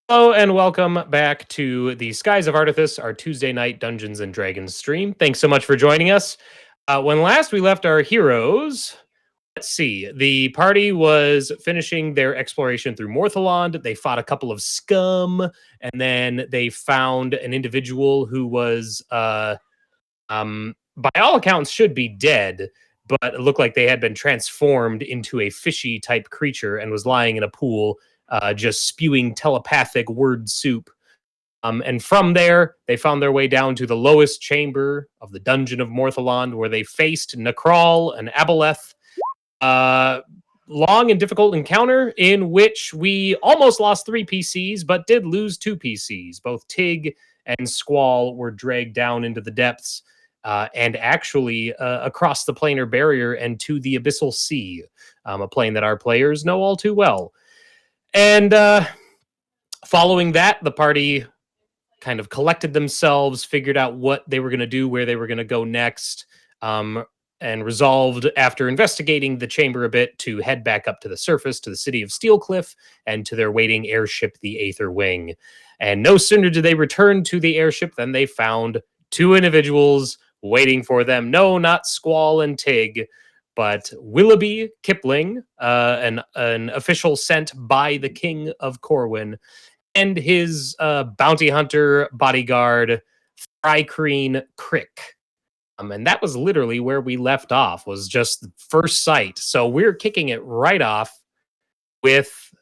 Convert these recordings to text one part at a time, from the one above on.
Hello and welcome back to the Skies of Ardathas, our Tuesday night Dungeons and Dragons stream. Thanks so much for joining us. When last we left our heroes, let's see, the party was finishing their exploration through Morthalond. They fought a couple of scum, and then they found an individual who was, by all accounts, should be dead, but it looked like they had been transformed into a fishy type creature and was lying in a pool, just spewing telepathic word soup. And from there, they found their way down to the lowest chamber of the dungeon of Morthalond, where they faced Nakral and Aboleth. Long and difficult encounter in which we almost lost 3 PCs, but did lose 2 PCs. Both Tig and Squall were dragged down into the depths and actually across the planar barrier and to the Abyssal Sea, a plane that our players know all too well. And following that, the party kind of collected themselves, figured out what they were going to do, where they were going to go next, and resolved, after investigating the chamber a bit, to head back up to the surface, to the city of Steelcliff, and to their waiting airship, the Aether Wing. And no sooner did they return to the airship than they found 2 individuals waiting for them. No, not Squall and Tig, but Willoughby Kipling, an official sent by the King of Corwin, and his bounty hunter bodyguard, Thrycreen Crick. And that was literally where we left off, was just first sight. So we're kicking it right off with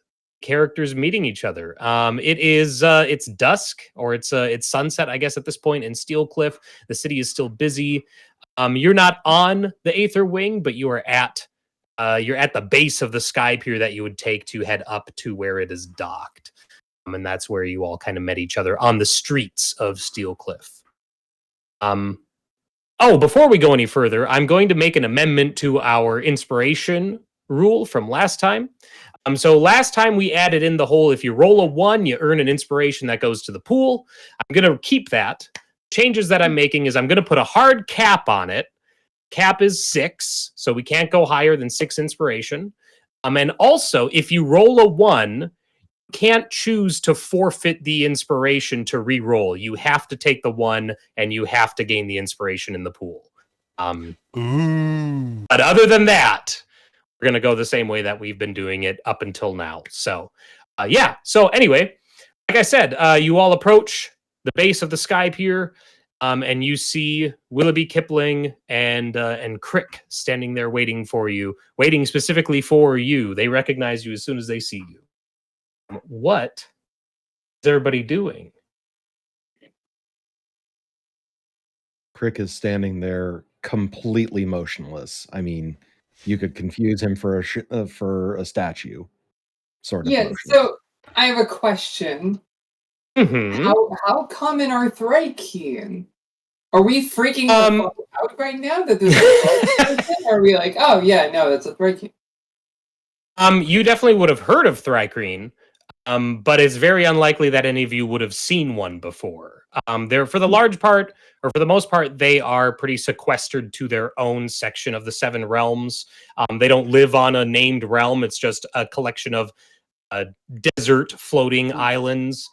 characters meeting each other. It's dusk, or it's sunset, I guess, at this point in Steelcliff. The city is still busy. You're not on the Aether Wing, but you're at the base of the sky pier that you would take to head up to where it is docked. And that's where you all kind of met each other, on the streets of Steelcliff. Before we go any further, I'm going to make an amendment to our inspiration rule from last time. So last time we added in the whole, if you roll a 1, you earn an inspiration that goes to the pool. I'm going to keep that. Changes that I'm making is I'm going to put a hard cap on it. Cap is 6, so we can't go higher than 6 inspiration. And also, if you roll a 1, you can't choose to forfeit the inspiration to re-roll. You have to take the 1, and you have to gain the inspiration in the pool. But other than that, we're going to go the same way that we've been doing it up until now. So, So anyway, like I said, you all approach the base of the sky pier, and you see Willoughby Kipling and Crick standing there waiting for you, waiting specifically for you. They recognize you as soon as they see you. What is everybody doing? Crick is standing there completely motionless. I mean, you could confuse him for a statue, sort of. Yeah, motionless. so I have a question. Mm-hmm. How common are Thrycreen? Are we freaking the fuck out right now that there's a person? Or are we like, oh yeah, no, that's a Thrycreen? You definitely would have heard of Thrycreen, but it's very unlikely that any of you would have seen one before. They're, for the large part, or for the most part, they are pretty sequestered to their own section of the 7 realms. They don't live on a named realm. It's just a collection of desert floating islands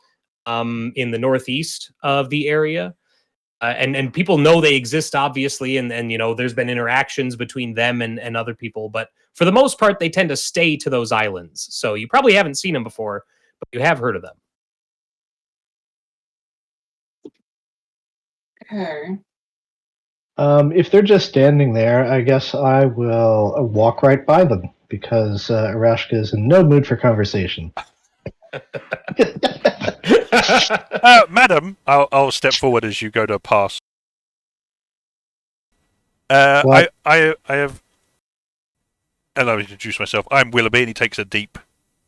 in the northeast of the area. And people know they exist, obviously, and you know, there's been interactions between them and other people, but for the most part, they tend to stay to those islands. So you probably haven't seen them before, but you have heard of them. Okay. If they're just standing there, I guess I will walk right by them, because Aerashka is in no mood for conversation. Madam, I'll step forward as you go to pass. I have. And I'll introduce myself. I'm Willoughby, and he takes a deep,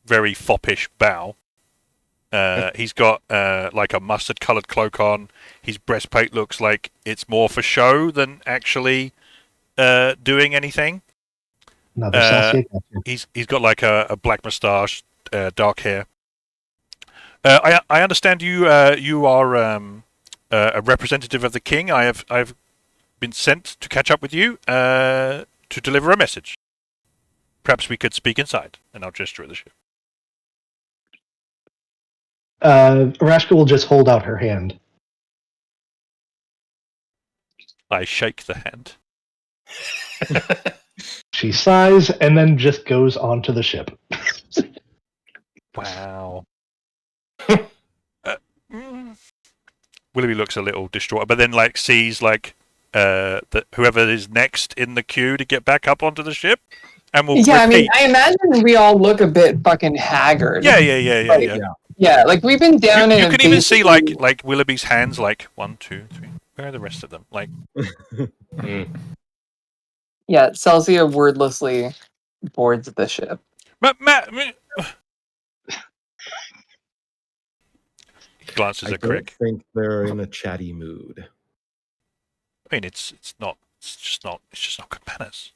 very foppish bow. He's got like a mustard-coloured cloak on. His breastplate looks like it's more for show than actually doing anything. Another Celsia. He's got like a black moustache, dark hair. I understand you are a representative of the king. I've been sent to catch up with you to deliver a message. Perhaps we could speak inside, and I'll gesture at the ship. Aerashka will just hold out her hand. I shake the hand. She sighs and then just goes onto the ship. Wow. Willoughby looks a little distraught, but then like sees like that whoever is next in the queue to get back up onto the ship, and will Yeah, I mean, repeat. I imagine we all look a bit fucking haggard. Yeah. Yeah, like we've been down in You a can even see basically- like Willoughby's hands, like 1, 2, 3. Where are the rest of them? Like, Yeah, Celsia wordlessly boards the ship. Matt. Glances I at don't Crick. think they're in a chatty mood. I mean, it's just not good manners.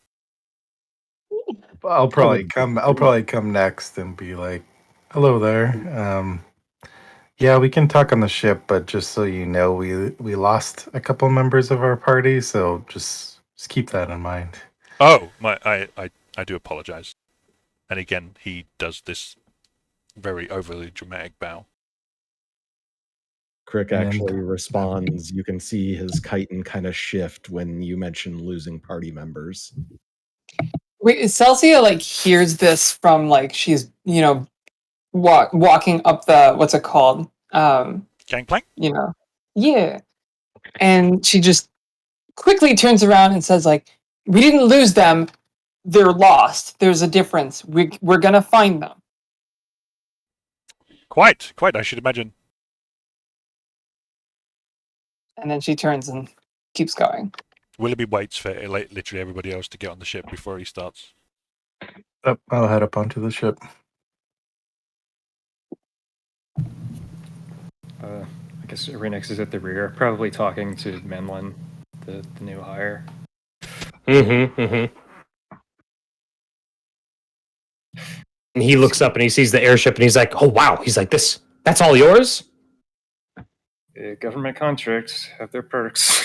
I'll probably come next and be like, "Hello there. Yeah, we can talk on the ship, but just so you know, we lost a couple members of our party, so just keep that in mind." Oh, I do apologize. And again, he does this very overly dramatic bow. Crick And- actually responds. You can see his chitin kind of shift when you mention losing party members. Wait, Celsia like hears this from like she's walking up the what's it called? Gangplank? Yeah, and she just quickly turns around and says like, "We didn't lose them; they're lost. There's a difference. We're gonna find them." Quite. I should imagine. And then she turns and keeps going. Willoughby waits for like, literally everybody else to get on the ship before he starts. I'll head up onto the ship. I guess Irynyx is at the rear, probably talking to Menlin, the new hire. And he looks up and he sees the airship and he's like, "Oh wow!" He's like, "That's all yours?" Government contracts have their perks.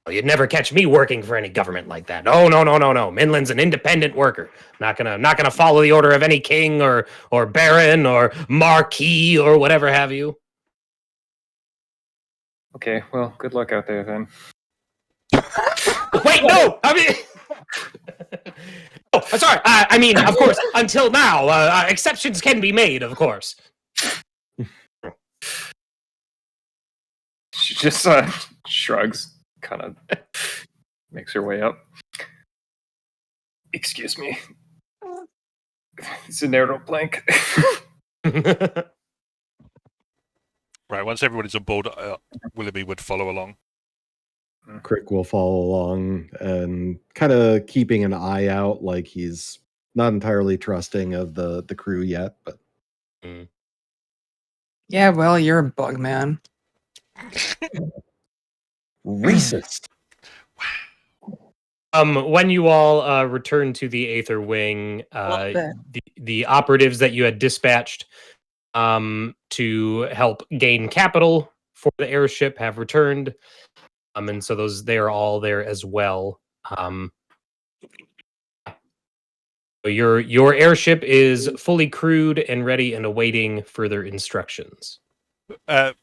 Well, you'd never catch me working for any government like that. No. Minlin's an independent worker. Not gonna follow the order of any king or baron or marquis or whatever have you. Okay, well, good luck out there then. Wait, no. I mean, oh, sorry. I mean, of course, until now, exceptions can be made, of course. She just shrugs, kind of makes her way up. Excuse me. It's a narrow plank. Right. Once everybody's on board, Willoughby would follow along. Crick will follow along and kind of keeping an eye out, like he's not entirely trusting of the crew yet, but Yeah, well, you're a bug man. racist. When you all return to the Aether Wing, the operatives that you had dispatched to help gain capital for the airship have returned, and so they are all there as well. Your airship is fully crewed and ready and awaiting further instructions. But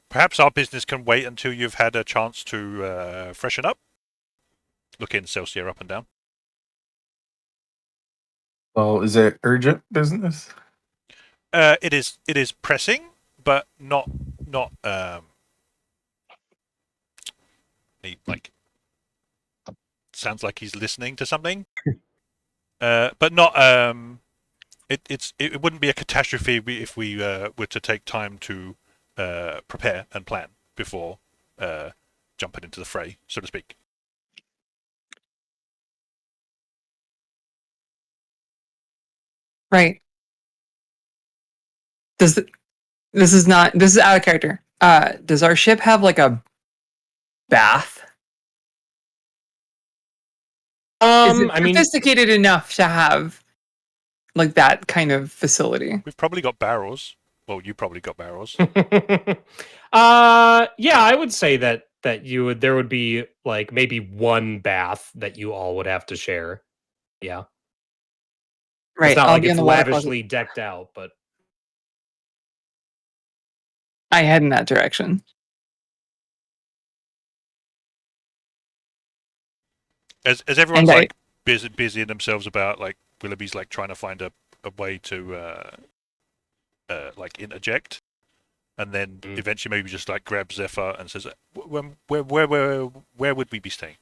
perhaps our business can wait until you've had a chance to freshen up. Looking Celsia up and down. Well, is it urgent business? It is pressing, but not like sounds like he's listening to something. But not it wouldn't be a catastrophe if we were to take time to prepare and plan before jumping into the fray, so to speak. Right. This is out of character. Does our ship have like a bath? Is it sophisticated enough to have like that kind of facility? We've probably got barrels. Well, you probably got barrels. Yeah, I would say that there would be like maybe one bath that you all would have to share. Yeah. Right. It's not I'll like be it's in the water closet. lavishly decked out, but I head in that direction. As everyone's And like busying themselves about like Willoughby's like trying to find a way to like interject, and then eventually maybe just like grabs Zephyr and says, where would we be staying?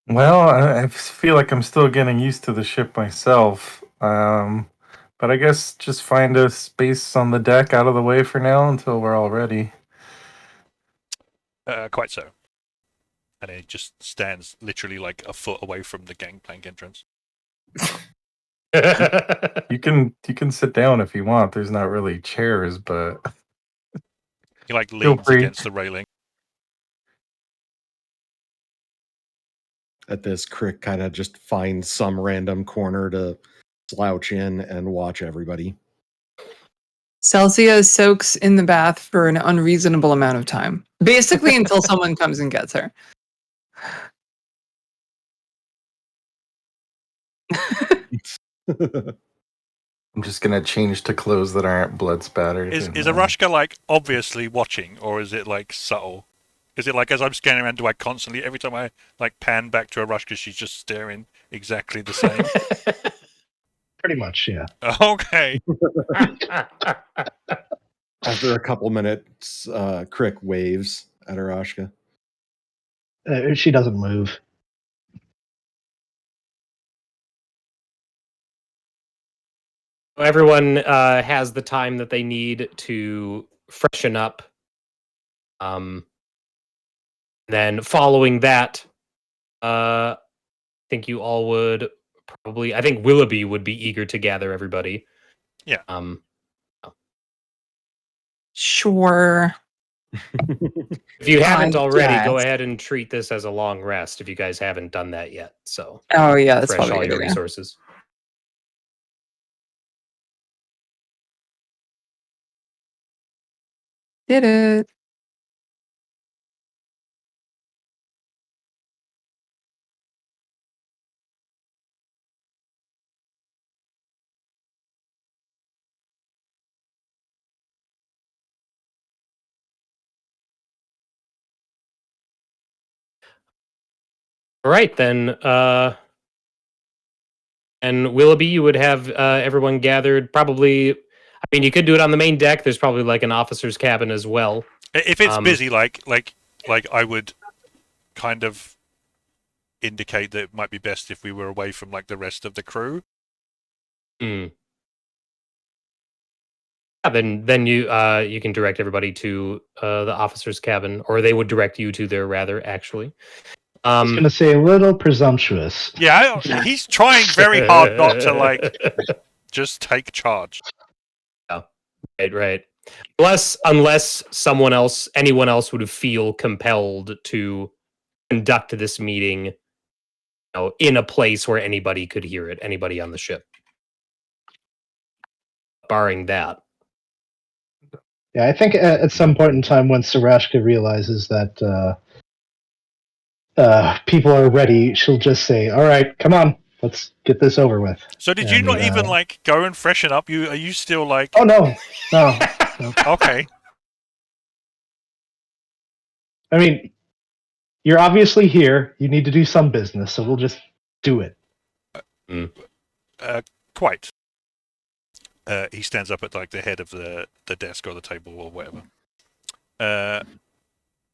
Well, I feel like I'm still getting used to the ship myself. But I guess just find a space on the deck out of the way for now until we're all ready. Quite so. And he just stands literally like a foot away from the gangplank entrance. You can sit down if you want. There's not really chairs, but He like Feel leans free. against the railing. At this, Crick kind of just finds some random corner to slouch in and watch everybody. Celsia soaks in the bath for an unreasonable amount of time. Basically until someone comes and gets her. I'm just gonna change to clothes that aren't blood spattered. Is and, Aerashka like obviously watching, or is it like subtle? Is it like as I'm scanning around, do I constantly, every time I like pan back to Aerashka, she's just staring exactly the same? Pretty much, yeah. Okay. After a couple minutes, Crick waves at Aerashka. She doesn't move. everyone has the time that they need to freshen up. Then following that, I think you all would probably. I think Willoughby would be eager to gather everybody. Yeah. Sure. If you haven't I already, go guess. ahead and treat this as a long rest. If you guys haven't done that yet, so Oh yeah, that's refresh probably all a good your idea. resources. Did it. All right, then. And Willoughby, you would have everyone gathered. Probably, I mean, you could do it on the main deck. There's probably like an officer's cabin as well. If it's busy, like I would kind of indicate that it might be best if we were away from like the rest of the crew. Yeah, then you can direct everybody to the officer's cabin, or they would direct you to there rather. Actually, I was going to say a little presumptuous. Yeah, he's trying very hard not to like just take charge. Oh, right. Unless anyone else would feel compelled to conduct this meeting, in a place where anybody could hear it, anybody on the ship. Barring that. Yeah, I think at some point in time, when Aerashka realizes that people are ready, she'll just say, "All right, come on, let's get this over with." So did you not even like go and freshen up? Are you still like? Oh no. Okay. I mean, you're obviously here. You need to do some business, so we'll just do it. Quite. He stands up at like the head of the desk or the table or whatever.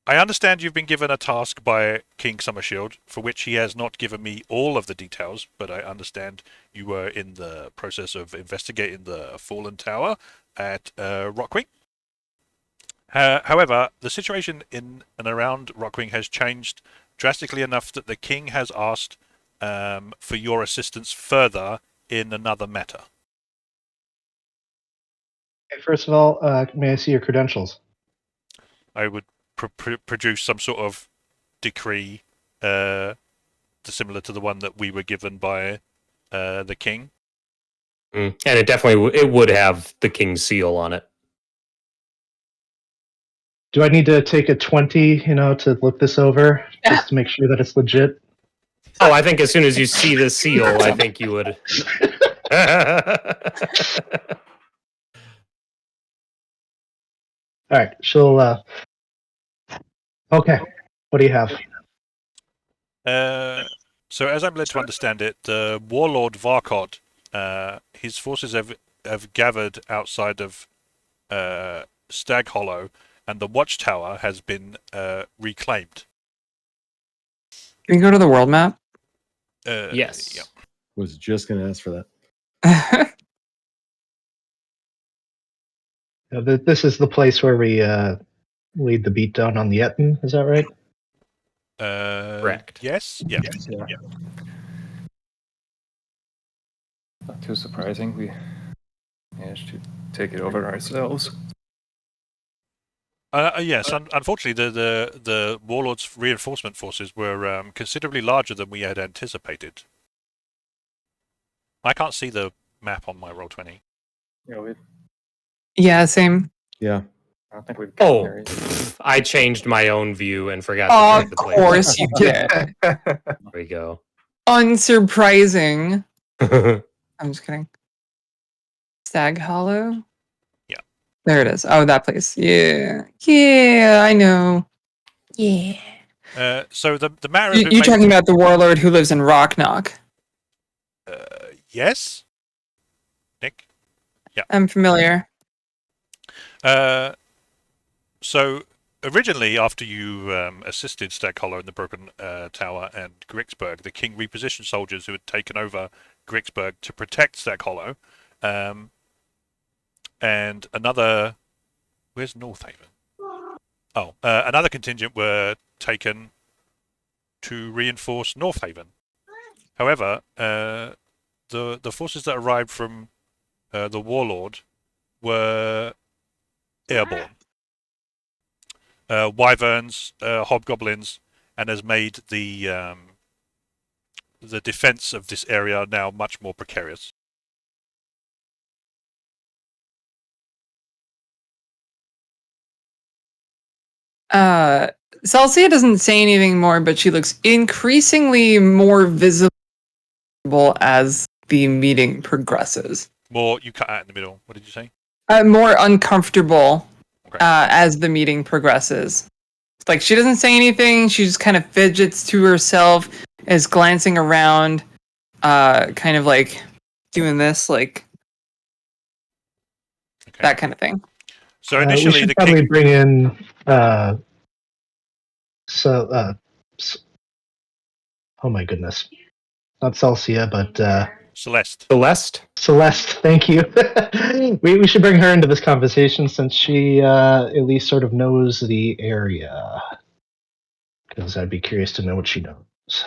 I understand you've been given a task by King Summershield, for which he has not given me all of the details, but I understand you were in the process of investigating the fallen tower at Rockwing. However, the situation in and around Rockwing has changed drastically enough that the King has asked for your assistance further in another matter. Okay, first of all, may I see your credentials? I would produce some sort of decree similar to the one that we were given by the King. And it would have the King's seal on it. Do I need to take a 20, to look this over, just to make sure that it's legit? Oh, I think as soon as you see the seal, I think you would. All right, she'll. Okay, what do you have? So as I'm led to understand it, the warlord Varkot, his forces have gathered outside of Stag Hollow, and the watchtower has been reclaimed. Can we go to the world map? Yes. Yeah. Was just going to ask for that. This is the place where we lead the beatdown on the Etten. Is that right? Correct. Yes. Yeah. Yeah. Not too surprising. We managed to take it over ourselves. Yes. Unfortunately, the warlord's reinforcement forces were considerably larger than we had anticipated. I can't see the map on my Roll20. Yeah, Yeah, same. Yeah. I don't think we've Oh, gotten there yet. I changed my own view and forgot to Of take the play. course you did. There we go. Unsurprising. I'm just kidding. Stag Hollow? Yeah. There it is. Oh, that place. Yeah. Yeah, I know. Yeah. So the matter You, of you're talking about the warlord who lives in Rocknock. yes, Nick. I'm familiar. So originally, after you assisted Stag Hollow in the Broken Tower and Grixburg, the king repositioned soldiers who had taken over Grixburg to protect Stag Hollow, and another. Where's Northaven? Oh, another contingent were taken to reinforce Northaven. However, the forces that arrived from the warlord were airborne. Wyverns, Hobgoblins, and has made the defense of this area now much more precarious. Celsia doesn't say anything more, but she looks increasingly more visible as the meeting progresses. More, you cut out in the middle. What did you say? More uncomfortable Okay. as the meeting progresses. Like, she doesn't say anything, she just kind of fidgets to herself, is glancing around, kind of like doing this, like Okay. that kind of thing. So we initially, should the probably king. bring in. Oh my goodness, not Celsia, but Celeste. Celeste? Celeste. Thank you. we should bring her into this conversation since she at least sort of knows the area. Because I'd be curious to know what she knows.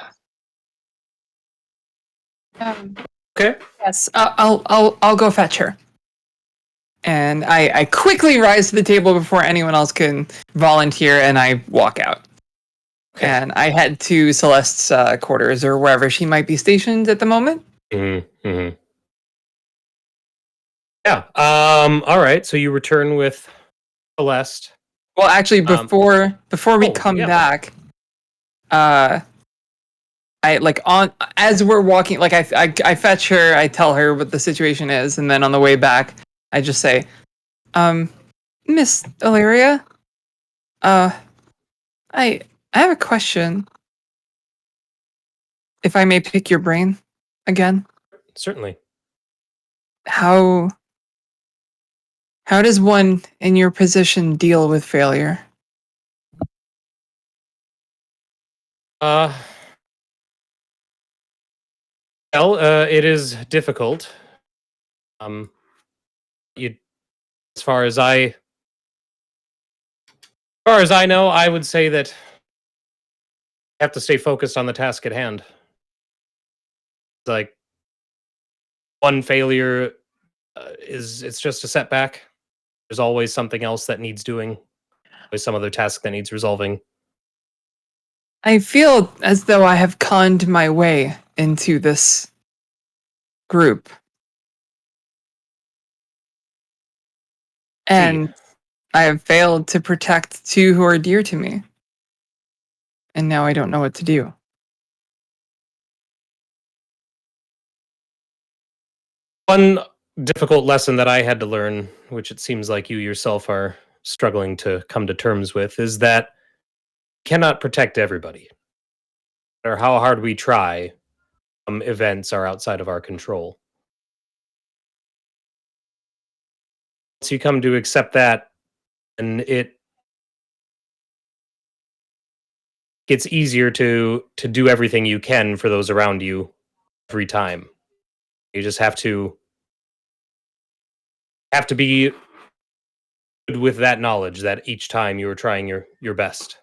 Okay. Yes, I'll go fetch her. And I quickly rise to the table before anyone else can volunteer, and I walk out. Okay. And I head to Celeste's quarters or wherever she might be stationed at the moment. Mm-hmm. Yeah. All right. So you return with Celeste. Well, actually, before we come back, I as we're walking, like I fetch her, I tell her what the situation is, and then on the way back, I just say, Miss Illyria, I have a question. If I may pick your brain again. Certainly. How does one in your position deal with failure? Well, it is difficult. As far as I know, I would say that you have to stay focused on the task at hand. Like, one failure it's just a setback. There's always something else that needs doing. There's some other task that needs resolving. I feel as though I have conned my way into this group. And I have failed to protect two who are dear to me. And now I don't know what to do. One difficult lesson that I had to learn, which it seems like you yourself are struggling to come to terms with, is that you cannot protect everybody. No matter how hard we try, events are outside of our control. Once you come to accept that, and it gets easier to do everything you can for those around you every time. You just have to be good with that knowledge that each time you are trying your best,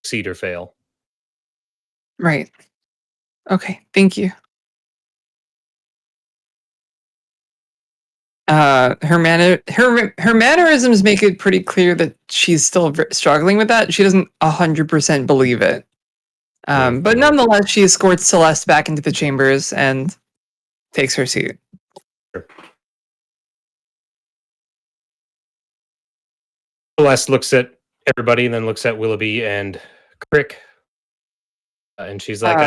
succeed or fail. Right. Okay. Thank you. Her mannerisms make it pretty clear that she's still struggling with that. She doesn't 100% believe it. But nonetheless, she escorts Celeste back into the chambers and takes her seat. Celeste looks at everybody and then looks at Willoughby and Crick. And she's like,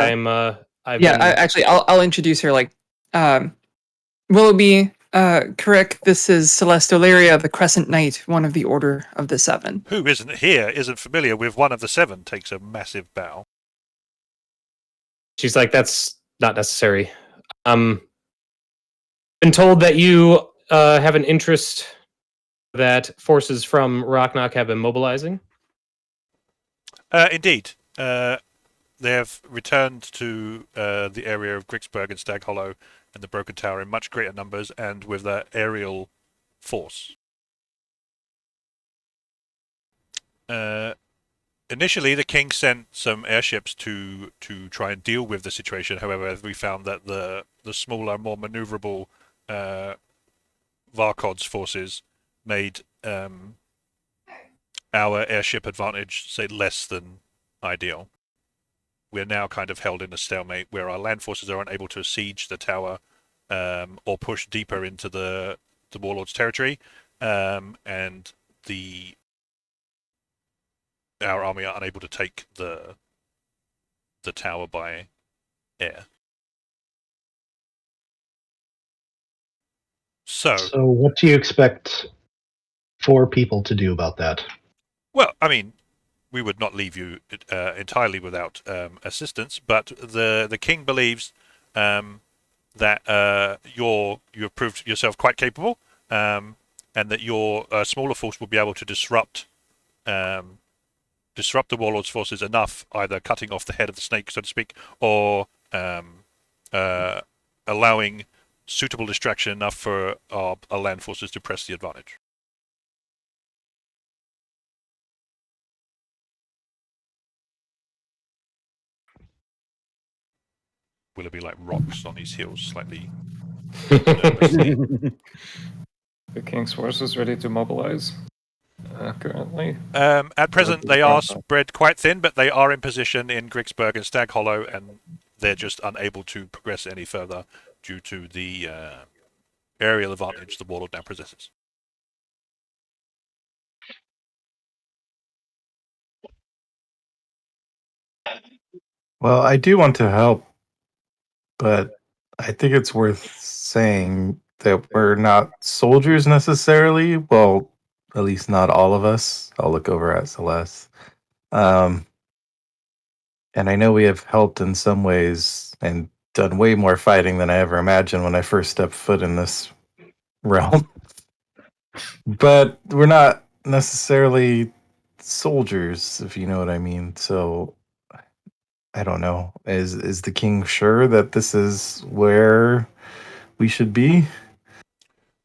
I'll introduce her. Like, Willoughby, Crick, this is Celeste O'Leary, the Crescent Knight, one of the Order of the Seven. Who isn't familiar with one of the seven, takes a massive bow. She's like, that's not necessary. Been told that you have an interest that forces from Rocknock have been mobilizing. Indeed. They have returned to the area of Gricksburg and Stag Hollow and the Broken Tower in much greater numbers and with their aerial force. Initially, the king sent some airships to try and deal with the situation. However, we found that the smaller, more maneuverable Varkod's forces made our airship advantage, say, less than ideal. We're now kind of held in a stalemate where our land forces are unable to siege the tower or push deeper into the warlord's territory, and our army are unable to take the tower by air. So what do you expect 4 people to do about that? Well, I mean, we would not leave you entirely without assistance, but the king believes that you have proved yourself quite capable, and that your smaller force will be able to disrupt the warlord's forces enough, either cutting off the head of the snake, so to speak, or allowing suitable distraction enough for our land forces to press the advantage. Willoughby like rocks on his heels slightly. The king's force is ready to mobilize currently. At present, they are spread quite thin, but they are in position in Gricksburg and Stag Hollow, and they're just unable to progress any further due to the aerial advantage the warlord now possesses. Well, I do want to help, but I think it's worth saying that we're not soldiers necessarily. Well, at least not all of us. I'll look over at Celeste. And I know we have helped in some ways and done way more fighting than I ever imagined when I first stepped foot in this realm. But we're not necessarily soldiers, if you know what I mean. So I don't know. Is the king sure that this is where we should be?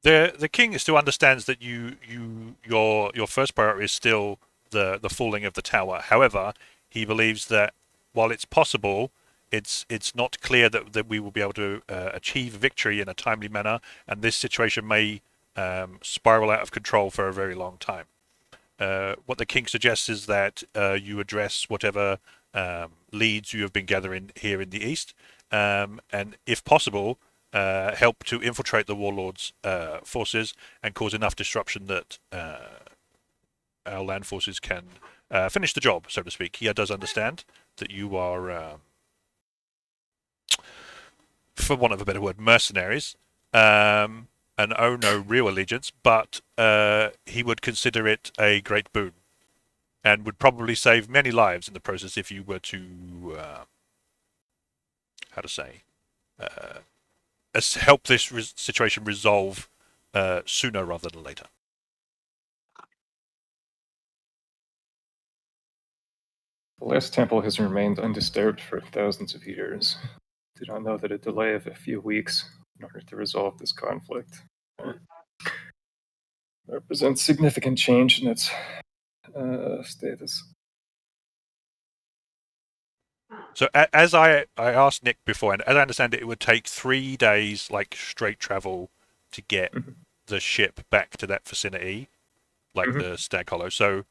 The king still understands that your first priority is still the falling of the tower. However, he believes that while it's possible, it's not clear that we will be able to achieve victory in a timely manner, and this situation may spiral out of control for a very long time. What the king suggests is that you address whatever leads you have been gathering here in the east, and if possible, help to infiltrate the warlord's forces and cause enough disruption that our land forces can finish the job, so to speak. He does understand that you are, for want of a better word, mercenaries, and owe no real allegiance, but he would consider it a great boon, and would probably save many lives in the process if you were to, help this situation resolve sooner rather than later. The last temple has remained undisturbed for thousands of years. Do not know that a delay of a few weeks in order to resolve this conflict represents significant change in its status. So as I asked Nick before, and as I understand it, it would take 3 days, like straight travel, to get the ship back to that vicinity, like the Stag Hollow. So,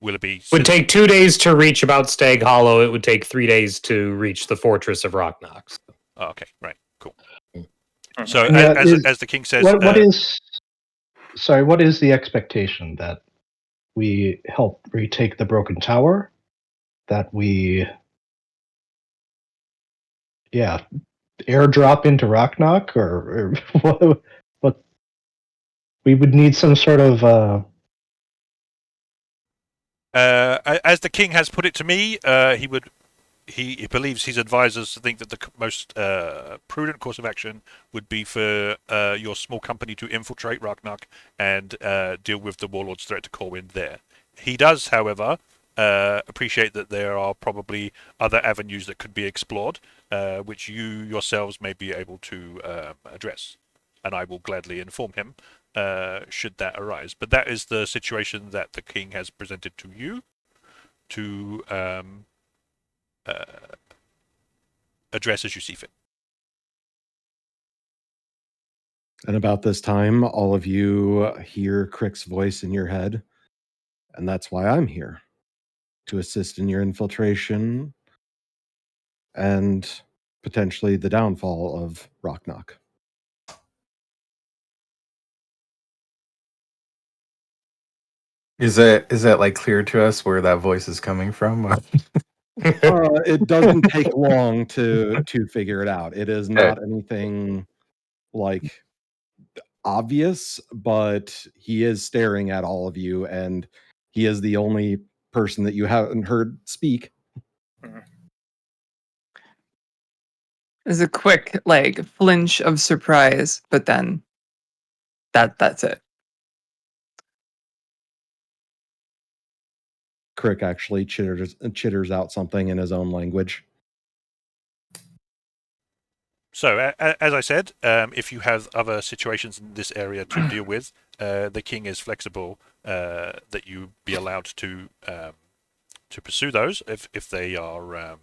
Willoughby Would take 2 days to reach about Stag Hollow. It would take 3 days to reach the fortress of Rocknox. Oh, okay, right, cool. So, Yeah, as the king says, what is the expectation? That we help retake the broken tower? That we, airdrop into Rocknock, or what? We would need some sort of. as the king has put it to me, he believes his advisors think that the most prudent course of action would be for your small company to infiltrate Rocknock and deal with the warlord's threat to Corwin there. He does, however, appreciate that there are probably other avenues that could be explored, which you yourselves may be able to address, and I will gladly inform him should that arise. But that is the situation that the king has presented to you to address as you see fit. And about this time, all of you hear Crick's voice in your head, and that's why I'm here, to assist in your infiltration and potentially the downfall of Rocknock. Is that like clear to us where that voice is coming from? It doesn't take long to figure it out. It is not anything like obvious, but he is staring at all of you, and he is the only person that you haven't heard speak. There's a quick flinch of surprise, but then that's it. Crick actually chitters out something in his own language. So, as I said, if you have other situations in this area to deal with, the king is flexible that you be allowed to pursue those if they are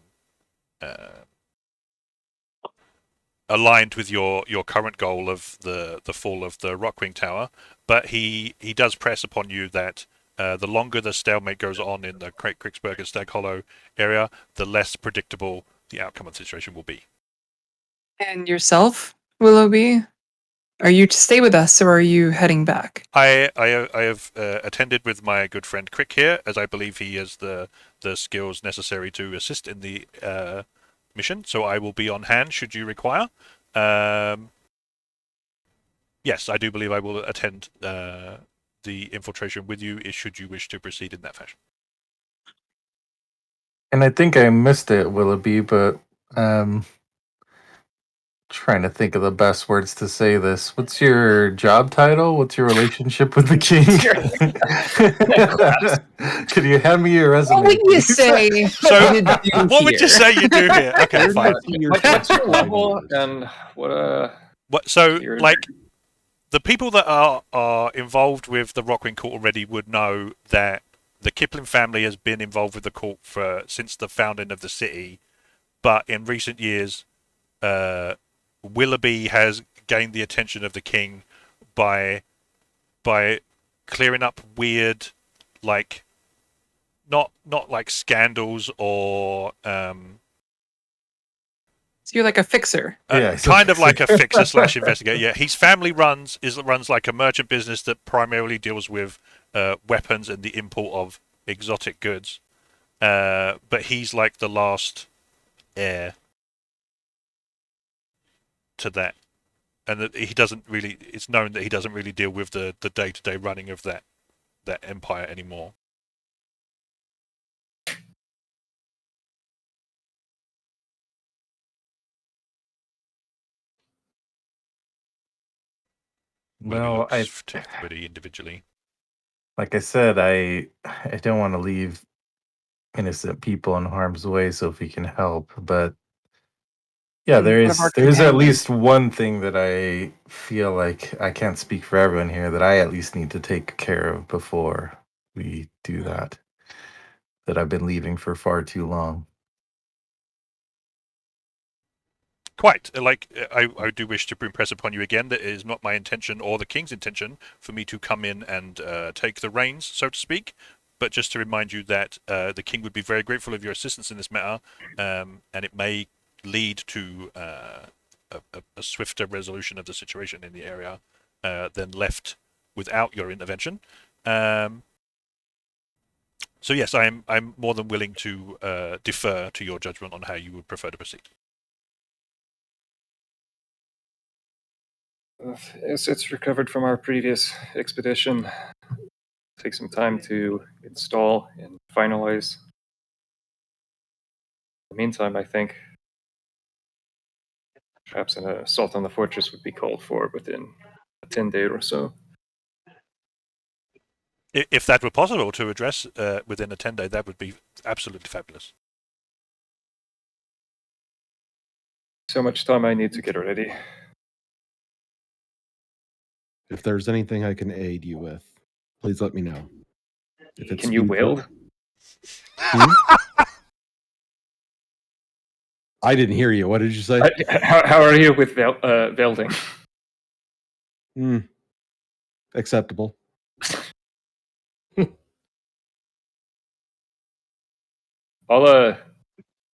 aligned with your current goal of the fall of the Rockwing Tower. But he does press upon you that the longer the stalemate goes on in the Cricksburg and Stag Hollow area, the less predictable the outcome of the situation will be. And yourself, Willoughby? Are you to stay with us, or are you heading back? I have attended with my good friend Crick here, as I believe he has the skills necessary to assist in the mission, so I will be on hand should you require. Yes, I do believe I will attend the infiltration with you should you wish to proceed in that fashion. And I think I missed it, Willoughby, but trying to think of the best words to say this. What's your job title? What's your relationship with the king? Could you hand me your resume? What would you say? So, what would you say you do here? Okay, fine. What's your level and what? So, the people that are involved with the Rockwing Court already would know that the Kipling family has been involved with the court since the founding of the city, but in recent years, Willoughby has gained the attention of the king by clearing up weird, not like scandals or So you're like a fixer. Kind of like a fixer / investigator. Yeah, his family runs like a merchant business that primarily deals with weapons and the import of exotic goods. But he's like the last heir. to that, and that he doesn't really. It's known that he doesn't really deal with the day-to-day running of that empire anymore. Well, I to everybody individually. like I said, I don't want to leave innocent people in harm's way. So if he can help, but yeah, And one of our there's at companions. least one thing that I feel like I can't speak for everyone here that I at least need to take care of before we do that. That I've been leaving for far too long. Quite. Like, I do wish to impress upon you again that it is not my intention or the king's intention for me to come in and take the reins, so to speak, but just to remind you that the king would be very grateful of your assistance in this matter, and it may lead to a swifter resolution of the situation in the area than left without your intervention. So yes, I'm more than willing to defer to your judgment on how you would prefer to proceed. It's recovered from our previous expedition. Take some time to install and finalize. In the meantime, I think perhaps an assault on the fortress would be called for within a 10-day or so. If that were possible to address within a 10-day, that would be absolutely fabulous. So much time I need to get ready. If there's anything I can aid you with, please let me know. If it's Can you feasible- wield? I didn't hear you. What did you say? How are you with welding? Acceptable. I'll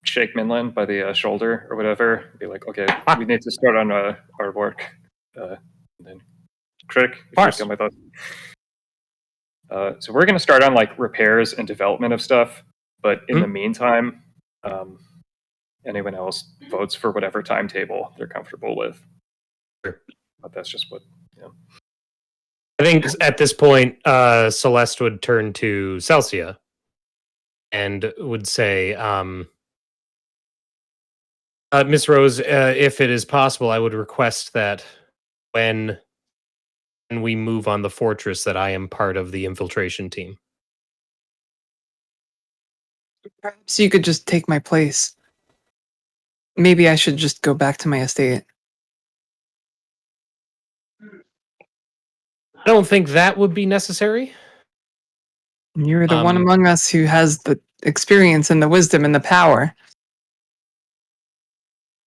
shake Minland by the shoulder or whatever. Be like, okay, we need to start on our work. And then, Crick, if you feel my thoughts. So we're going to start on like repairs and development of stuff, but in the meantime, anyone else votes for whatever timetable they're comfortable with. Sure. But that's just what. Yeah. I think at this point, Celeste would turn to Celsia and would say, Miss Rose, if it is possible, I would request that when we move on the fortress, that I am part of the infiltration team. Perhaps you could just take my place. Maybe I should just go back to my estate. I don't think that would be necessary. You're the one among us who has the experience and the wisdom and the power.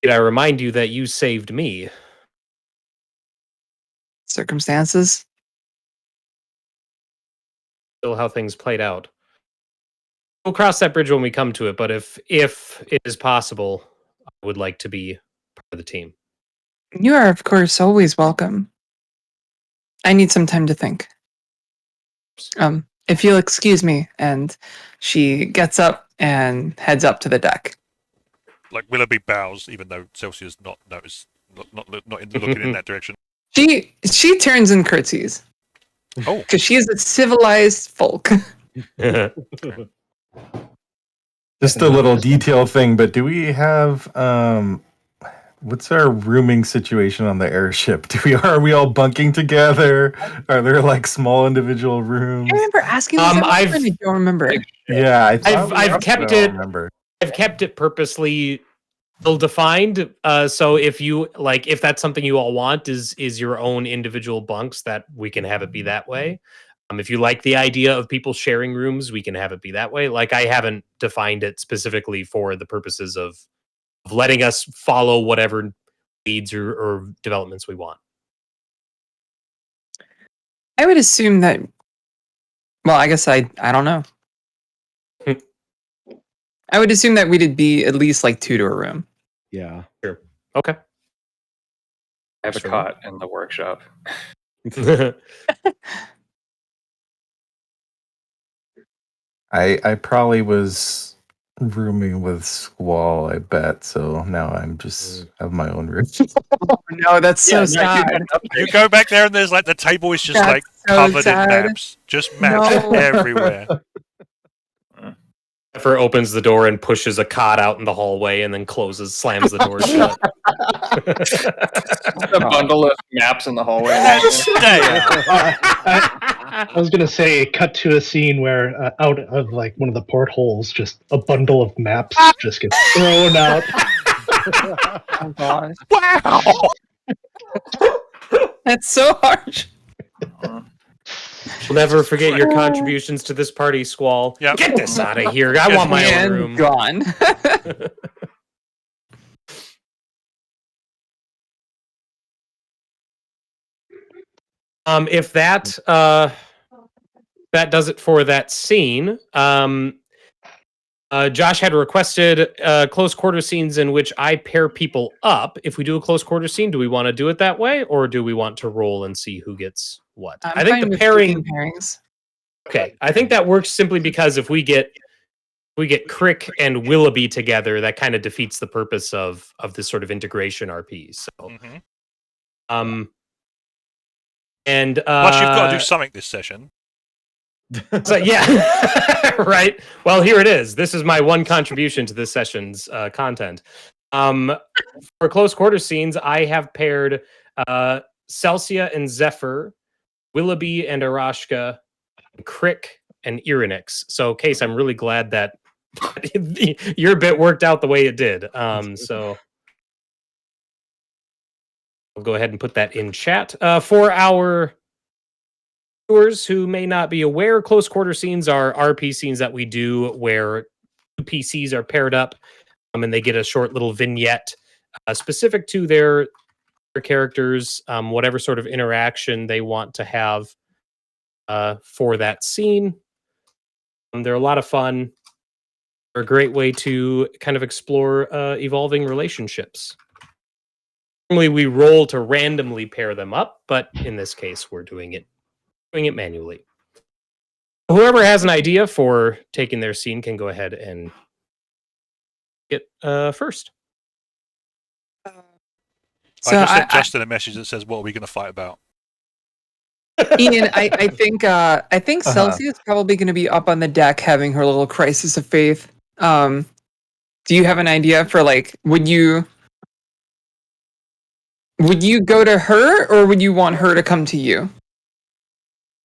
Did I remind you that you saved me? Circumstances? Still how things played out. We'll cross that bridge when we come to it, but if it is possible, I would like to be part of the team. You are, of course, always welcome. I need some time to think. If you'll excuse me, and she gets up and heads up to the deck. Like Willoughby bows, even though Celsia's not noticed, not looking in that direction. She turns and curtsies. Oh, because she is a civilized folk. Just a little detail thing, but do we have what's our rooming situation on the airship? Are we all bunking together? Are there like small individual rooms? I remember asking this. I don't remember. Yeah, I've kept it. I've kept it purposely ill-defined. So if you like, if that's something you all want, is your own individual bunks, that we can have it be that way. If you like the idea of people sharing rooms, we can have it be that way. Like, I haven't defined it specifically for the purposes of letting us follow whatever leads or developments we want. I would assume that. Well, I guess I don't know. I would assume that we'd be at least like 2 to a room. Yeah. Sure. Okay. I have a cot in the workshop. I probably was rooming with Squall, I bet. So now I'm just have my own room. No, that's so sad. You go back there and there's like the table is just That's like so covered sad. in maps. Just maps No. everywhere. Zephyr opens the door and pushes a cot out in the hallway and then slams the door shut. A bundle of maps in the hallway. I was gonna say, cut to a scene where out of like one of the portholes, just a bundle of maps just gets thrown out. Oh gosh. Wow! That's so harsh. We'll never forget your contributions to this party, Squall. Yep. Get this out of here. I want my own And room. gone. If that does it for that scene. Josh had requested close quarter scenes in which I pair people up. If we do a close quarter scene, do we want to do it that way, or do we want to roll and see who gets what? I think the pairing pairings. Okay, I think that works simply because if we get Crick and Willoughby together, that kind of defeats the purpose of this sort of integration RP. So, and Plus, you've got to do something this session. So yeah, right. Well, here it is. This is my one contribution to this session's content. For close quarter scenes, I have paired Celsia and Zephyr, Willoughby and Aerashka, Crick and Irynyx. So, Cayce, I'm really glad that your bit worked out the way it did. So I'll go ahead and put that in chat. For our viewers who may not be aware, close quarter scenes are RP scenes that we do where two PCs are paired up and they get a short little vignette specific to their characters, whatever sort of interaction they want to have for that scene. They're a lot of fun. They're a great way to kind of explore evolving relationships. Normally we roll to randomly pair them up, but in this case we're doing it manually. Whoever has an idea for taking their scene can go ahead and get first. So I just sent Justin a message that says, "What are we going to fight about?" Ian, I think Celsia is probably going to be up on the deck having her little crisis of faith. Do you have an idea for like would you go to her or would you want her to come to you?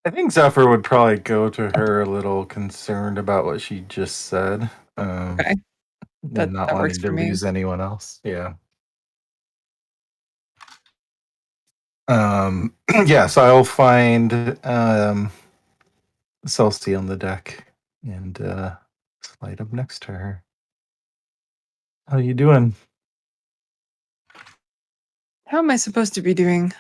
I think Zephyr would probably go to her a little concerned about what she just said. Okay. That not works wanting for to me. lose anyone else. Yeah. Yeah, so I'll find Celsia on the deck and slide up next to her. How you doing? How am I supposed to be doing?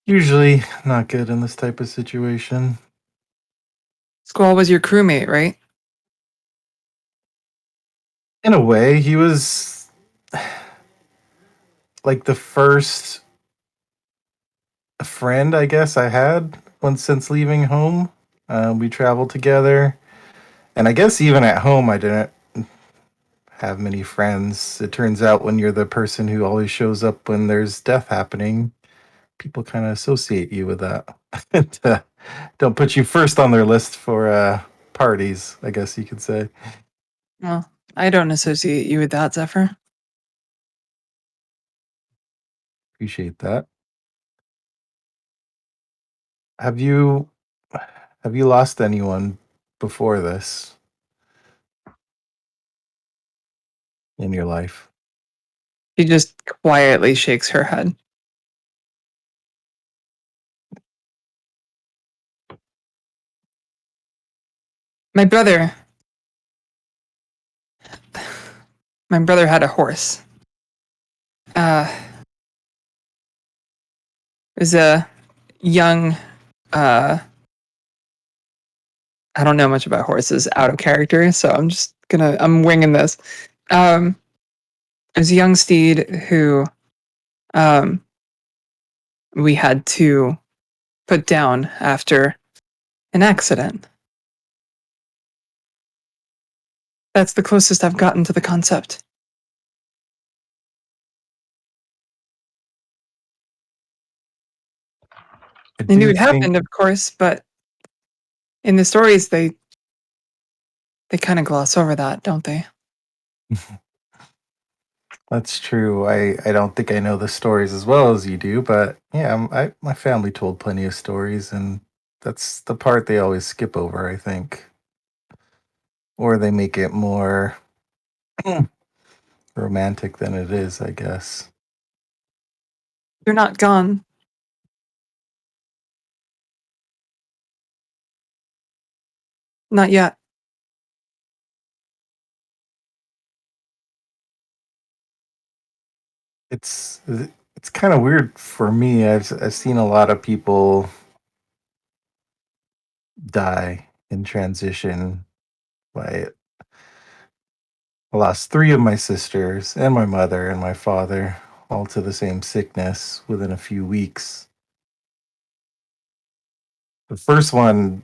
Usually not good in this type of situation. Squall was your crewmate, right? In a way, he was like the first friend I guess I had since leaving home. We traveled together, and I guess even at home I didn't have many friends. It turns out when you're the person who always shows up when there's death happening, people kind of associate you with that. And, don't put you first on their list for parties, I guess you could say. Well, I don't associate you with that, Zephyr. Appreciate that. Have you lost anyone before this in your life? She just quietly shakes her head. My brother had a horse. It was a young, I don't know much about horses, out of character, so I'm winging this. It was a young steed who we had to put down after an accident. That's the closest I've gotten to the concept. I knew it happened, of course, but in the stories, they kind of gloss over that, don't they? That's true. I don't think I know the stories as well as you do, but yeah, my family told plenty of stories, and that's the part they always skip over, I think. Or they make it more romantic than it is, I guess. You're not gone. Not yet. It's kind of weird for me. I've seen a lot of people die in transition. I lost 3 of my sisters and my mother and my father, all to the same sickness within a few weeks. The first one,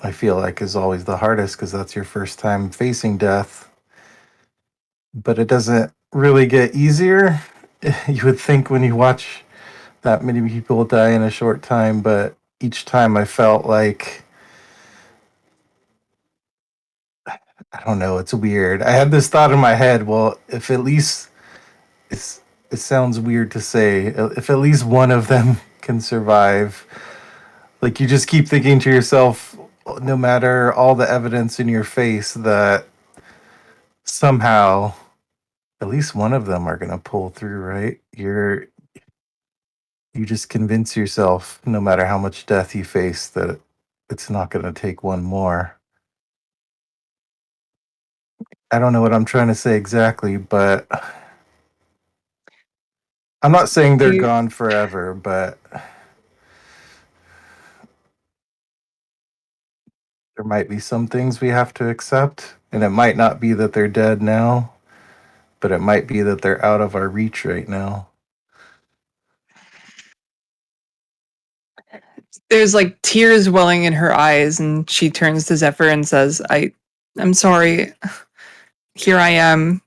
I feel like, is always the hardest because that's your first time facing death. But it doesn't really get easier. You would think when you watch that many people die in a short time, but each time I felt like, I don't know, it's weird. I had this thought in my head, well, if at least it sounds weird to say, if at least one of them can survive, like you just keep thinking to yourself, no matter all the evidence in your face, that somehow at least one of them are going to pull through, right? You just convince yourself, no matter how much death you face, that it's not going to take one more. I don't know what I'm trying to say exactly, but I'm not saying they're gone forever, but there might be some things we have to accept, and it might not be that they're dead now, but it might be that they're out of our reach right now. There's like tears welling in her eyes, and she turns to Zephyr and says, I'm sorry. Here I am.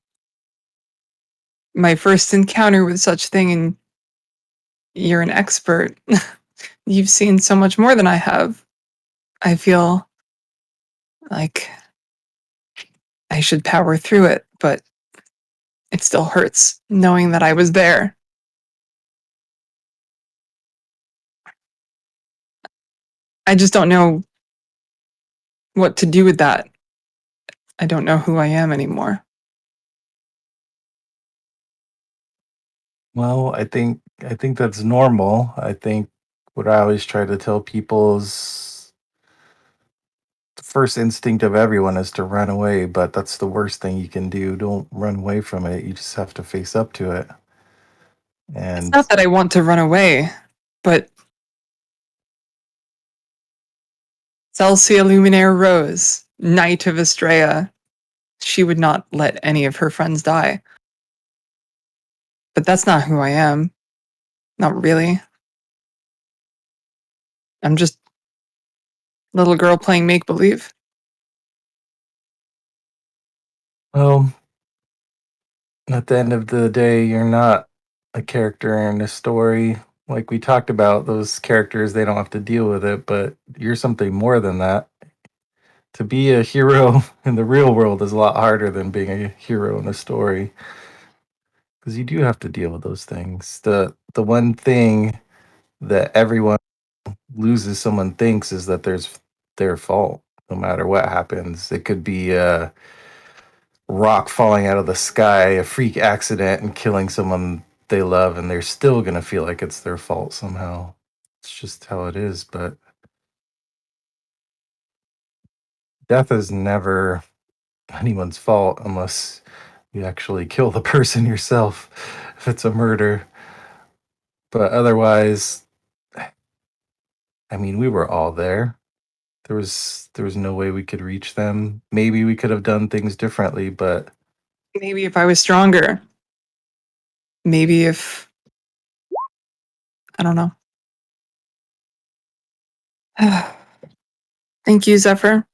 My first encounter with such thing, and you're an expert. You've seen so much more than I have. I feel like I should power through it, but it still hurts knowing that I was there. I just don't know what to do with that. I don't know who I am anymore. Well, I think that's normal. I think what I always try to tell people is the first instinct of everyone is to run away, but that's the worst thing you can do. Don't run away from it. You just have to face up to it. It's And not that I want to run away, but Celsia Luminaire Rose, Knight of Estrella, she would not let any of her friends die. But that's not who I am. Not really. I'm just a little girl playing make-believe. well, at the end of the day, you're not a character in a story. Like we talked about, those characters, they don't have to deal with it, but you're something more than that. To be a hero in the real world is a lot harder than being a hero in a story, because you do have to deal with those things. The one thing that everyone loses someone thinks is that there's their fault no matter what happens. It could be a rock falling out of the sky, a freak accident, and killing someone they love, and they're still going to feel like it's their fault somehow. It's just how it is. But death is never anyone's fault unless you actually kill the person yourself, if it's a murder. But otherwise, I mean, we were all there. There was no way we could reach them. Maybe we could have done things differently, but Maybe if I was stronger. Maybe if... I don't know. Thank you, Zephyr.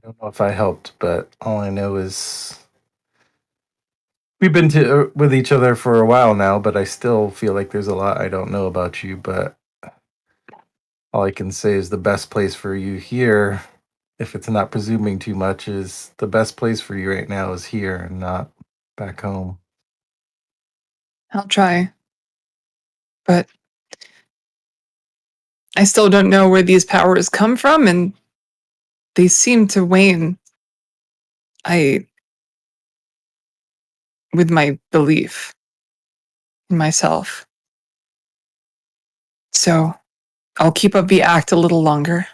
don't know if I helped, but all I know is we've been with each other for a while now, but I still feel like there's a lot I don't know about you. But all I can say is the best place for you here, if it's not presuming too much, is the best place for you right now is here and not back home. I'll try. But I still don't know where these powers come from, and they seem to wane. With my belief in myself. So I'll keep up the act a little longer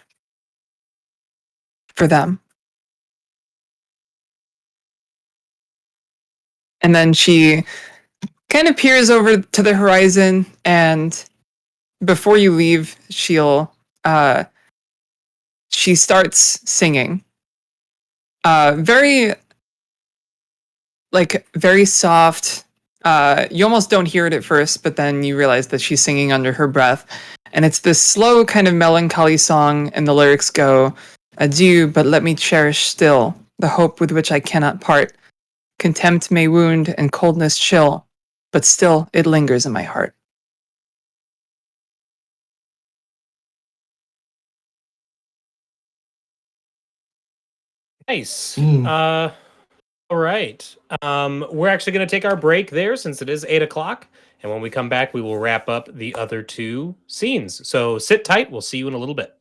for them. And then she kind of peers over to the horizon, and before you leave, she starts singing. Very soft. You almost don't hear it at first, but then you realize that she's singing under her breath. And it's this slow kind of melancholy song, and the lyrics go, "Adieu, but let me cherish still the hope with which I cannot part. Contempt may wound and coldness chill, but still it lingers in my heart." Nice. All right. We're actually going to take our break there since it is 8 o'clock. And when we come back, we will wrap up the other two scenes. So sit tight. We'll see you in a little bit.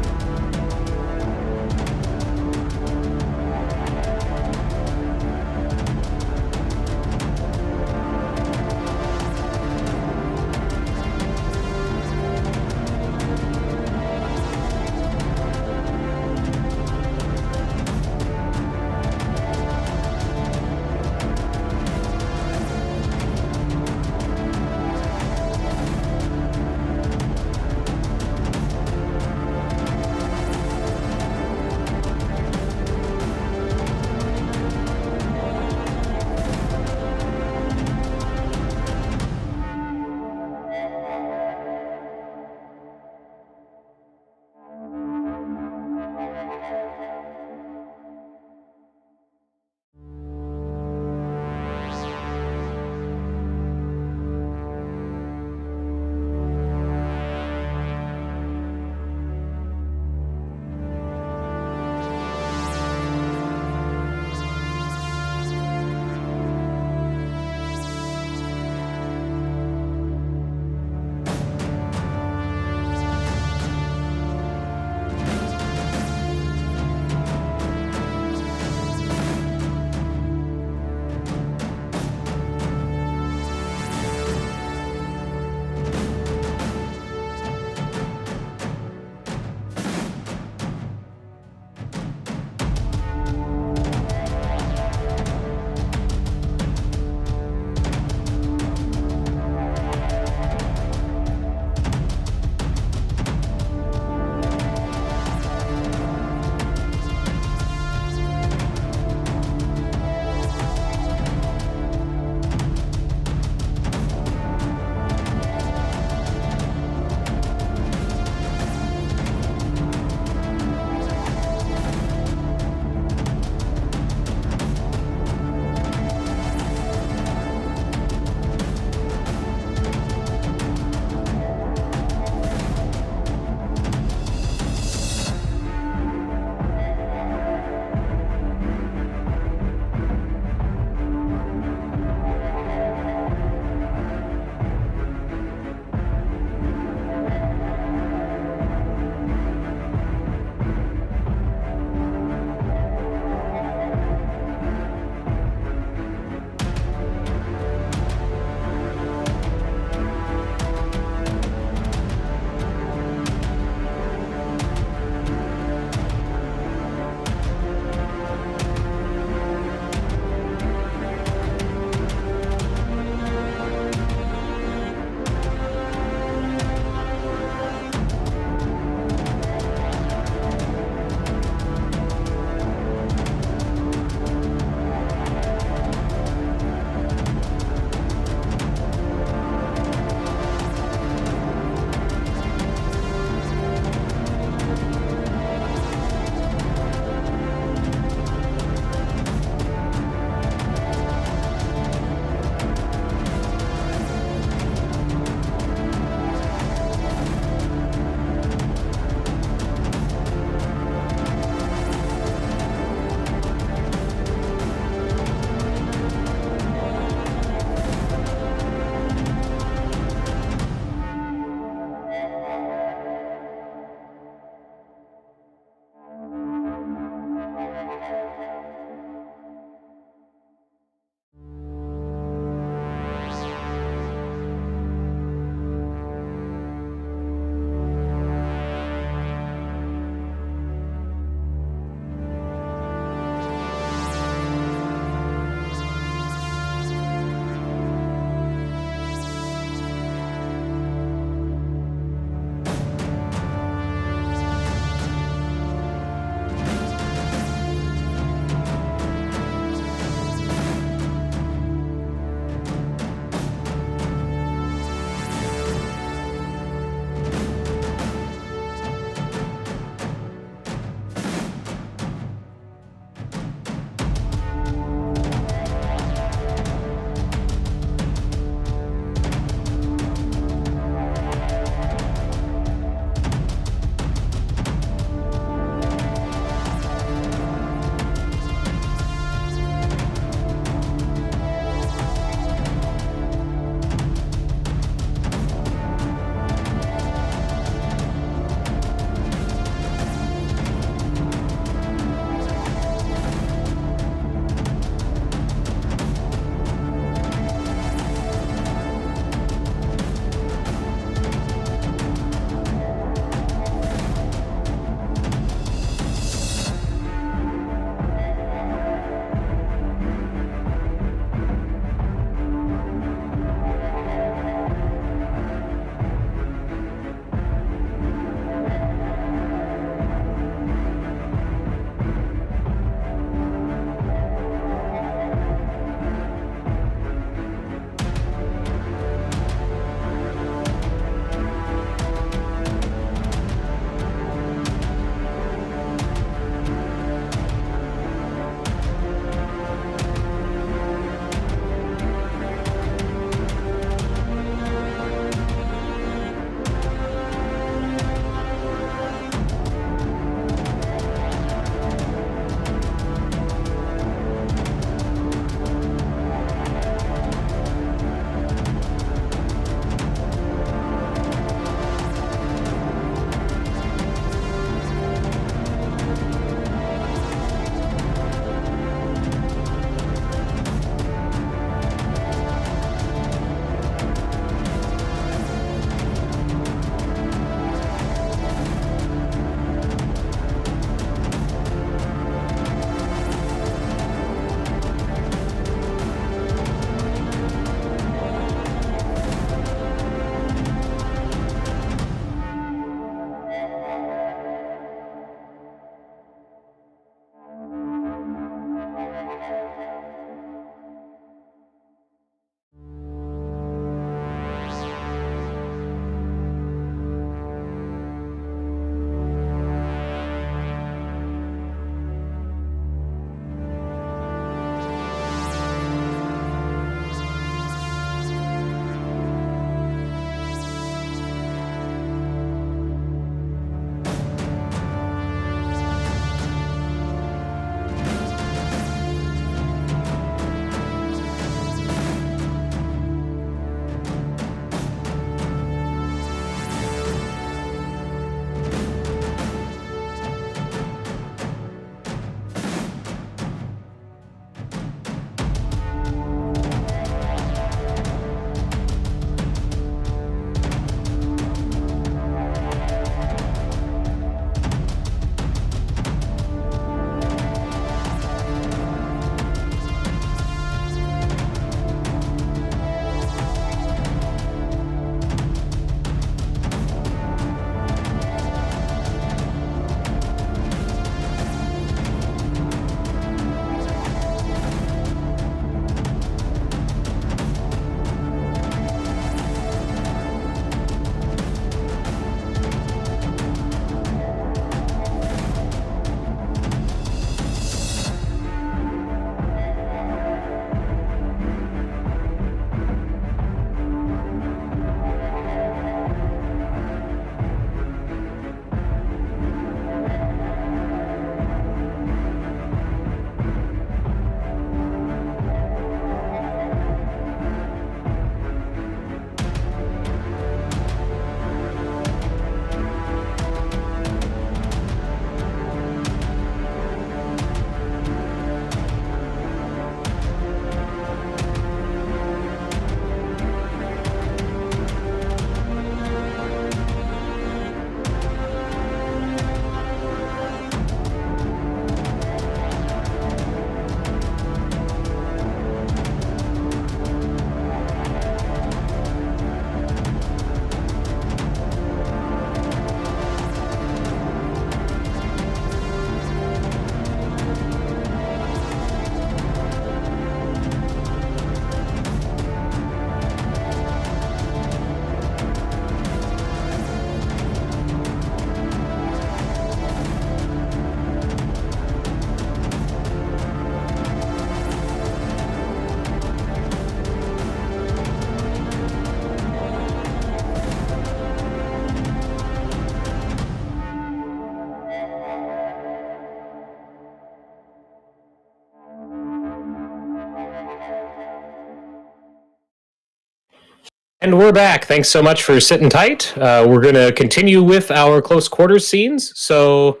And we're back. Thanks so much for sitting tight. We're going to continue with our close quarters scenes. So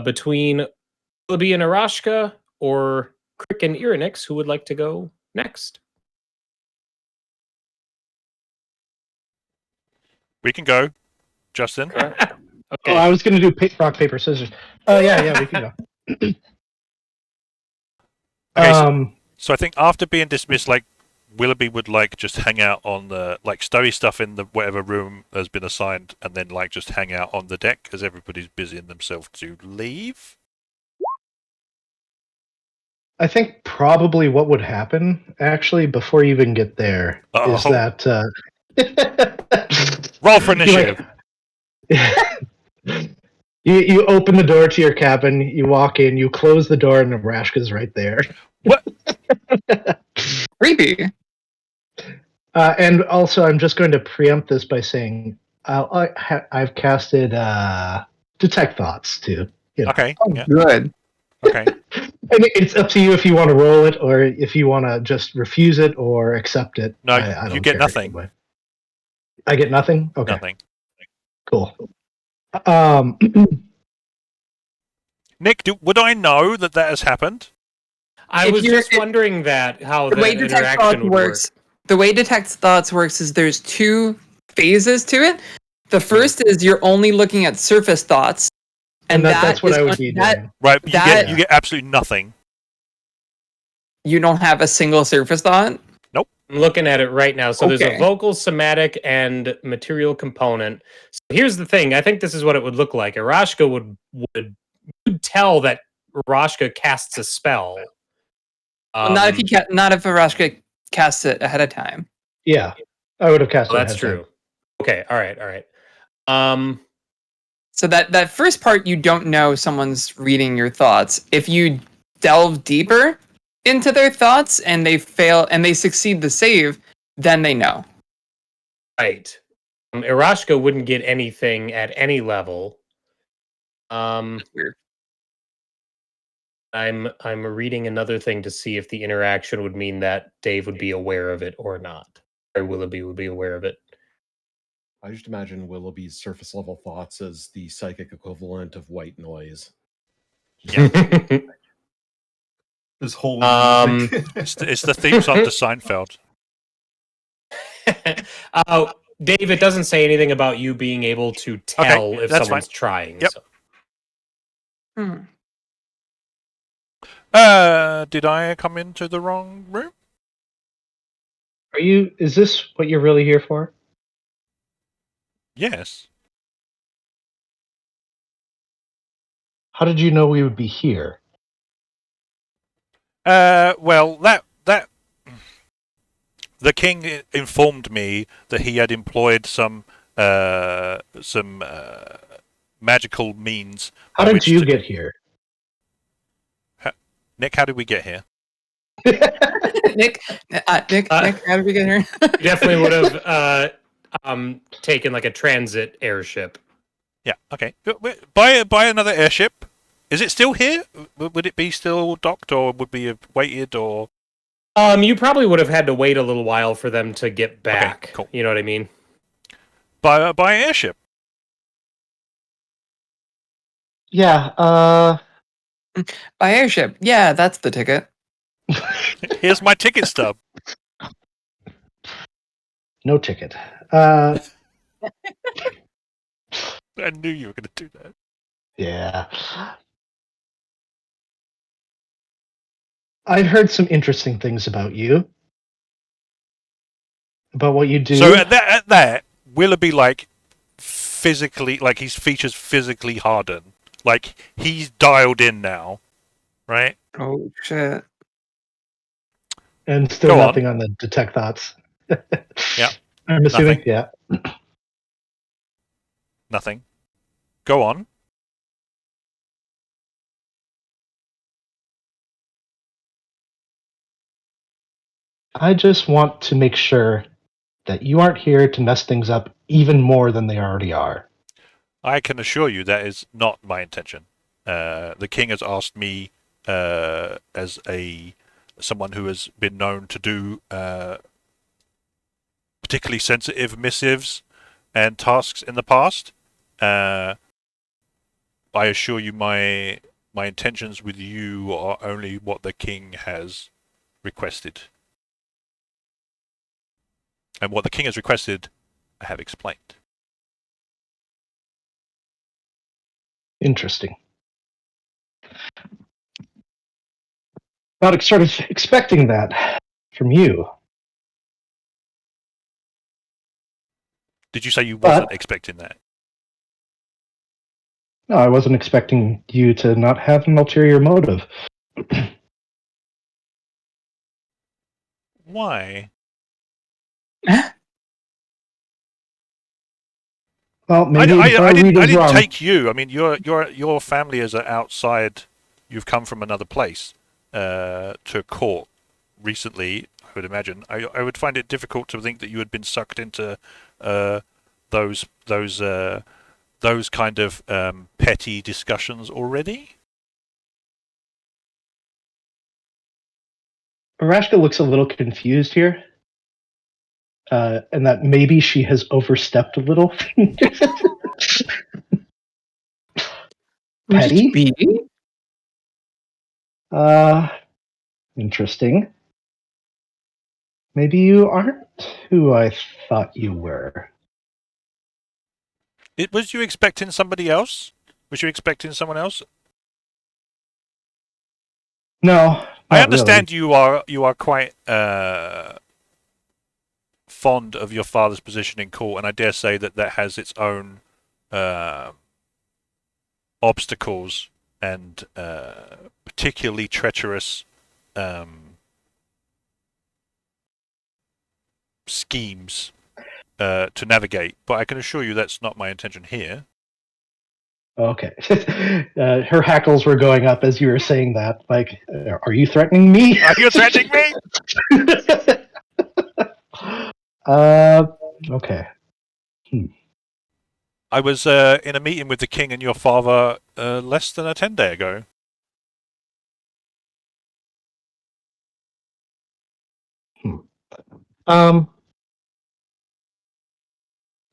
between Willoughby and Aerashka, or Crick and Irynyx, who would like to go next? We can go, Justin. Okay. Oh, I was going to do rock, paper, scissors. Oh, yeah, we can go. Okay, so I think after being dismissed, like, Willoughby would, like, just hang out on the, like, stowy stuff in the whatever room has been assigned, and then, like, just hang out on the deck as everybody's busying themselves to leave. I think probably what would happen, actually, before you even get there, is that... Roll for initiative. You open the door to your cabin, you walk in, you close the door, and Aerashka's right there. What? Creepy. And also, I'm just going to preempt this by saying I've casted Detect Thoughts, too. You know. Okay. Yeah. Good. Okay. And it's up to you if you want to roll it, or if you want to just refuse it or accept it. No, I don't you get care nothing. anyway. I get nothing? Okay. Nothing. Cool. Nick, would I know that has happened? I was just wondering how the way Detect Thoughts works. The way Detect Thoughts works is there's two phases to it. The first is you're only looking at surface thoughts, and that's what I would be doing. Right, you get absolutely nothing. You don't have a single surface thought? Nope. I'm looking at it right now. So there's a vocal, somatic, and material component. So here's the thing. I think this is what it would look like. Aerashka would tell that Aerashka casts a spell. Not if Aerashka casts it ahead of time. Yeah, I would have cast it. That's true. Okay, all right. So that first part, you don't know someone's reading your thoughts. If you delve deeper into their thoughts and they fail and they succeed the save, then they know. Right. Aerashka wouldn't get anything at any level. That's weird. I'm reading another thing to see if the interaction would mean that Dave would be aware of it or not, or Willoughby would be aware of it. I just imagine Willoughby's surface level thoughts as the psychic equivalent of white noise. Yeah. This whole it's the theme song to Seinfeld. Dave, it doesn't say anything about you being able to tell if someone's trying. Yep. So. Did I come into the wrong room? Is this what you're really here for? Yes. How did you know we would be here? Well, that the king informed me that he had employed some magical means. How did you get here? Nick, how did we get here? Nick, how did we get here? You definitely would have taken like a transit airship. Yeah. Okay. Buy another airship. Is it still here? Would it be still docked, or would we have waited, or? You probably would have had to wait a little while for them to get back. Okay, cool. You know what I mean? Buy an airship. Yeah. Buy airship. Yeah, that's the ticket. Here's my ticket stub. No ticket. I knew you were going to do that. Yeah. I've heard some interesting things about you. About what you do. So at that, Willoughby, like, physically, like, his features physically harden. Like, he's dialed in now, right? Oh, shit. And still nothing on the Detect Thoughts. Yeah. I'm assuming, Nothing. yeah. Nothing. Go on. I just want to make sure that you aren't here to mess things up even more than they already are. I can assure you that is not my intention. The king has asked me, as someone who has been known to do particularly sensitive missives and tasks in the past. I assure you, my intentions with you are only what the king has requested. And what the king has requested, I have explained. Interesting. Not sort of expecting that from you. Did you say you wasn't expecting that? No, I wasn't expecting you to not have an ulterior motive. Why? Well, maybe I didn't wrong. take you. I mean, your family is outside. You've come from another place to court recently. I would imagine. I would find it difficult to think that you had been sucked into those kind of petty discussions already. Aerashka looks a little confused here. And that maybe she has overstepped a little. Petty? Be? Interesting. Maybe you aren't who I thought you were. Was you expecting somebody else? Was you expecting someone else? No. I understand really. you are quite fond of your father's position in court, and I dare say that has its own obstacles and particularly treacherous schemes to navigate. But I can assure you that's not my intention here. Okay. Her hackles were going up as you were saying that. Like, are you threatening me? Are you threatening me? Okay. I was in a meeting with the king and your father less than a 10-day ago.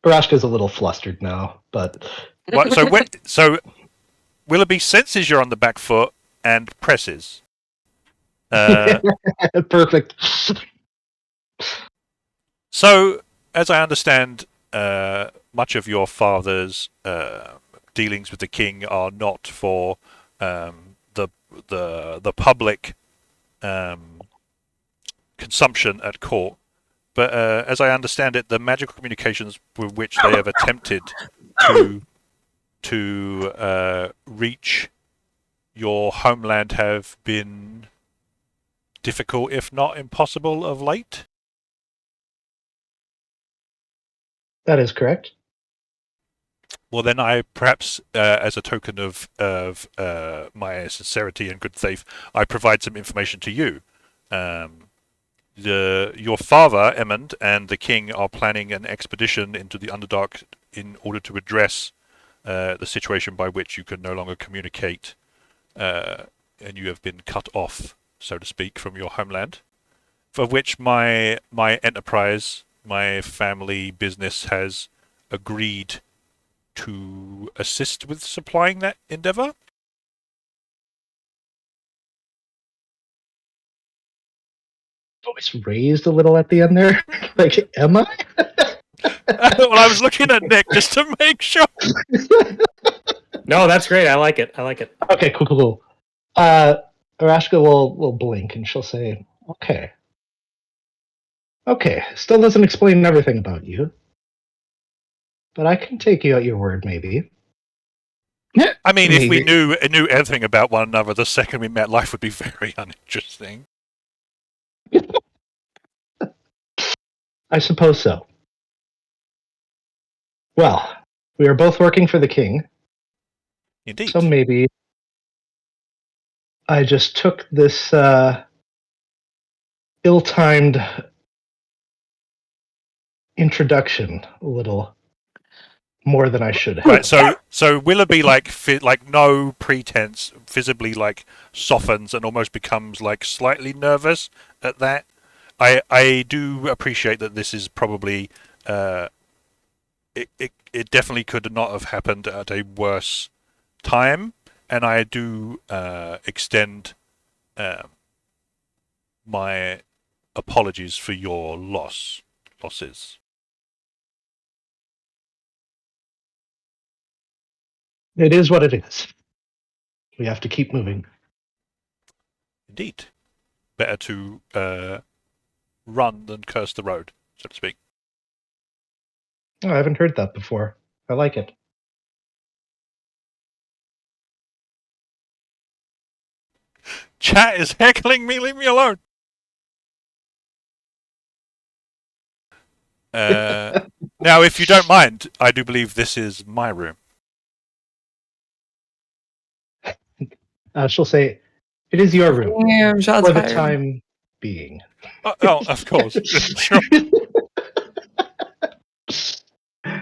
Aerashka's a little flustered now, but Right, so Willoughby senses you're on the back foot and presses. perfect. So, as I understand, much of your father's dealings with the king are not for the public consumption at court, but as I understand it, the magical communications with which they have attempted to reach your homeland have been difficult, if not impossible, of late. That is correct. Well, then I perhaps, as a token of my sincerity and good faith, I provide some information to you. Your father, Emmond, and the king are planning an expedition into the Underdark in order to address the situation by which you can no longer communicate, and you have been cut off, so to speak, from your homeland. For which my enterprise, my family business, has agreed to assist with supplying that endeavor. Voice raised a little at the end there. Like, am I? Well, I was looking at Nick just to make sure. No, that's great. I like it. I like it. Okay, cool. Aerashka will blink and she'll say, okay. Okay, still doesn't explain everything about you. But I can take you at your word, maybe. I mean, if we Maybe. knew everything about one another the second we met, life would be very uninteresting. I suppose so. Well, we are both working for the king. Indeed. So maybe I just took this ill-timed introduction a little more than I should have. Right, so Willoughby, like no pretense, visibly like softens and almost becomes like slightly nervous at that, I do appreciate that this is probably it definitely could not have happened at a worse time, and I do extend my apologies for your losses. It is what it is. We have to keep moving. Indeed, better to run than curse the road, so to speak. Oh, I haven't heard that before. I like it. Chat is heckling me. Leave me alone. Now, if you don't mind, I do believe this is my room. She'll say, "It is your room Damn, shots for the fired. time being." Oh, of course. Sure.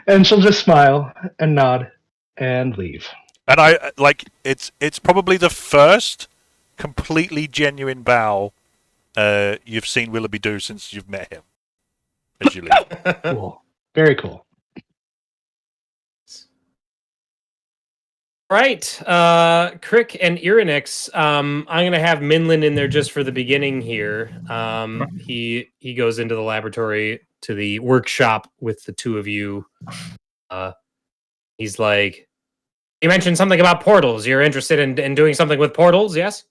And she'll just smile and nod and leave. And I like it's probably the first completely genuine bow you've seen Willoughby do since you've met him. As you leave. Cool. Very cool. Right, Crick and Irynyx. I'm gonna have Minlin in there just for the beginning here. He goes into the laboratory to the workshop with the two of you. He's like, you mentioned something about portals. You're interested in doing something with portals, yes?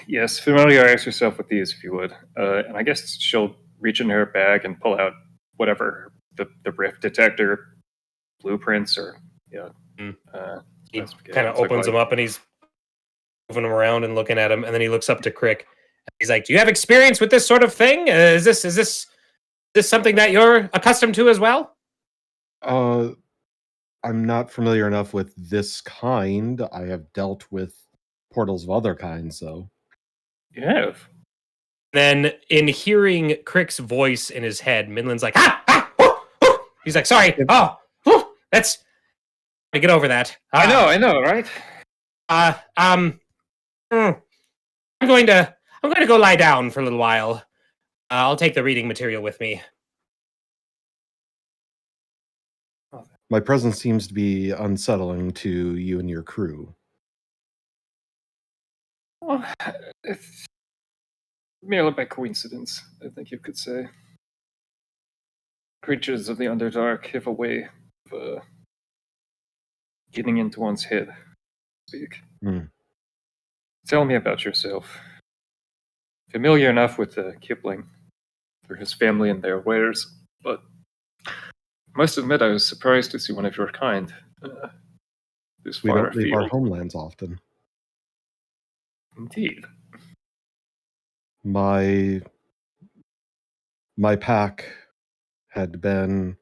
Yes, familiarize yourself with these if you would. And I guess she'll reach in her bag and pull out whatever the rift detector blueprints or He kind of opens them up and he's moving them around and looking at them, and then he looks up to Crick. He's like, "Do you have experience with this sort of thing? Is this something that you're accustomed to as well?" I'm not familiar enough with this kind. I have dealt with portals of other kinds, though. You have. Then, in hearing Crick's voice in his head, Minlin's like, he's like, "Sorry, that's to get over that." I know, right? I'm going to go lie down for a little while. I'll take the reading material with me. My presence seems to be unsettling to you and your crew. Well, it's merely by coincidence, I think you could say. Creatures of the Underdark have a way of getting into one's head, so to speak. Tell me about yourself. Familiar enough with Kipling for his family and their wares, but I must admit I was surprised to see one of your kind this We far don't leave afield. our homelands often. Indeed. My pack had been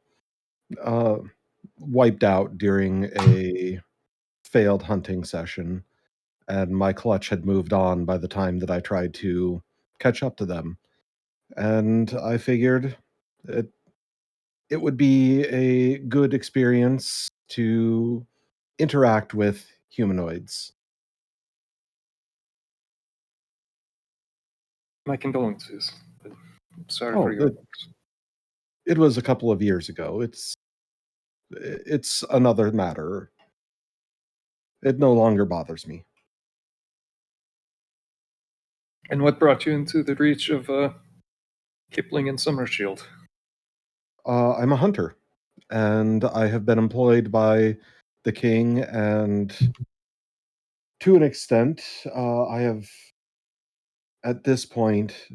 wiped out during a failed hunting session, and my clutch had moved on by the time that I tried to catch up to them. And I figured it would be a good experience to interact with humanoids. My condolences. I'm sorry Oh, for your good. It was a couple of years ago. It's another matter. It no longer bothers me. And what brought you into the reach of Kipling and Summershield? I'm a hunter, and I have been employed by the king, and to an extent, I have, at this point,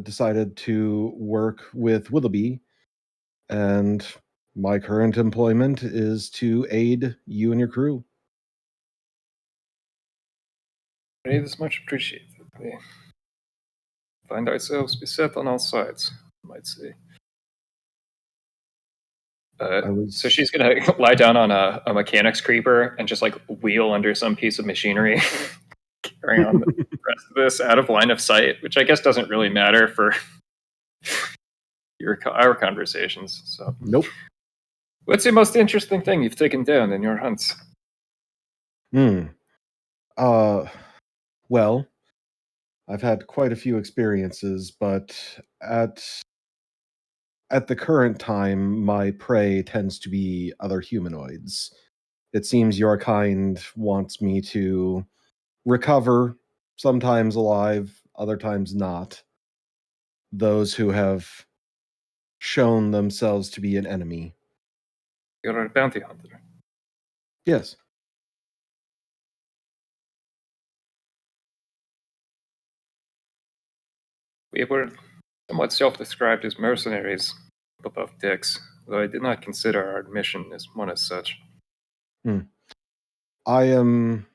decided to work with Willoughby, and my current employment is to aid you and your crew. It is much appreciated. We find ourselves beset on all sides, I might say. So she's gonna lie down on a mechanics creeper and just like wheel under some piece of machinery, carrying on the rest of this out of line of sight, which I guess doesn't really matter for our conversations. So, Nope. What's the most interesting thing you've taken down in your hunts? Well, I've had quite a few experiences, but at the current time, my prey tends to be other humanoids. It seems your kind wants me to recover, sometimes alive, other times not, those who have shown themselves to be an enemy. You're a bounty hunter. Yes. We were somewhat self-described as mercenaries above decks, though I did not consider our mission as one as such. I am,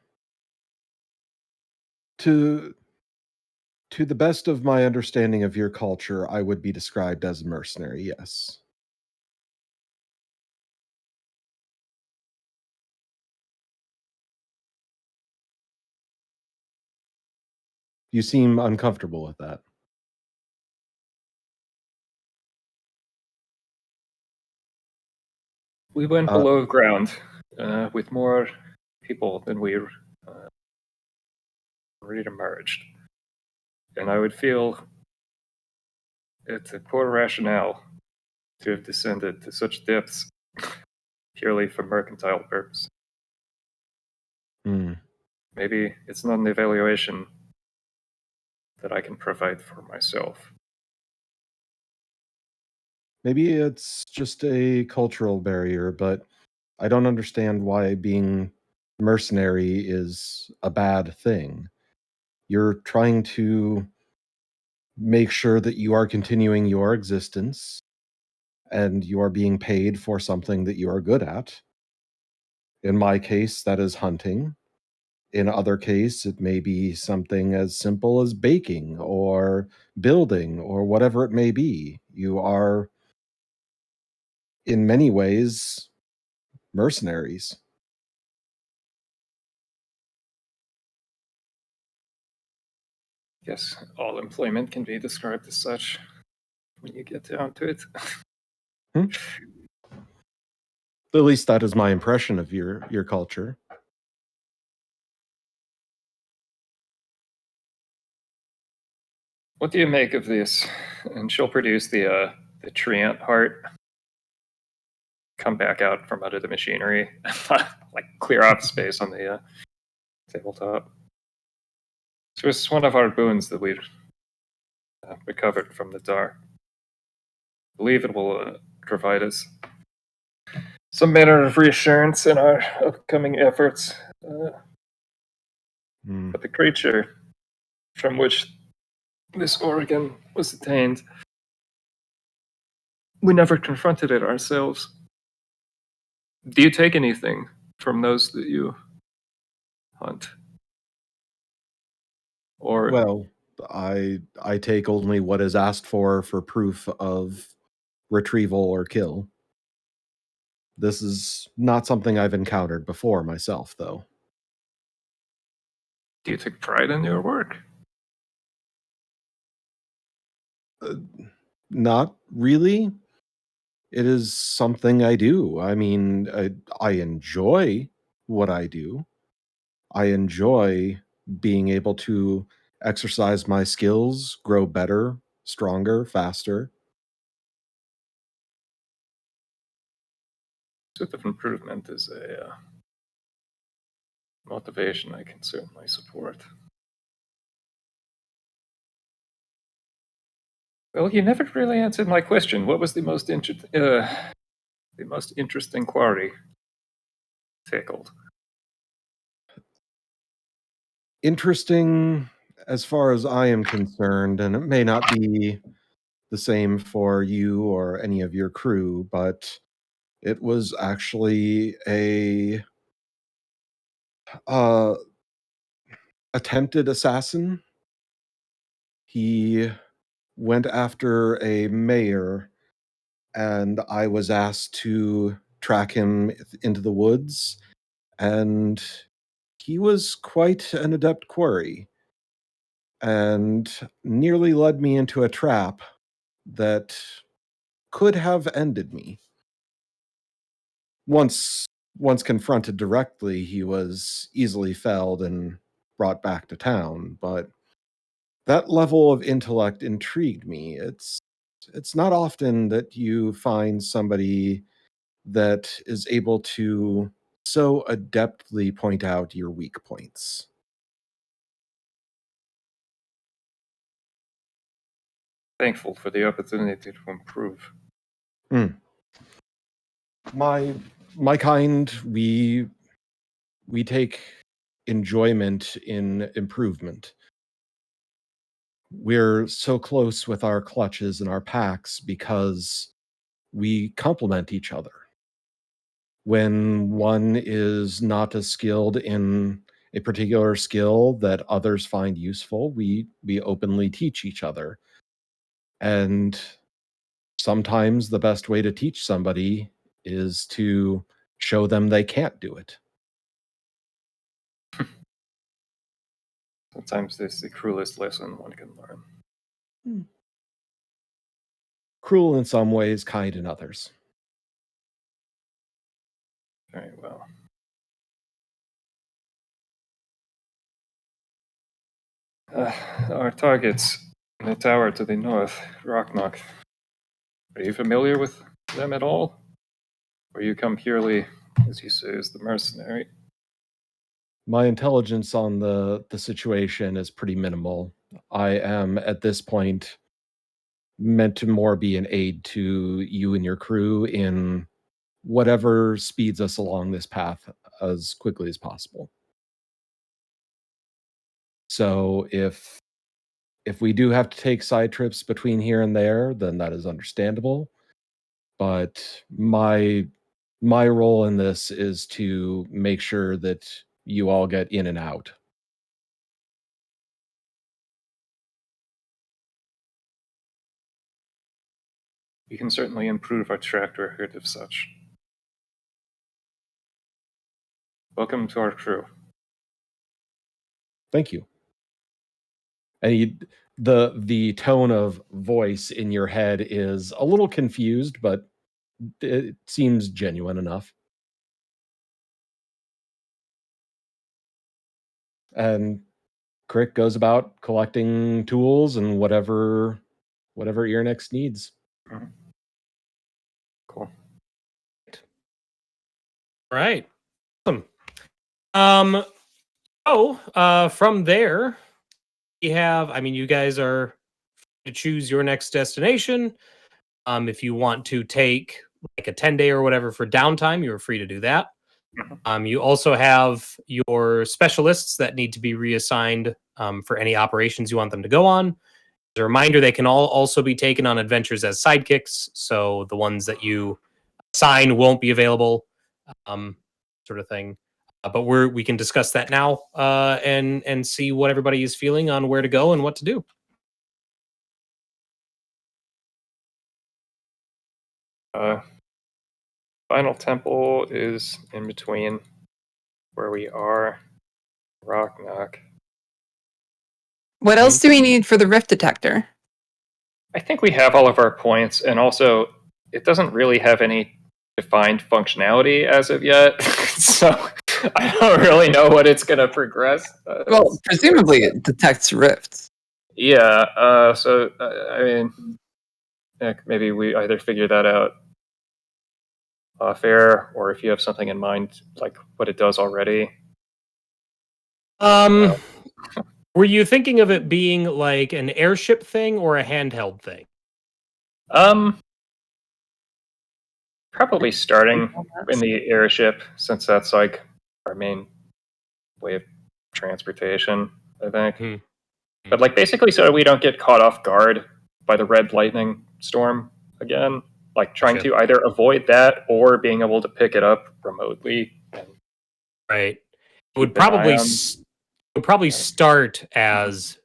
to the best of my understanding of your culture, I would be described as a mercenary, yes. You seem uncomfortable with that. We went below ground with more people than we re-emerged. And I would feel it's a poor rationale to have descended to such depths purely for mercantile purpose. Maybe it's not an evaluation that I can provide for myself. Maybe it's just a cultural barrier, but I don't understand why being mercenary is a bad thing. You're trying to make sure that you are continuing your existence and you are being paid for something that you are good at. In my case, that is hunting. In other case, it may be something as simple as baking or building or whatever it may be. You are, in many ways, mercenaries. Yes, all employment can be described as such when you get down to it. At least that is my impression of your culture. What do you make of this? And she'll produce the treant heart, come back out from under the machinery, like clear off space on the tabletop. So it's one of our boons that we've recovered from the dark. I believe it will provide us some manner of reassurance in our upcoming efforts. But the creature from which this organ was attained, we never confronted it ourselves. Do you take anything from those that you hunt? Or Well, I take only what is asked for proof of retrieval or kill. This is not something I've encountered before myself, though. do you take pride in your work? Not really. It is something I do. I mean, I enjoy what I do. I enjoy being able to exercise my skills, grow better, stronger, faster. Sort of improvement is a motivation I can certainly support. Well, you never really answered my question. What was the most interesting quarry tackled? Interesting as far as I am concerned, and it may not be the same for you or any of your crew, but it was actually a uh, attempted assassin. He went after a mayor, and I was asked to track him into the woods, and he was quite an adept quarry and nearly led me into a trap that could have ended me. Once confronted directly, he was easily felled and brought back to town, but that level of intellect intrigued me. It's not often that you find somebody that is able to so adeptly point out your weak points. Thankful for the opportunity to improve. My kind, we take enjoyment in improvement. We're so close with our clutches and our packs because we complement each other. When one is not as skilled in a particular skill that others find useful, we openly teach each other. And sometimes the best way to teach somebody is to show them they can't do it. Sometimes this is the cruelest lesson one can learn. Cruel in some ways, kind in others. Very well. Our targets in the tower to the north, Rocknock. Are you familiar with them at all? Or you come purely, as you say, as the mercenary? My intelligence on the situation is pretty minimal. I am, at this point, meant to more be an aid to you and your crew in whatever speeds us along this path as quickly as possible. So if we do have to take side trips between here and there, then that is understandable. But my role in this is to make sure that you all get in and out. We can certainly improve our track record of such. Welcome to our crew. Thank you. And the tone of voice in your head is a little confused, but it seems genuine enough. And Crick goes about collecting tools and whatever Irynyx needs. Mm-hmm. Cool. All right. Awesome. From there, we have, I mean, you guys are free to choose your next destination. If you want to take like a 10-day or whatever for downtime, you're free to do that. You also have your specialists that need to be reassigned for any operations you want them to go on. As a reminder, they can all also be taken on adventures as sidekicks, so the ones that you assign won't be available, sort of thing. But we can discuss that now and see what everybody is feeling on where to go and what to do. Final Temple is in between where we are. Rocknock. What else do we need for the rift detector? I think we have all of our points, and also it doesn't really have any defined functionality as of yet, so I don't really know what it's going to progress. Well, presumably it detects rifts. Yeah, I mean, maybe we either figure that out off air, or if you have something in mind, like what it does already. Were you thinking of it being like an airship thing or a handheld thing? Probably starting in the airship, since that's like our main way of transportation, I think. But like basically so we don't get caught off guard by the red lightning storm again. Like trying to either avoid that or being able to pick it up remotely. Right. It would probably start as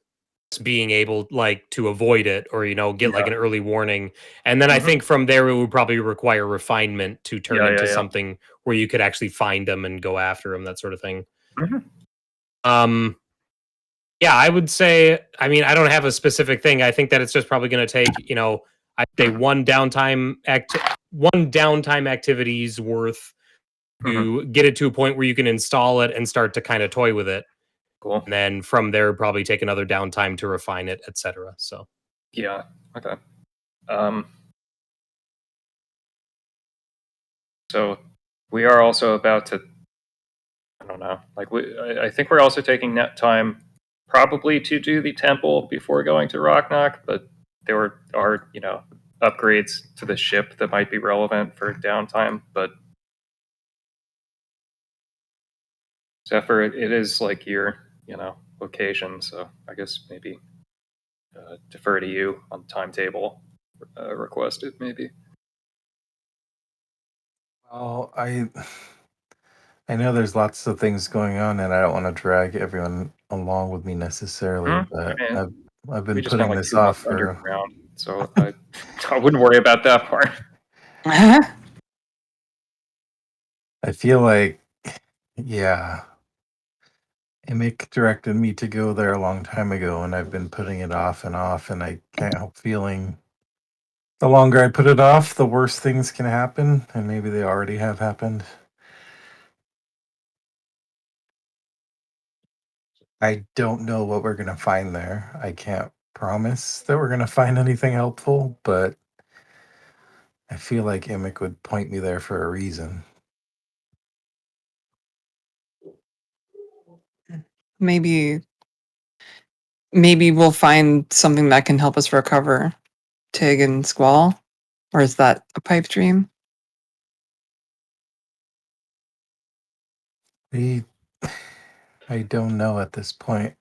being able like to avoid it or get like an early warning, and then I think from there it would probably require refinement to turn into something where you could actually find them and go after them, that sort of thing. I would say, I mean, I don't have a specific thing. I think that it's just probably going to take I'd say one downtime activity's worth to get it to a point where you can install it and start to kind of toy with it. Cool. And then from there, probably take another downtime to refine it, etc. So Yeah. Okay. So we are also about to. I don't know. Like I think we're also taking net time, probably to do the temple before going to Rocknock. But there are upgrades to the ship that might be relevant for downtime. But Zephyr, it is like your location, so I guess maybe defer to you on timetable requested maybe. Well, I know there's lots of things going on, and I don't want to drag everyone along with me necessarily, but I've We been just spent putting like this 2 months off for. underground, so I wouldn't worry about that part. I feel like, yeah, Emic directed me to go there a long time ago, and I've been putting it off, and I can't help feeling the longer I put it off, the worse things can happen, and maybe they already have happened. I don't know what we're going to find there. I can't promise that we're going to find anything helpful, but I feel like Emic would point me there for a reason. Maybe we'll find something that can help us recover Tig and Squall, or is that a pipe dream? I don't know at this point.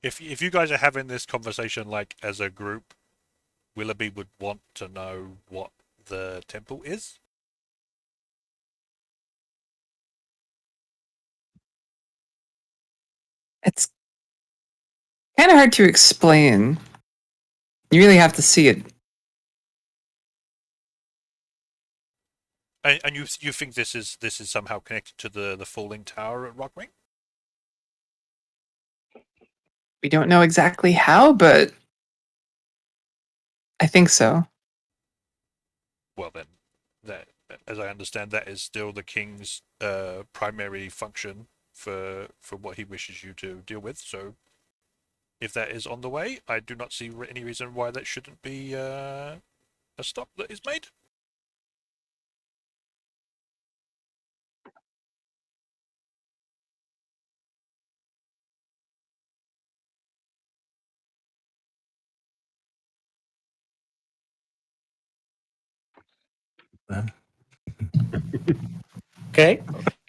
If you guys are having this conversation like as a group, Willoughby would want to know what the temple is. It's kind of hard to explain. You really have to see it. And you think this is somehow connected to the falling tower at Rockring? We don't know exactly how, but I think so. Well then, that, as I understand, that is still the king's primary function for what he wishes you to deal with. So, if that is on the way, I do not see any reason why that shouldn't be a stop that is made. okay.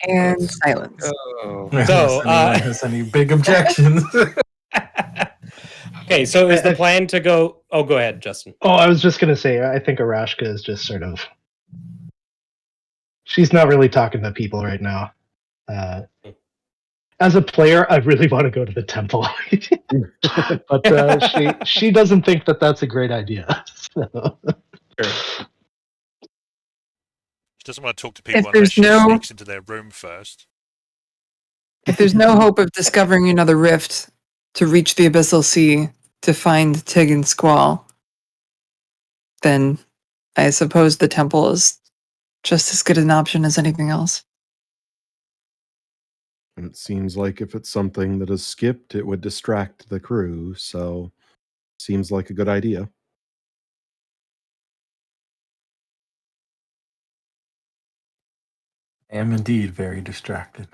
And silence. Oh, So, Unless anyone has any big objections. okay. So is the plan to go? Oh, go ahead, Justin. Oh, I was just gonna say, I think Aerashka is just sort of. She's not really talking to people right now. As a player, I really want to go to the temple, but she doesn't think that that's a great idea. So. Sure. She doesn't want to talk to people If there's unless she sneaks into their room first. If there's no hope of discovering another rift to reach the Abyssal Sea to find Tig and Squall, then I suppose the temple is just as good an option as anything else. And it seems like if it's something that is skipped, it would distract the crew. So, seems like a good idea. I am indeed very distracted.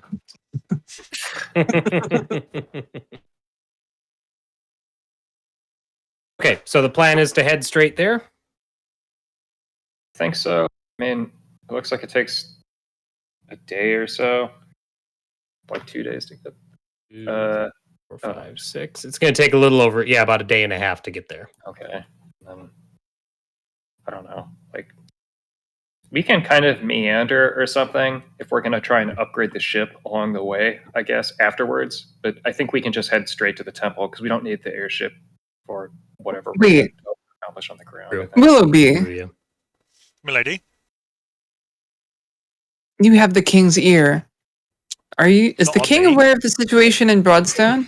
Okay, so the plan is to head straight there. I think so. I mean, it looks like it takes a day or so, like 2 days to get. 2, 4, 5, 6. It's going to take a little over, about a day and a half to get there. Okay. I don't know. Like, we can kind of meander or something if we're going to try and upgrade the ship along the way, I guess, afterwards. But I think we can just head straight to the temple because we don't need the airship for whatever we're Wait. going to accomplish on the ground. I think. Willoughby, Milady? you have the king's ear. Is Not the on king me. aware of the situation in Broadstone?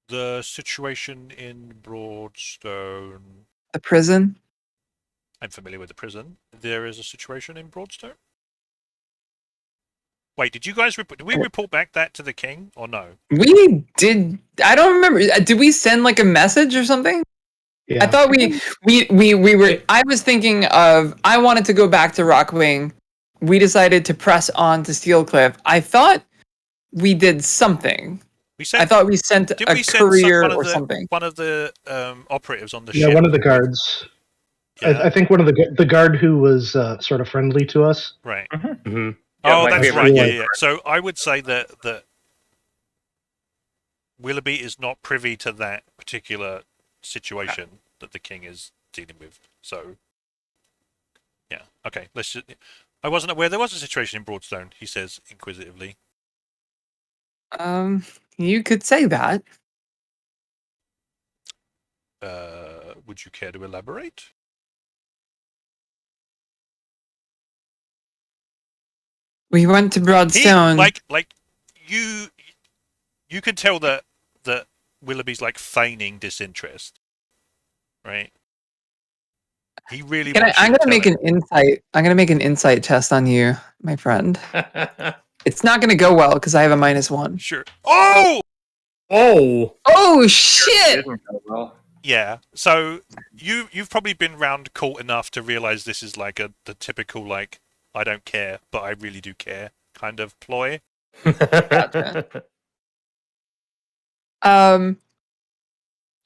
The situation in Broadstone. The prison? I'm familiar with the prison. There is a situation in Broadstone. Wait, did you guys did we report back that to the king or no? We did. I don't remember. Did we send like a message or something? Yeah. I thought we were. I was thinking of. I wanted to go back to Rockwing. We decided to press on to Steelcliff. I thought we did something. I thought we sent Did a we send courier one of or the something. one of the operatives on the Yeah, ship? one of the guards. Yeah. I think one of the guard who was sort of friendly to us. Right. Mm-hmm. Yeah, Oh, my that's favorite right. Yeah, one. yeah. So I would say that Willoughby is not privy to that particular situation that the king is dealing with. So, yeah. Okay. Let's just. I wasn't aware there was a situation in Broadstone. He says inquisitively. You could say that. Would you care to elaborate? We went to Broadstone. You could tell that Willoughby's like feigning disinterest, right? He really. I'm gonna make an insight. I'm gonna make an insight test on you, my friend. It's not gonna go well because I have a -1. Sure. Oh. Oh. Oh shit! Yeah. So you've probably been round court enough to realize this is like the typical like I don't care but I really do care kind of ploy. Gotcha.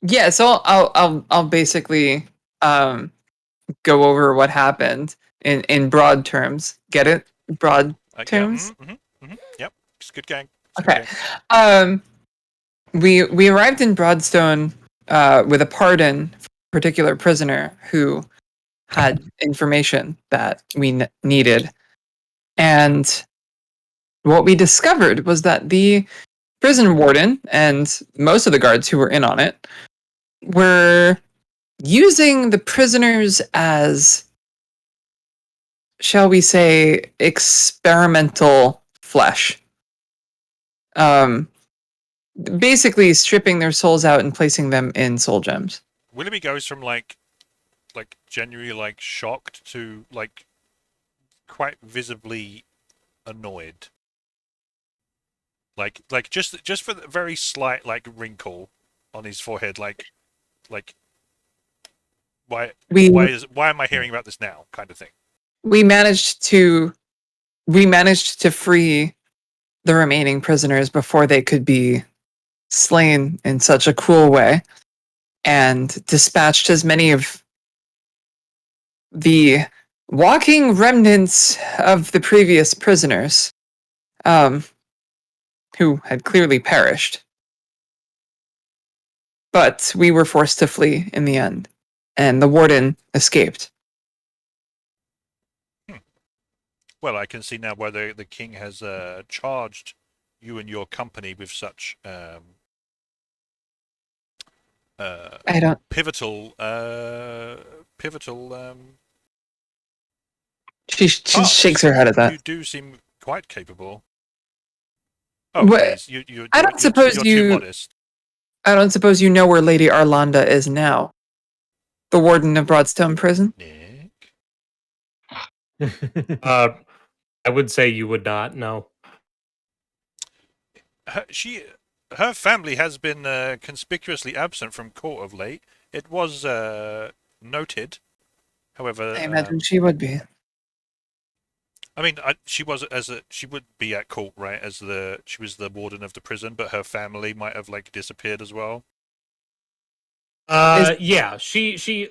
Yeah. So I'll basically go over what happened in broad terms. Get it? Broad terms. Yep. It's a good gang. Okay. We arrived in Broadstone with a pardon for a particular prisoner who had information that we needed. And what we discovered was that the prison warden and most of the guards who were in on it were using the prisoners as, shall we say, experimental flesh. Basically stripping their souls out and placing them in soul gems. Willoughby goes from like genuinely like shocked to like quite visibly annoyed. Like just for the very slight like wrinkle on his forehead, like why am I hearing about this now kind of thing. We managed to free the remaining prisoners before they could be slain in such a cruel way, and dispatched as many of the walking remnants of the previous prisoners, who had clearly perished. But we were forced to flee in the end, and the warden escaped. Well, I can see now why the king has charged you and your company with such I don't. pivotal. She shakes her head at that. You do seem quite capable. Oh, What? please, you're suppose you're too modest. I don't suppose you know where Lady Arlanda is now. The warden of Broadstone Prison? Nick? I would say you would not, no. Her family has been conspicuously absent from court of late. It was noted. However, I imagine she would be. I mean, she would be at court, right? She was the warden of the prison, but her family might have like disappeared as well. Yeah, she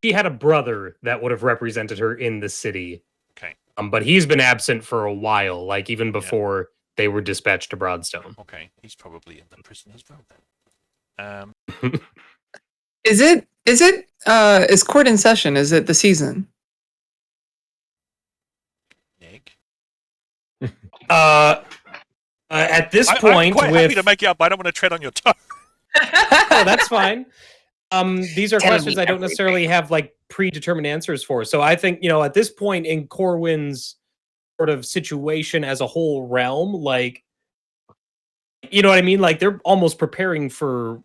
had a brother that would have represented her in the city. Okay. But he's been absent for a while, like even before they were dispatched to Broadstone. Okay, he's probably in the prison as well then. Is court in session? Is it the season? Nick? At this point, I'm quite happy to make it up. I don't want to tread on your toe. Oh, that's fine. These are questions I don't necessarily have like predetermined answers for. So I think, at this point in Corwin's sort of situation as a whole realm, like, you know what I mean? Like they're almost preparing for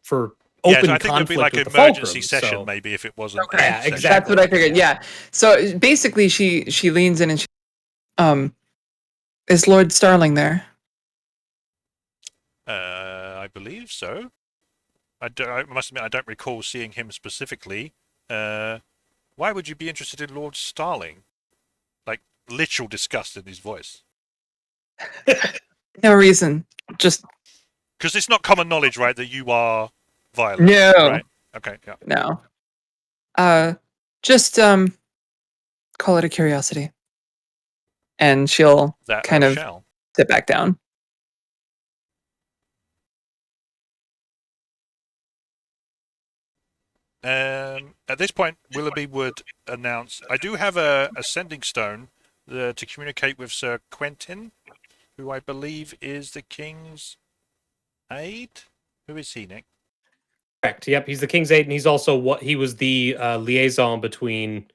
open so I think it'd be like conflict an with the emergency Fulcrum, session, so- maybe, if it wasn't. Okay. Yeah, session. exactly. That's what I figured. Yeah. So basically, she leans in and is Lord Starling there? I believe so. I must admit, I don't recall seeing him specifically. Why would you be interested in Lord Starling? Like, literal disgust in his voice. No reason. Just Because it's not common knowledge, right, that you are violent. no. Right? Okay, yeah. No. Just call it a curiosity. And she'll That kind of shall. sit back down. At this point, Willoughby would announce, I do have a sending stone to communicate with Sir Quentin, who I believe is the King's aide. Who is he, Nick? Correct. Yep, he's the King's Aide, and he's also he was the liaison between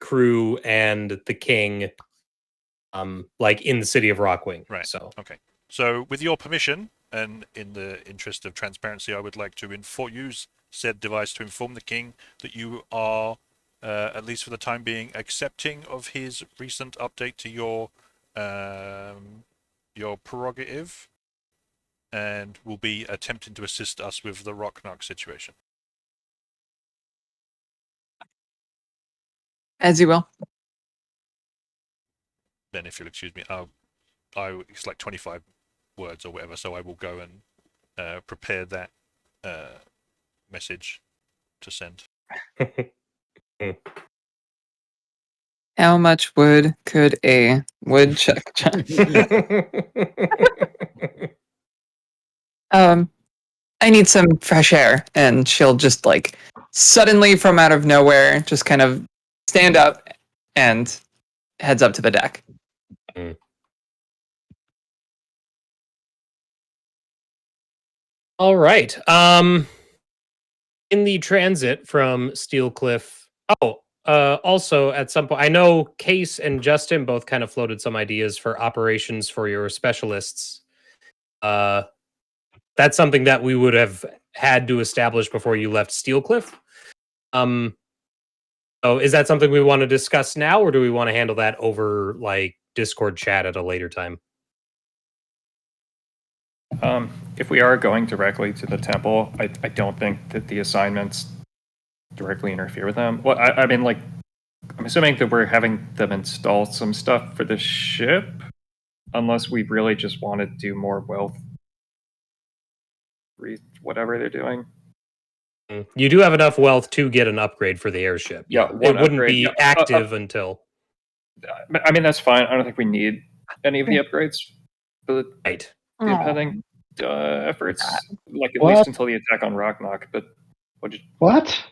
crew and the King, like in the city of Rockwing. Right. So Okay. So, with your permission, and in the interest of transparency, I would like to use said device to inform the King that you are, at least for the time being, accepting of his recent update to your prerogative, and will be attempting to assist us with the Rocknock situation. As you will. Then, if you'll excuse me, it's like 25 words or whatever, so I will go and prepare that message to send. How much wood could a woodchuck chuck? I need some fresh air. And she'll just like suddenly from out of nowhere just kind of stand up and heads up to the deck. all right. In the transit from Steelcliff. Also at some point, I know Cayce and Justin both kind of floated some ideas for operations for your specialists. That's something that we would have had to establish before you left Steelcliff. So is that something we want to discuss now, or do we want to handle that over like Discord chat at a later time? If we are going directly to the temple, I don't think that the assignments directly interfere with them. Well, I mean, like, I'm assuming that we're having them install some stuff for the ship, unless we really just want to do more wealth, whatever they're doing. You do have enough wealth to get an upgrade for the airship. Yeah, it one wouldn't upgrade, be yeah. active until. I mean, that's fine. I don't think we need any of the upgrades for Right. the impending efforts, like at What? least until the attack on Rocknock. But What?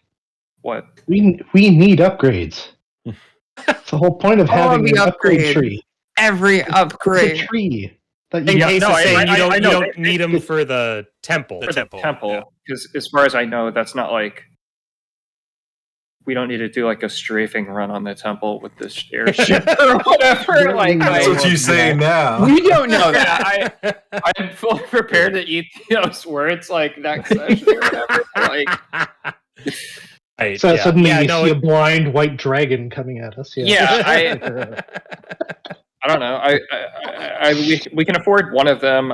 what? We need upgrades. It's the whole point of having the an upgrade upgrade. tree. Every It's upgrade. a tree. That In you case no, of I- saying I- you don't, I know. you don't need them for the temple. The For temple, the temple, because as far as I know, that's not like we don't need to do like a strafing run on the temple with this airship or whatever. Like, That's what you say now. We don't know that. yeah, I'm fully prepared to eat those words like next session or whatever. Like, Right, So yeah. suddenly Yeah, we no, see a blind white dragon coming at us. yeah, I don't know. We can afford one of them.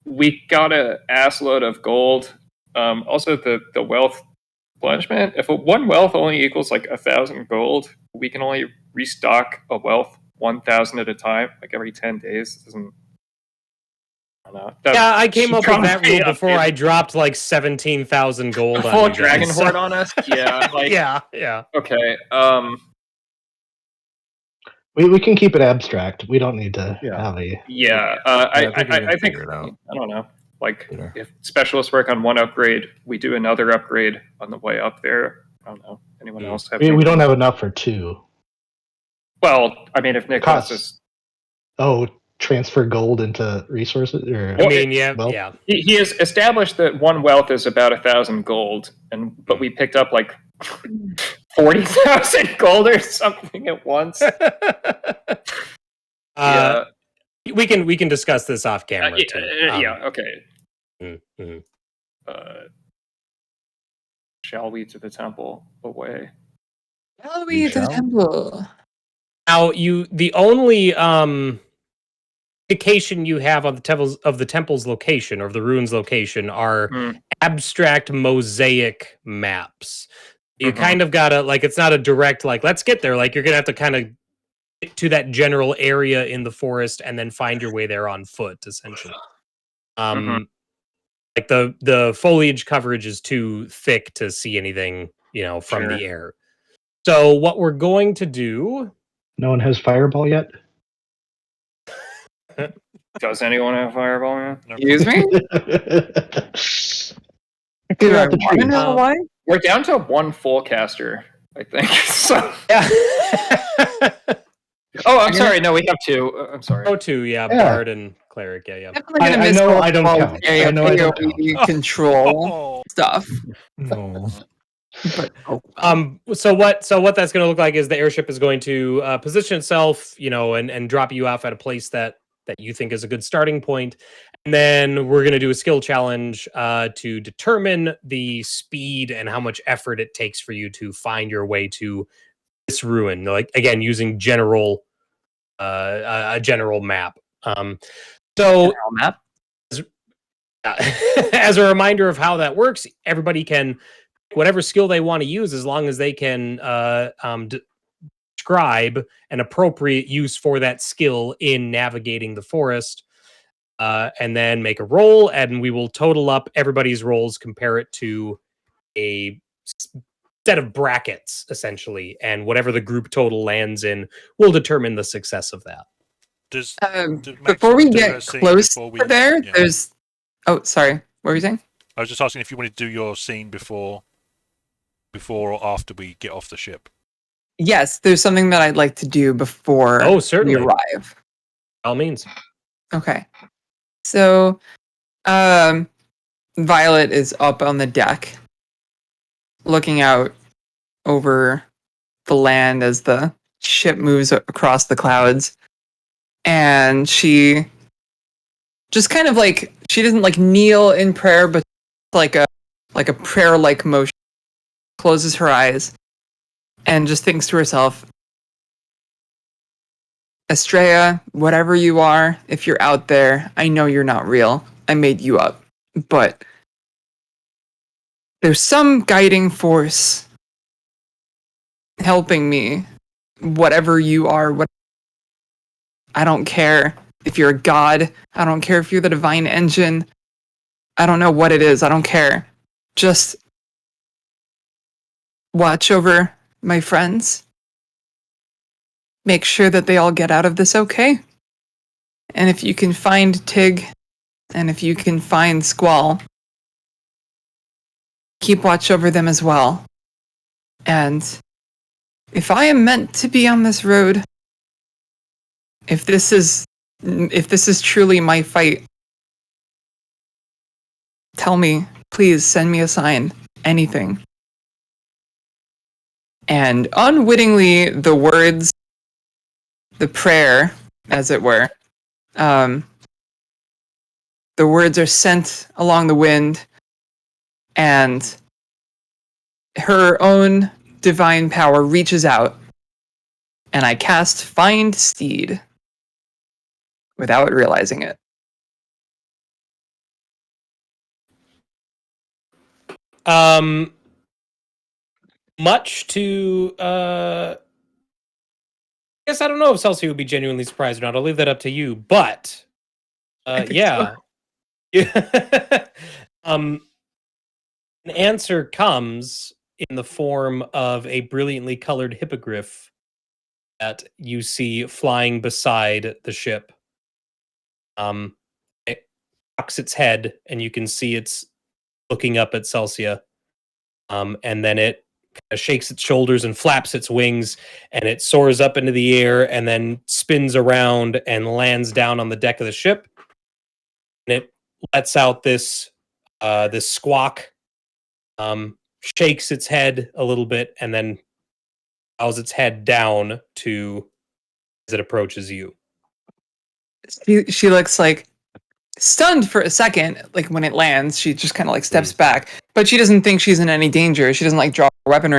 We got an ass load of gold. Also, the wealth replenishment. If one wealth only equals like 1,000 gold, we can only restock a wealth 1,000 at a time, like every 10 days. Doesn't. I don't know. yeah, I came up with that rule Yeah, before I dropped like 17,000 gold on full you dragon guys, horde so- on us. Yeah, like yeah. okay. We can keep it abstract. We don't need to have a. Yeah, I think we can I think figure it out. I don't know. Like, Later. if specialists work on one upgrade, we do another upgrade on the way up there. I don't know. Anyone else have? We anything? don't have enough for two. Well, I mean, if Nick wants Costs. to, Oh, transfer gold into resources? Or, I mean, yeah, well, yeah. he has established that one wealth is about 1,000 gold, but we picked up like 40,000 gold or something at once. Yeah. We can discuss this off camera too. Yeah. Okay. Mhm. Shall we to the temple away? Shall We we to the shall. temple? Now, the only indication you have on the temple's location or of the ruins location are abstract mosaic maps. You kind of gotta it's not a direct let's get there. Like you're gonna have to kind of get to that general area in the forest and then find your way there on foot, essentially. Like the foliage coverage is too thick to see anything, from the air. So what we're going to do. No one has fireball yet? Does anyone have fireball, man? Excuse me? Clear Do I out the want to trees. know why? We're down to one full caster, I think. So. Yeah. Oh, I'm sorry. No, we have two. I'm sorry. Oh, two, yeah. Bard and Cleric, yeah. Definitely gonna I miss know all I don't the count. area I know I don't AoE control stuff. No. But So what that's going to look like is the airship is going to position itself, and drop you off at a place that you think is a good starting point, and then we're going to do a skill challenge to determine the speed and how much effort it takes for you to find your way to this ruin. Like again, using a general map. So map. As a reminder of how that works, everybody can whatever skill they want to use as long as they can describe an appropriate use for that skill in navigating the forest, and then make a roll, and we will total up everybody's rolls, compare it to a set of brackets, essentially, and whatever the group total lands in will determine the success of that. Does Before we do get a scene close before to there, yeah. there's... Oh, sorry. What were you saying? I was just asking if you wanted to do your scene before or after we get off the ship. Yes, there's something that I'd like to do before Certainly. we arrive. By all means. Okay. So, Violet is up on the deck, looking out over the land as the ship moves across the clouds. And she just kind of she doesn't kneel in prayer, but like a prayer-like motion. Closes her eyes and just thinks to herself, Estrella, whatever you are, if you're out there, I know you're not real. I made you up. But there's some guiding force helping me. Whatever you are, I don't care if you're a god. I don't care if you're the divine engine. I don't know what it is. I don't care. Just watch over my friends. Make sure that they all get out of this okay. And if you can find Tig, and if you can find Squall, keep watch over them as well. And if I am meant to be on this road, if this is truly my fight, tell me, please send me a sign, anything. And unwittingly, the words, the prayer, as it were, the words are sent along the wind, and her own divine power reaches out, and I cast Find Steed without realizing it. Much to I guess I don't know if Celsia would be genuinely surprised or not. I'll leave that up to you. But yeah. An answer comes in the form of a brilliantly colored hippogriff that you see flying beside the ship. It cocks its head, and you can see it's looking up at Celsia. And then it shakes its shoulders and flaps its wings, and it soars up into the air and then spins around and lands down on the deck of the ship. And it lets out this squawk, shakes its head a little bit, and then bows its head down as it approaches you. she looks like stunned for a second. Like when it lands, she just kind of like steps back, but she doesn't think she's in any danger. She doesn't like draw a weapon, or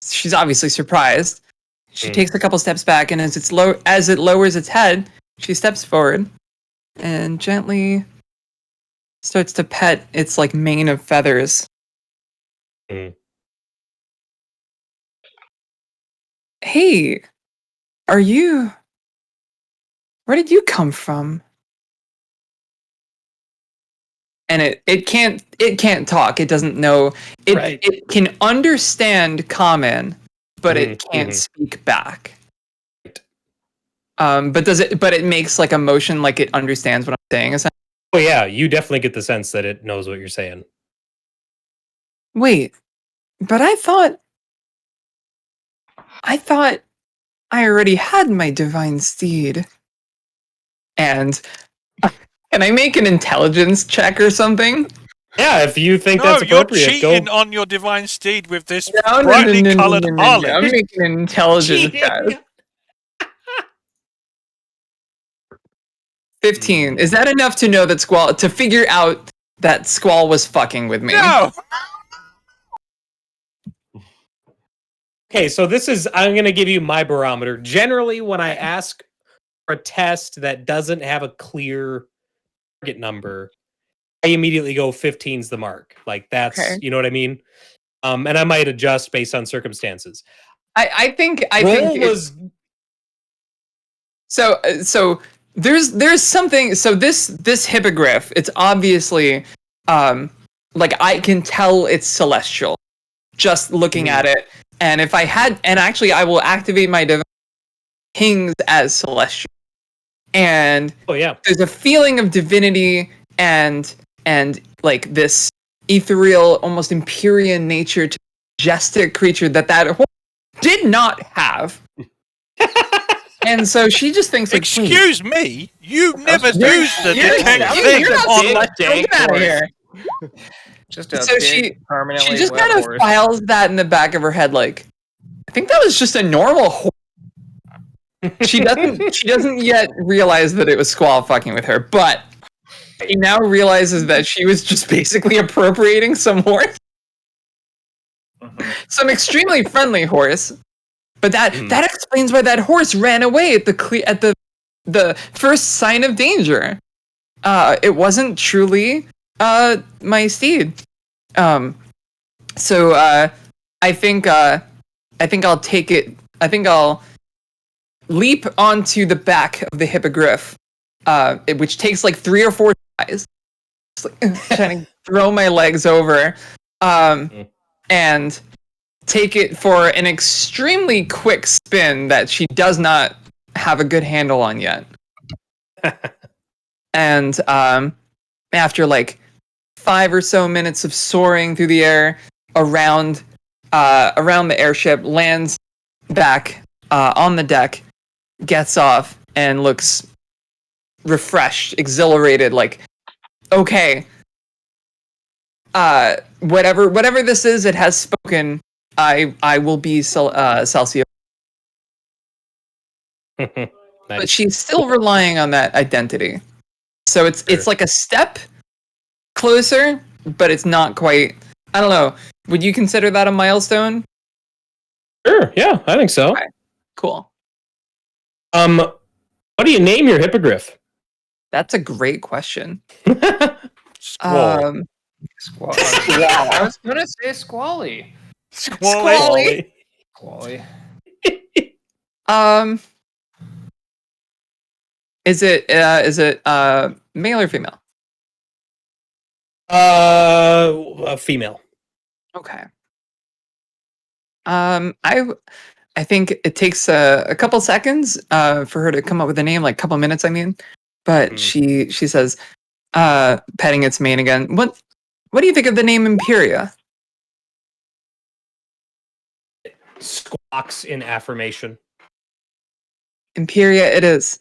she's obviously surprised. She takes a couple steps back, and as it lowers its head, she steps forward and gently starts to pet its like mane of feathers. Hey, where did you come from? And it can't talk. It doesn't know. It can understand common, but it can't speak back. But it makes like a motion like it understands what I'm saying. Oh yeah, you definitely get the sense that it knows what you're saying. Wait, but I thought I already had my divine steed. And can I make an intelligence check or something? Yeah, if you think that's appropriate, you're cheating on your divine steed with this No, brightly coloured harlot. I'm making an intelligence check. 15. Is that enough to know that Squall, to figure out that Squall was fucking with me? No! Okay, so I'm going to give you my barometer. Generally, when I ask for a test that doesn't have a clear target number, I immediately go 15's the mark. Like that's, okay. You know what I mean? And I might adjust based on circumstances. I think So there's something. So this hippogriff, it's obviously like I can tell it's celestial just looking at it. And if I had, and actually I will activate my divine pings as celestial. And there's a feeling of divinity and like this ethereal, almost Empyrean nature to majestic creature that horse did not have. And so she just thinks like, excuse me, you never used the detect thing. You're not get out of here. Just a so big, permanently she just wet kind of horse. files that in the back of her head, like, I think that was just a normal horse. She doesn't yet realize that it was Squall fucking with her, but she now realizes that she was just basically appropriating some horse. Some extremely friendly horse. But that explains why that horse ran away at the first sign of danger. It wasn't truly my steed. So I think I'll take it. I think I'll leap onto the back of the hippogriff, which takes like 3 or 4 tries. Just like, trying to throw my legs over, and take it for an extremely quick spin that she does not have a good handle on yet. And after like 5 or so minutes of soaring through the air around the airship, lands back on the deck, gets off, and looks refreshed, exhilarated, like, okay, whatever this is, it has spoken. I will be Celsia. Nice. But she's still relying on that identity. So it's like a step closer, but it's not quite. I don't know. Would you consider that a milestone? Sure. Yeah, I think so. Okay, cool. What do you name your hippogriff? That's a great question. Squall. Squall. I was gonna say Squally. Squally. Squally. Is it male or female? A female. Okay. I think it takes a couple seconds for her to come up with a name, like a couple minutes, I mean. But she says, petting its mane again, what do you think of the name Imperia? Squawks in affirmation. Imperia it is.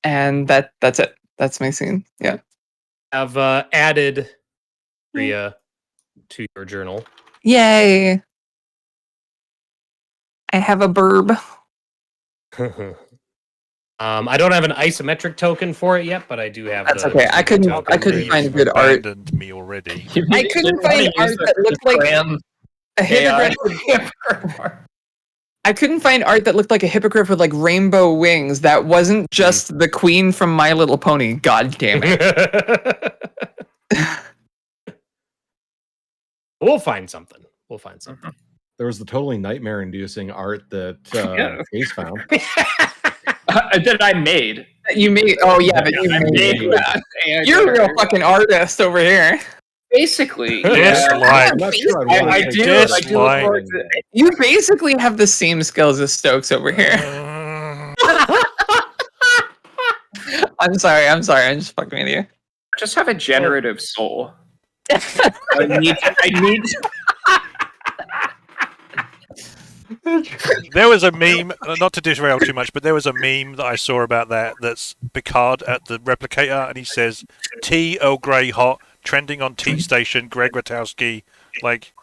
And that's it. That's my scene. Yeah. I've added Rhea to your journal. Yay. I have a burb. I don't have an isometric token for it yet, but I do have. That's the okay. I couldn't token. find good art. Abandoned me already. I couldn't find art that looked like a hippogriff. I couldn't find art that looked like a hippogriff with like rainbow wings. That wasn't just the queen from My Little Pony. God damn it. We'll find something. We'll find something. There was the totally nightmare-inducing art that Cayce found. That I made. You made? Oh yeah, that you made. that. You're a real fucking artist over here. Basically, Dislike. I'm not sure I do look Dislike. forward to it. You basically have the same skills as Stokes over here. I'm sorry. I'm just fucking with you. Just have a generative soul. I need. There was a meme, not to derail too much, but there was a meme that I saw about that. That's Picard at the replicator, and he says, "Tea Earl Grey hot, trending on Tea Station." Greg Ratowski, like,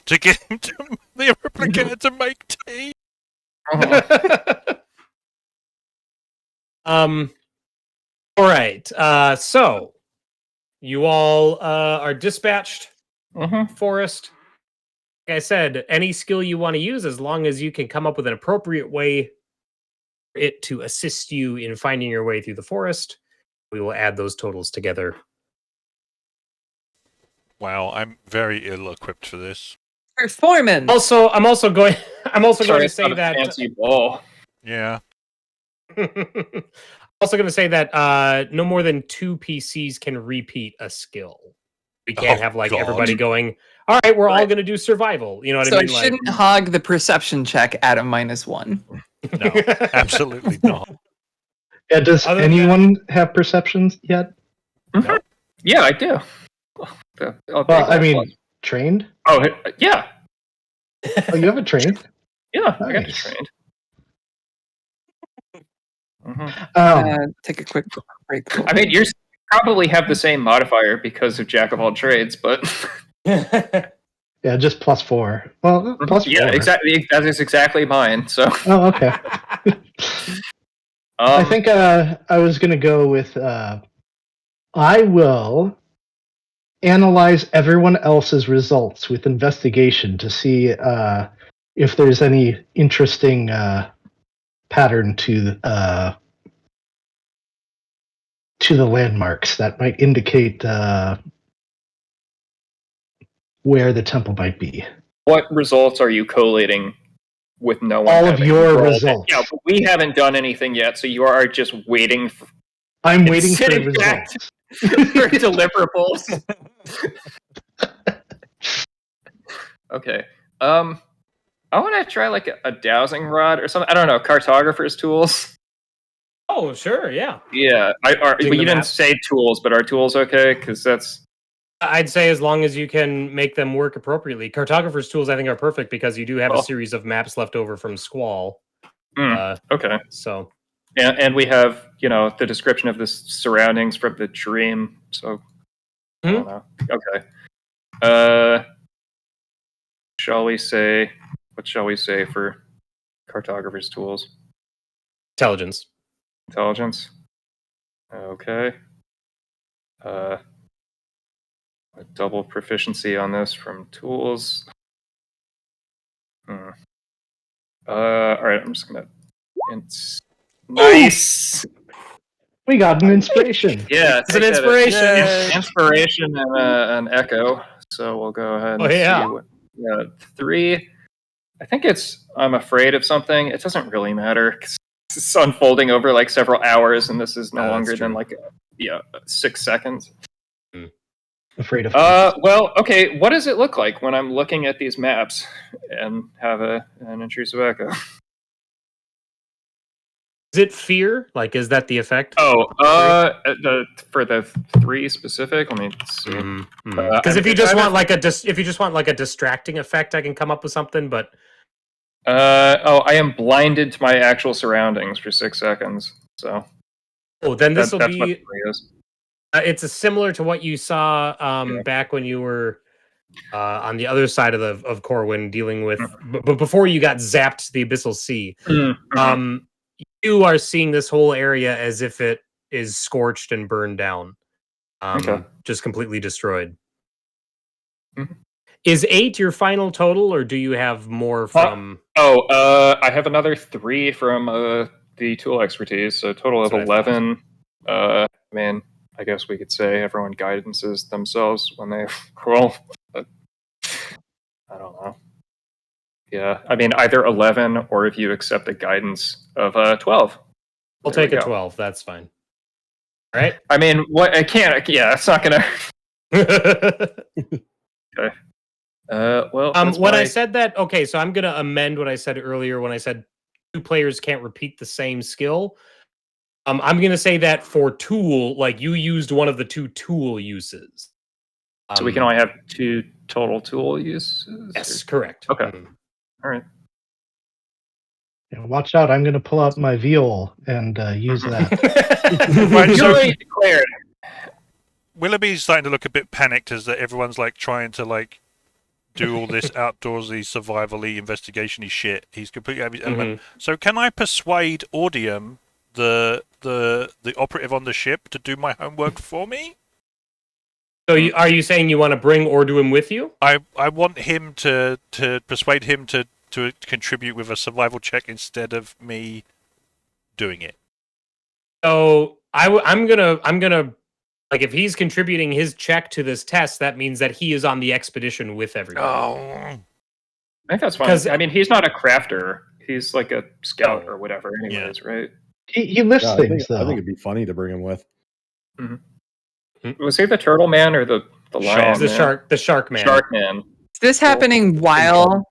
to get him to the replicator to make tea. All right. So you all are dispatched. Forest. Like I said, any skill you want to use, as long as you can come up with an appropriate way for it to assist you in finding your way through the forest, we will add those totals together. Wow, I'm very ill-equipped for this. Performance. Also, I'm also going to say that fancy ball. Yeah. also going to say that no more than 2 PCs can repeat a skill. We can't have like God. everybody going, all right, we're all going to do survival. You know what So I mean? I shouldn't hog the perception check at a -1. No, absolutely not. Yeah, does anyone have perceptions yet? No. Yeah, I do. Well, I mean, trained? Oh, yeah. Oh, you have it trained? Yeah, I got it Nice. trained. Take a quick break. I mean, you probably have the same modifier because of Jack of all trades, but Yeah, just +4. Well, +4. yeah, exactly. That is exactly mine. So, Oh, okay. I think I was going to go with I will analyze everyone else's results with investigation to see if there's any interesting pattern to the landmarks that might indicate where the temple might be. what results are you collating with no one? All of having your rolled it? results. Yeah, but we haven't done anything yet, so you are just waiting for I'm waiting for sitting back results. for deliverables. Okay. I want to try like a dowsing rod or something. I don't know. Cartographer's tools. Oh, sure, yeah. Yeah. Doing You the didn't map. say tools, but are tools okay? Because that's. I'd say as long as you can make them work appropriately. Cartographer's tools, I think, are perfect because you do have a series of maps left over from Squall. Okay. So. And we have, the description of the surroundings from the dream. So, I don't know. Okay. What shall we say for cartographer's tools? Intelligence. Intelligence. Okay. A double proficiency on this from tools. All right, I'm just gonna. Nice. We got an inspiration. Yeah, It's an inspiration. Inspiration and an echo. So we'll go ahead and see. 3. I think I'm afraid of something. It doesn't really matter 'cause it's unfolding over like several hours, and this is no longer than 6 seconds. Afraid of. Well, okay. What does it look like when I'm looking at these maps and have an intrusive echo? Is it fear? Like, is that the effect? Oh, for the 3 specific. Let me see. Because if you just want like a distracting effect, I can come up with something. But I am blinded to my actual surroundings for 6 seconds. So. Then this will that's be. What it is. It's similar to what you saw back when you were on the other side of Corwin dealing with, but before you got zapped to the Abyssal Sea. You are seeing this whole area as if it is scorched and burned down. Okay. Just completely destroyed. Mhm. Is 8 your final total, or do you have more from... I have another 3 from the tool expertise, so a total of That's what I thought. 11. I mean, I guess we could say everyone guidances themselves when they roll. But I don't know. Yeah, I mean, either 11 or if you accept a guidance of 12. I'll There we take a go. 12. That's fine. All right. I mean, what I can't. Yeah, it's not gonna. Okay. Well, that's when I my- said that, okay, so I'm gonna amend what I said earlier when I said 2 players can't repeat the same skill. I'm gonna say that for tool, like you used one of the 2 tool uses. so we can only have 2 total tool uses. Yes, correct. Okay. All right. Yeah, watch out! I'm going to pull out my viol and use that. Right, so Duly declared. Willoughby's starting to look a bit panicked as that everyone's like trying to like do all this outdoorsy, survival-y, investigation-y shit. He's completely out of his element. So can I persuade Audium, the operative on the ship, to do my homework for me? So are you saying you want to bring Orduim with you? I want him to persuade him to contribute with a survival check instead of me doing it. So I'm gonna like if he's contributing his check to this test, that means that he is on the expedition with everybody. Oh, I think that's fine. 'Cause- I mean, he's not a crafter. He's like a scout or whatever, anyways, right? He lifts Yeah, things, I though. think it'd be funny to bring him with. Was he the turtle man or the lion? He's the man? shark man. Shark man. Is this happening while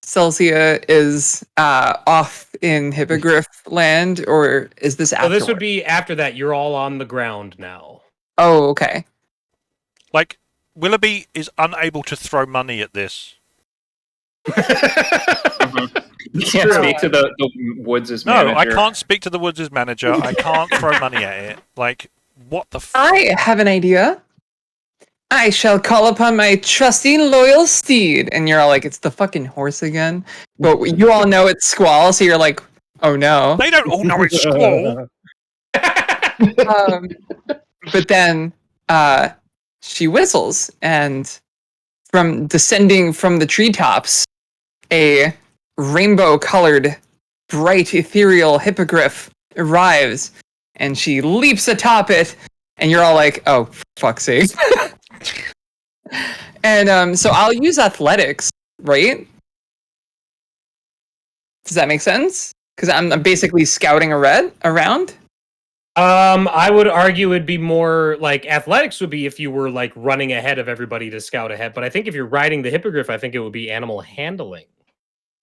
Celsia is off in Hippogriff land, or is this So after? this would be after that. You're all on the ground now. Oh, okay. like Willoughby is unable to throw money at this. You can't speak to the Woods' No, manager. I can't speak to the Woods' manager. I can't throw money at it. Like, what the I have an idea. I shall call upon my trusty loyal steed. And you're all like, it's the fucking horse again. But you all know it's Squall, so you're like, oh no. They don't all know it's Squall. But then she whistles, and from descending from the treetops, a rainbow-colored, bright, ethereal hippogriff arrives, and she leaps atop it, and you're all like, oh, fuck's sake. And so I'll use athletics, right? Does that make sense? Because I'm basically scouting around. I would argue it'd be more like athletics would be if you were like running ahead of everybody to scout ahead. But I think if you're riding the hippogriff, I think it would be animal handling.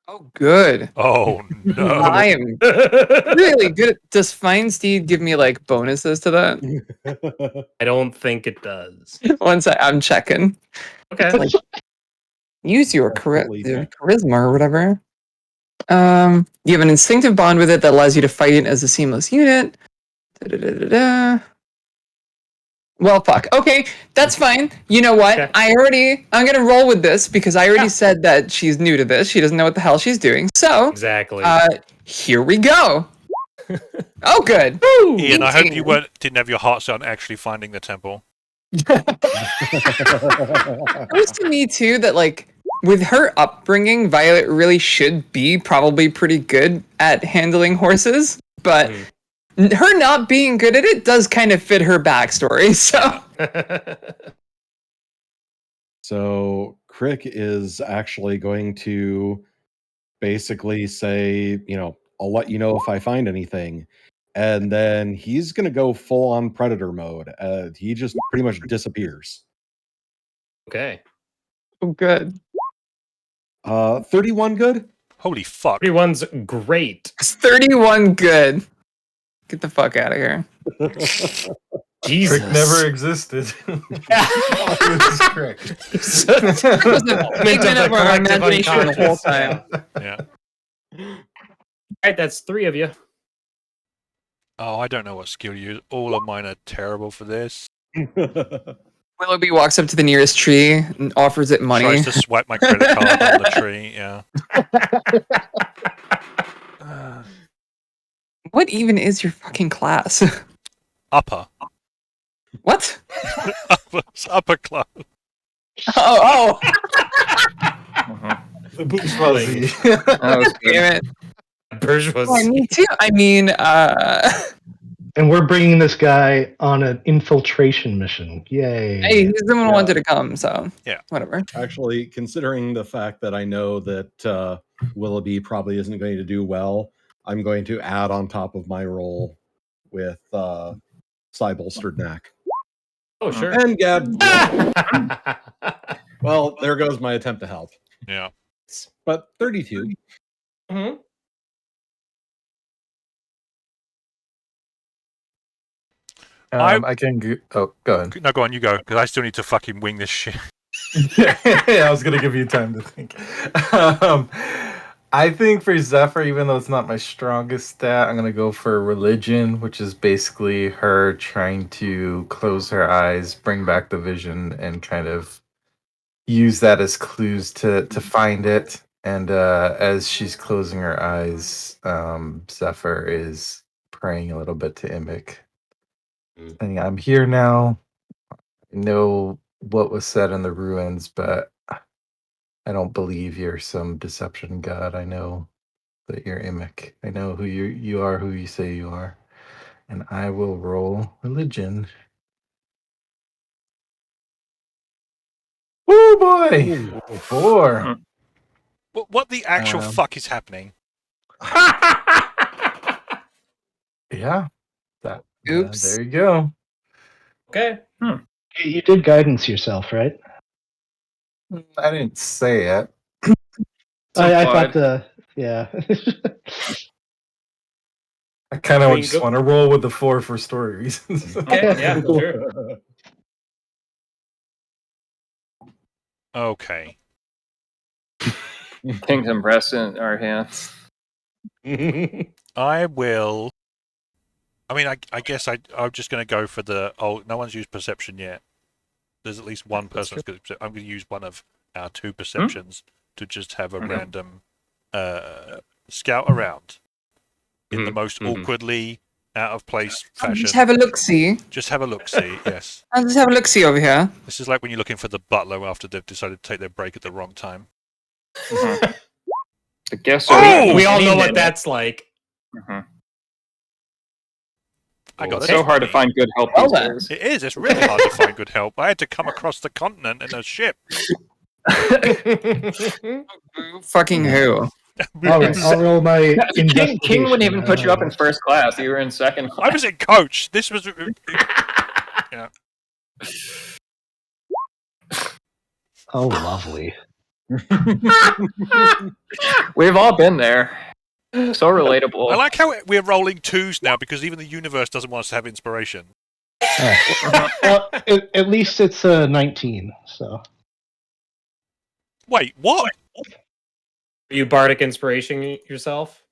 Oh, good. Oh no! I am really good. Does Fine Steed give me like bonuses to that? I don't think it does. I'm checking. Okay. Like, use your Definitely your check. charisma or whatever. You have an instinctive bond with it that allows you to fight it as a seamless unit. Da-da-da-da-da. Well, fuck. Okay, that's fine. You know what? Okay. I'm gonna roll with this because I already said that she's new to this. She doesn't know what the hell she's doing. So, Exactly. here we go. Oh, good. Ian, I hope 18. you didn't have your heart set on actually finding the temple. It was to me too that like with her upbringing, Violet really should be probably pretty good at handling horses, but her not being good at it does kind of fit her backstory. So So Crick is actually going to basically say, I'll let you know if I find anything. And then he's going to go full on predator mode. He just pretty much disappears. Okay. oh, good. 31 good? Holy fuck! Everyone's great. It's 31 good. Get the fuck out of here. Jesus. Trick never existed. It was Crick. It was a figment of our imagination the whole time. Yeah. All right, that's 3 of you. Oh, I don't know what skill to use. All of mine are terrible for this. Willoughby walks up to the nearest tree and offers it money. Tries to swipe my credit card on the tree. Yeah. What even is your fucking class? Upper. What? Upper class. Oh, The bourgeoisie. That was good. damn it. Bourgeoisie. Me too. I mean, And we're bringing this guy on an infiltration mission. Yay. hey, he's the one who Yeah. wanted to come, so Yeah. whatever. Actually, considering the fact that I know that Willoughby probably isn't going to do well, I'm going to add on top of my roll with Cybolstered Knack. Oh, sure. And Gab. Well, there goes my attempt to help. Yeah. But 32. Mhm. I can go ahead. No, go on, you go, because I still need to fucking wing this shit. I was gonna give you time to think. I think for Zephyr, even though it's not my strongest stat, I'm gonna go for religion, which is basically her trying to close her eyes, bring back the vision, and kind of use that as clues to find it. And as she's closing her eyes, Zephyr is praying a little bit to Immic. Saying, I'm here now. I know what was said in the ruins, but I don't believe you're some deception god. I know that you're Immic. I know who you are, who you say you are. And I will roll religion. Oh boy! 4. What the actual Um, fuck is happening? Yeah. That. Oops. There you go. Okay. You did guidance yourself, right? I didn't say it. I thought yeah. I kind of I mean, just go- want to roll with the 4 for story reasons. Okay, yeah, sure. Okay. Kingdom rests in our hands. I will. I mean, I guess I'm just going to go for the. Oh, no one's used perception yet. There's at least one person who's going to. I'm going to use one of our 2 perceptions to just have a random scout around in the most awkwardly out of place fashion. Just have a look-see. Just have a look, see. Yes. I'll just have a look-see over here. This is like when you're looking for the butler after they've decided to take their break at the wrong time. The guests Oh! are We all know what minute. that's like. Mhm. I got It's it. so hard to find good help Well these then. days. It is. It's really hard to find good help. I had to come across the continent in a ship. Fucking who? All right, I'll roll my King wouldn't even put you up in investigation. first class. You were in second class. I was in coach. This was. Oh, lovely. We've all been there. So relatable. I like how we're rolling 2s now because even the universe doesn't want us to have inspiration. Well, at least it's 19. So Wait, what? Are you bardic inspiration yourself?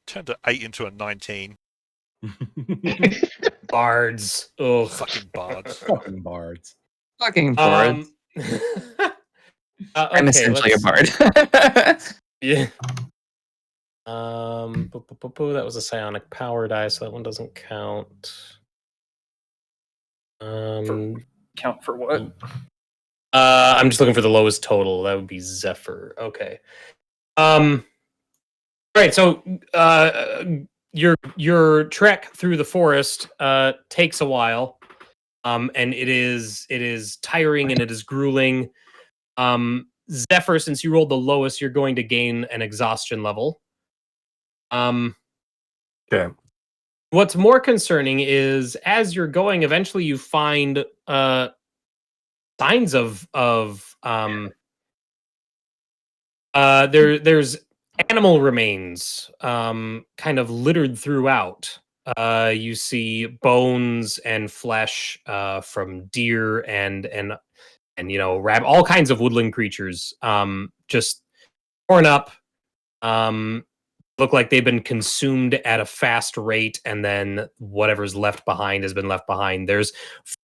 Turned an 8 into a 19. Bards. Ugh. Fucking bards. Fucking bards. Fucking bard. I'm Okay, essentially a let's- bard. Yeah. That was a psionic power die, so that one doesn't count. Count for what? I'm just looking for the lowest total. That would be Zephyr. Okay. Right. So, your trek through the forest takes a while, and it is tiring and it is grueling. Zephyr, since you rolled the lowest, you're going to gain an exhaustion level. Okay. What's more concerning is as you're going, eventually you find signs of there's animal remains kind of littered throughout. You see bones and flesh from deer and rabbit, all kinds of woodland creatures just torn up. Look like they've been consumed at a fast rate, and then whatever's left behind has been left behind. There's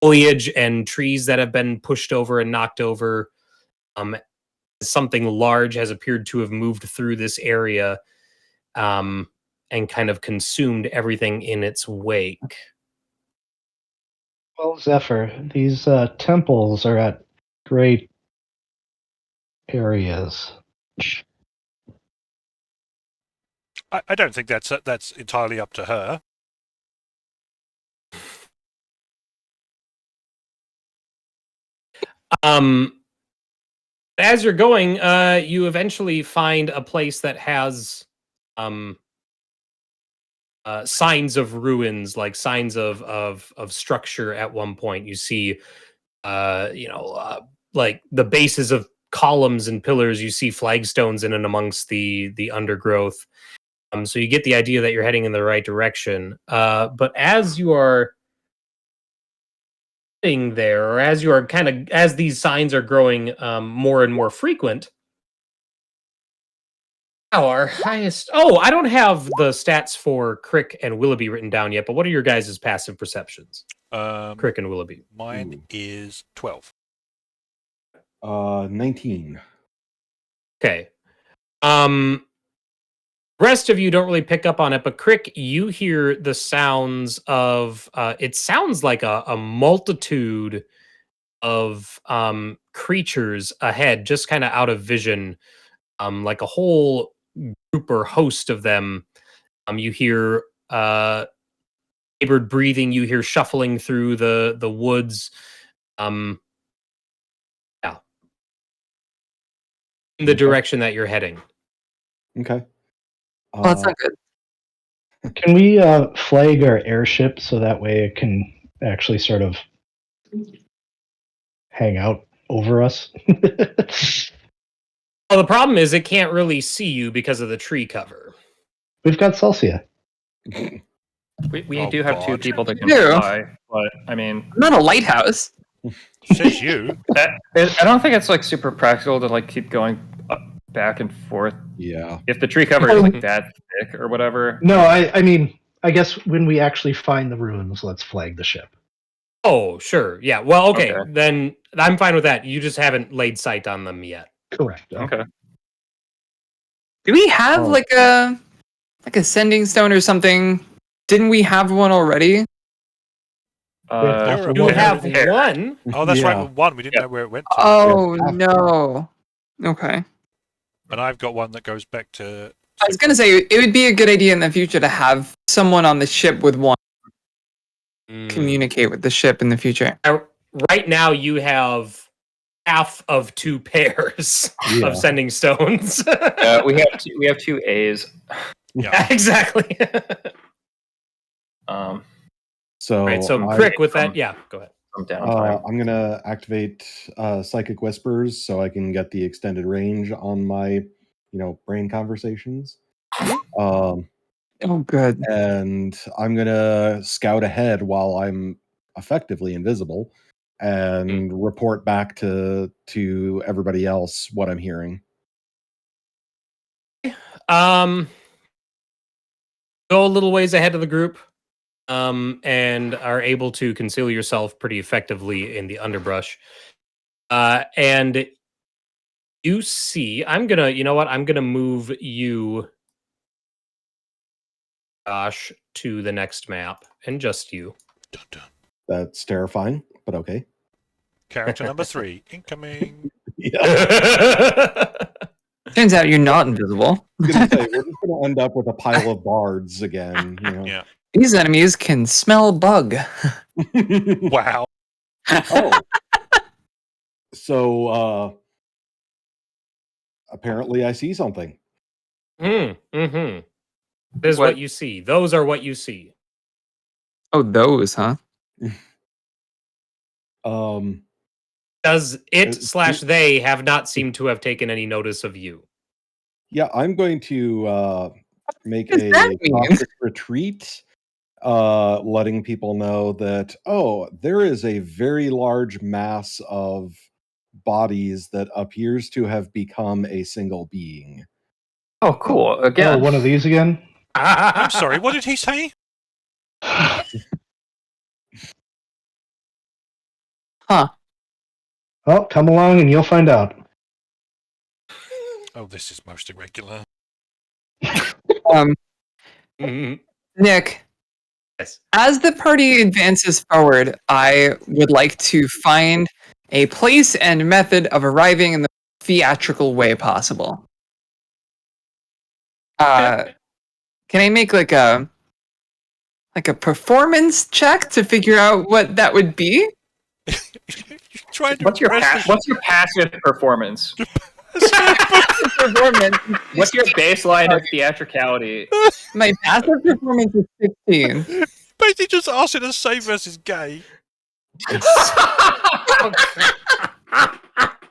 foliage and trees that have been pushed over and knocked over. Something large has appeared to have moved through this area, and and kind of consumed everything in its wake. Well, Zephyr, these temples are at great areas. I don't think that's entirely up to her. As you're going, you eventually find a place that has signs of ruins, like signs of structure. At one point, you see, like the bases of columns and pillars. You see flagstones in and amongst the undergrowth. So you get the idea that you're heading in the right direction. But as you are heading there, or as you are as these signs are growing more and more frequent, our highest. Oh, I don't have the stats for Crick and Willoughby written down yet. But what are your guys' passive perceptions? Crick and Willoughby. Mine is 12. 19. Okay. Rest of you don't really pick up on it, but Crick, you hear the sounds of. It sounds like a multitude of creatures ahead, just kind of out of vision, like a whole group or host of them. You hear labored breathing. You hear shuffling through the woods. Yeah, in the direction that you're heading. Okay. Well, that's not good. Can we flag our airship so that way it can actually sort of hang out over us? Well, the problem is it can't really see you because of the tree cover. We've got Celsia. We do have two people that can Yeah. fly, but I mean, I'm not a lighthouse. Says you. I don't think it's like super practical to like keep going back and forth. Yeah. If the tree cover is like that thick or whatever. No, I mean, I guess when we actually find the ruins, let's flag the ship. Oh, sure. Yeah. Well, okay. Okay. Then I'm fine with that. You just haven't laid sight on them yet. Correct. Okay. Do we have like a sending stone or something? Didn't we have one already? You have one. Oh, that's Yeah. right. One. We didn't know where it went to. Oh Yeah. no. Okay. And I've got one that goes back to. I was gonna say it would be a good idea in the future to have someone on the ship with one communicate with the ship in the future. Right now, you have half of 2 pairs Yeah. of sending stones. We have two A's. Yeah, exactly. So, Right. So, Crick, with that, yeah, go ahead. I'm downtime. I'm gonna activate Psychic Whispers so I can get the extended range on my, brain conversations. Oh, good. And I'm gonna scout ahead while I'm effectively invisible and report back to everybody else what I'm hearing. Go a little ways ahead of the group, and are able to conceal yourself pretty effectively in the underbrush. And you see, I'm gonna move you, Josh, to the next map, and just you. Dun, dun. That's terrifying, but okay. Character number 3 incoming. Yeah. Turns out you're not invisible. I was gonna say, we're just gonna end up with a pile of bards again. Yeah. These enemies can smell bug. Wow. Oh. So apparently I see something. Mm-hmm. This is what you see. Those are what you see. Oh, those, huh? Does it/they have not seemed to have taken any notice of you? Yeah, I'm going to make What does a that mean? cautious retreat, letting people know that, there is a very large mass of bodies that appears to have become a single being. Oh, cool. Again. Oh, one of these again? I'm sorry. What did he say? Huh. Well, come along and you'll find out. Oh, this is most irregular. Nick, Yes. as the party advances forward, I would like to find a place and method of arriving in the theatrical way possible. Can I make like a performance check to figure out what that would be? What's your passive performance? Performance. What's your baseline of theatricality? My passive performance is 16. Basically, just asking to say versus gay.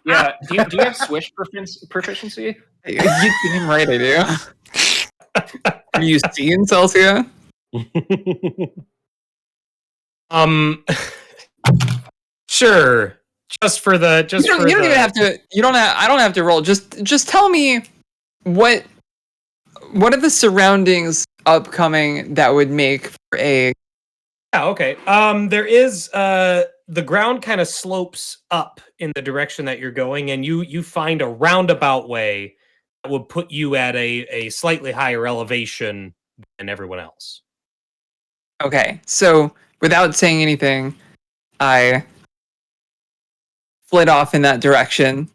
Yeah. Do you have Swish proficiency? You damn right I do. Are you seeing Celsia? Sure. You don't even have to. I don't have to roll. Just tell me what are the surroundings upcoming that would make for a. Yeah. Okay. There is the ground kind of slopes up in the direction that you're going, and you find a roundabout way that would put you at a slightly higher elevation than everyone else. Okay, so without saying anything, I flit off in that direction.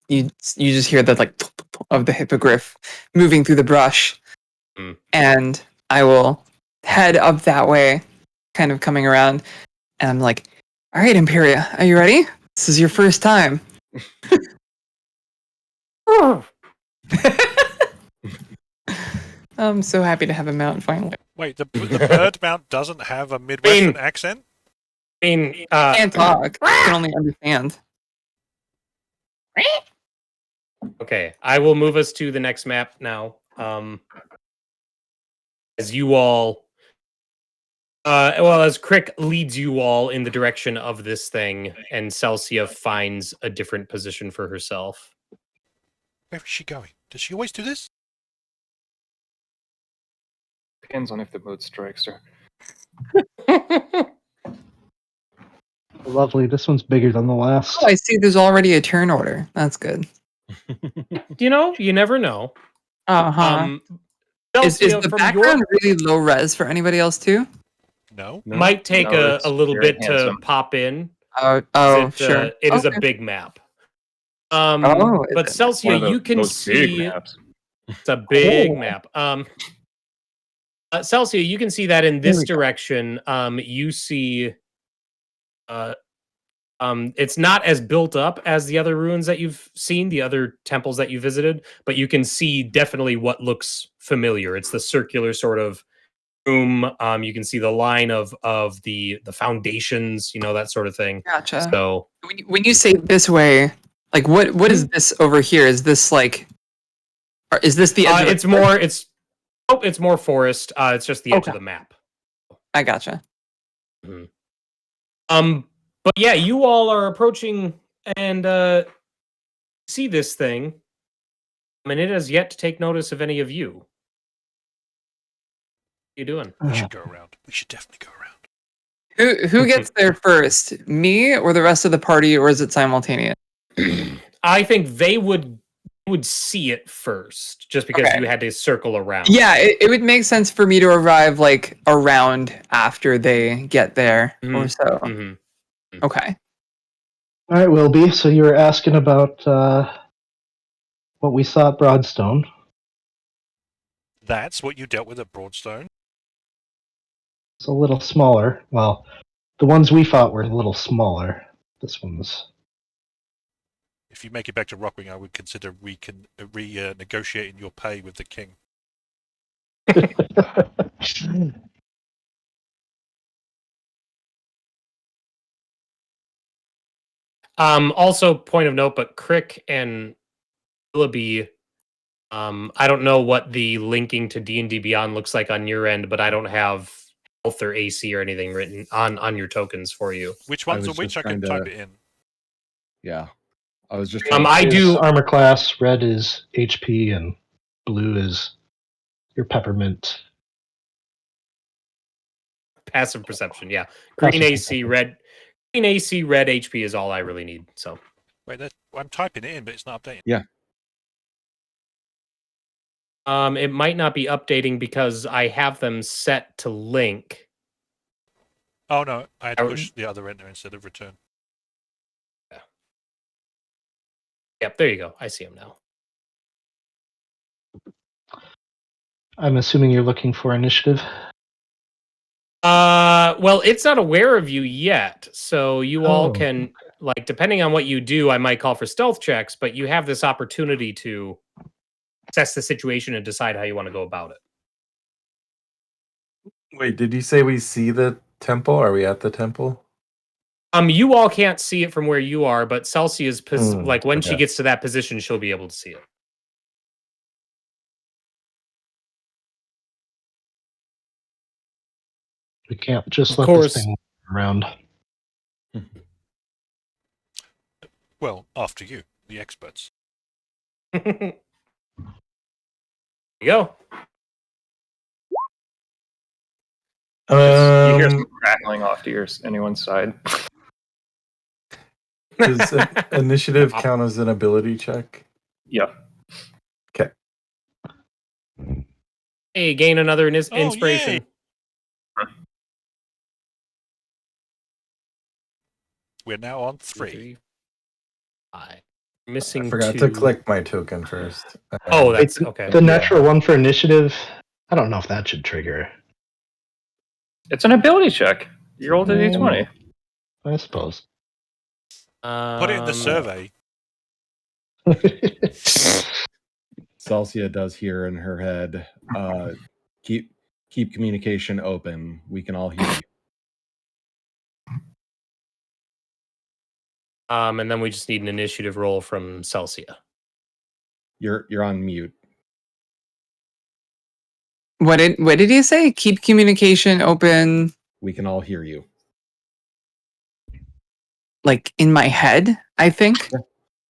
You just hear the like of the hippogriff moving through the brush, and I will head up that way, kind of coming around, and I'm like, "All right, Imperia, are you ready? This is your first time." I'm so happy to have a mount finally. Wait, the bird mount doesn't have a Midwestern accent? Can't talk. I can only understand. Okay, I will move us to the next map now. As you all, as Crick leads you all in the direction of this thing, and Celsia finds a different position for herself. Where is she going? Does she always do this? Depends on if the mood strikes her. Lovely. This one's bigger than the last. Oh, I see. There's already a turn order. That's good. You never know. Is Celsia, the from background really low res for anybody else too? No. Might take No, a little very bit handsome. to pop in. Sure. It is a big map. But Celsia, you can see it's a big map. Celsia, you can see that in this direction. You see, it's not as built up as the other ruins that you've seen, the other temples that you visited, but you can see definitely what looks familiar. It's the circular sort of room. You can see the line of the foundations, that sort of thing. Gotcha. So when you say this way, like what is this over here? Is this like, or is this the edge? It's more forest. It's just the edge of the map. I gotcha. But yeah, you all are approaching and see this thing, and it has yet to take notice of any of you. What are you doing? We should go around. We should definitely go around. Who gets there first? Me or the rest of the party, or is it simultaneous? I think they would see it first, just because you had to circle around. Yeah, it would make sense for me to arrive like around after they get there or so. Okay. All right, Wilby. So you were asking about what we saw at Broadstone. That's what you dealt with at Broadstone? It's a little smaller. Well, the ones we fought were a little smaller. This one's... If you make it back to Rockwing, I would consider renegotiating your pay with the king. Also, point of note, but Crick and Willoughby, I don't know what the linking to D&D Beyond looks like on your end, but I don't have health or AC or anything written on your tokens for you. Which ones are which? I can type it in. Yeah. I was just I do armor class. Red is HP and blue is your peppermint. Passive perception, yeah. Green AC, red HP is all I really need. So wait, I'm typing it in, but it's not updating. Yeah. It might not be updating because I have them set to link. Oh no, I had to push the other enter instead of return. Yep, there you go. I see them now. I'm assuming you're looking for initiative. Well, it's not aware of you yet, so you all Oh. can, like, depending on what you do, I might call for stealth checks, but you have this opportunity to assess the situation and decide how you want to go about it. Wait, did you say we see the temple? Are we at the temple? You all can't see it from where you are, but Celsia's like when she okay. gets to that position, she'll be able to see it. We can't just Of let course. this thing around. Well, after you, the experts. There you go. You hear some crackling off to anyone's side. Does initiative count as an ability check? Yeah. Okay. Hey, gain another inspiration. Yay. We're now on 3. 5. Missing I forgot 2. to click my token first. Oh, that's okay. The natural one for initiative, I don't know if that should trigger. It's an ability check. You rolled a d20. I suppose. Put it in the survey. Celsia does hear in her head, keep communication open. We can all hear you. And then we just need an initiative roll from Celsia. You're on mute. What did he say? Keep communication open. We can all hear you. Like in my head, I think.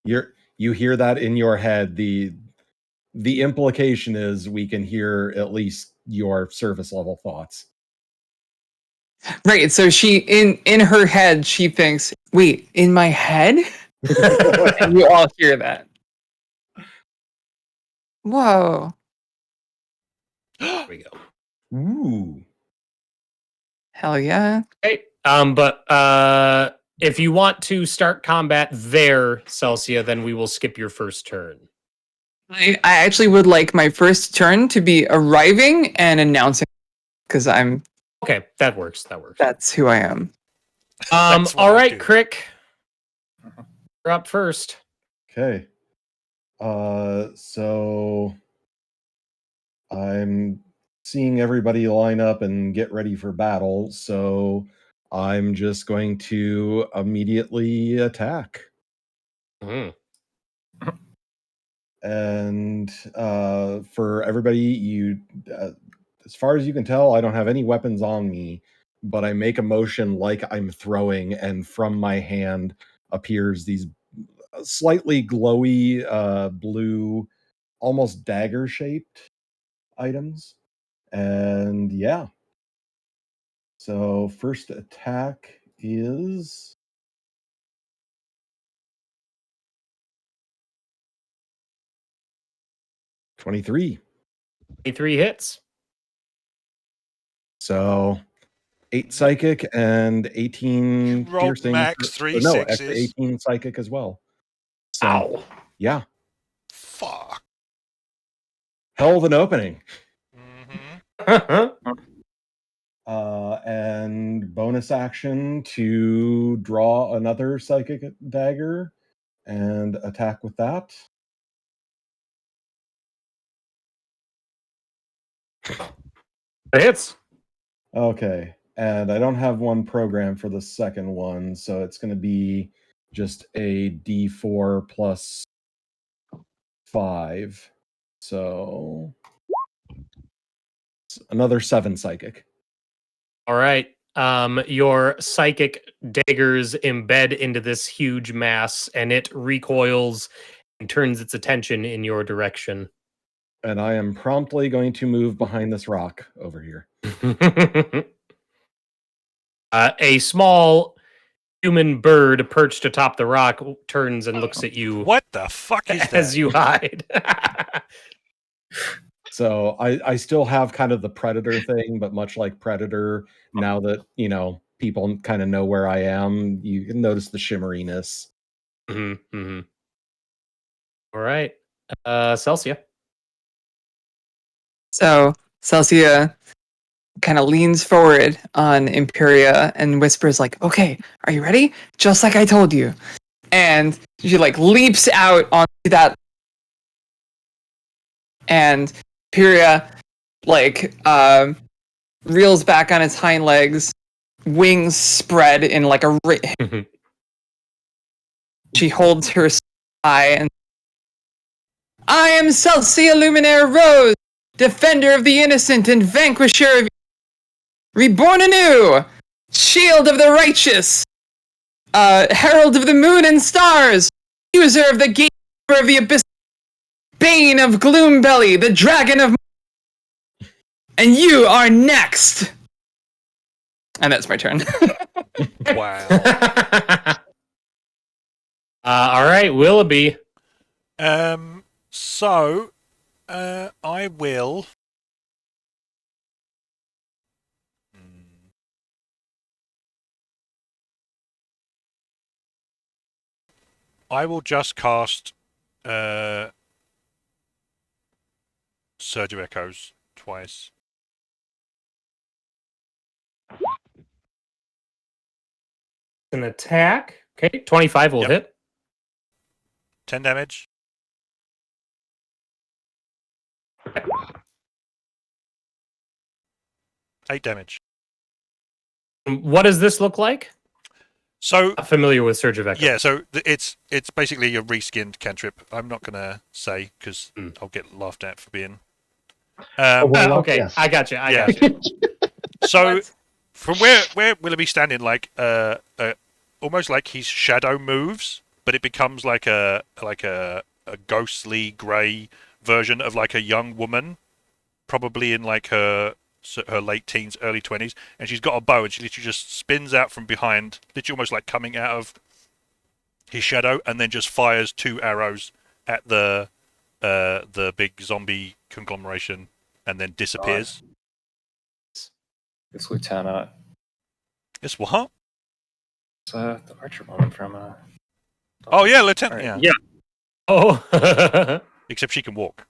You hear that in your head. The implication is we can hear at least your surface level thoughts. Right. So she in her head she thinks, wait, in my head? And you all hear that. Whoa. There we go. Ooh. Hell yeah. Okay. But if you want to start combat there, Celsia, then we will skip your first turn. I actually would like my first turn to be arriving and announcing, because I'm Okay, that works. that's who I am. That's what all I right, do. Crick. You're up first. Okay. So I'm seeing everybody line up and get ready for battle, so I'm just going to immediately attack. Mhm. And for everybody, you as far as you can tell, I don't have any weapons on me, but I make a motion like I'm throwing, and from my hand appears these slightly glowy blue, almost dagger shaped items. And yeah, so first attack is 23. 23 hits. So 8 psychic and 18 You rolled piercing. max 3 no, sixes. actually 18 psychic as well. So, Ow. yeah, Fuck. hell of an opening. Mm-hmm. And bonus action to draw another psychic dagger and attack with that. It hits. Okay, and I don't have one program for the second one, so it's going to be just a D4 plus 5. So another 7 psychic. All right. Your psychic daggers embed into this huge mass, and it recoils and turns its attention in your direction. And I am promptly going to move behind this rock over here. A small human bird perched atop the rock turns and looks at you What the fuck is as that? you hide. So I still have kind of the Predator thing, but much like Predator, now that, people kind of know where I am, you can notice the shimmeriness. Mm-hmm. All right. Celsia. So Celsia kind of leans forward on Imperia and whispers like, "Okay, are you ready? Just like I told you." And she like leaps out onto that, and Imperia like reels back on its hind legs, wings spread in like a she holds her eye and I am Celsia Luminaire Rose, defender of the innocent and vanquisher of reborn anew, shield of the righteous, herald of the moon and stars, user of the gatekeeper of the abyss, bane of Gloombelly, the dragon of, and you are next. And that's my turn. Wow. All right, Willoughby. So, I will. I will just cast Surge of Echoes twice. An attack. Okay, 25 will Yep. hit. 10 damage. Eight damage. What does this look like? So Not familiar with Surge of Echo. yeah, so it's basically a reskinned cantrip. I'm not gonna say because I'll get laughed at for being. Okay, Yes. I got you. Yeah. Got you. So from where Willoughby's standing, like almost like his shadow moves, but it becomes like a ghostly grey version of like a young woman, probably in like her late teens, early 20s, and she's got a bow, and she literally just spins out from behind, literally almost like coming out of his shadow, and then just fires 2 arrows at the big zombie conglomeration, and then disappears. It's Lieutenant. It's what? It's the archer woman from. Oh yeah, Lieutenant. Right. Yeah. Oh. Except she can walk.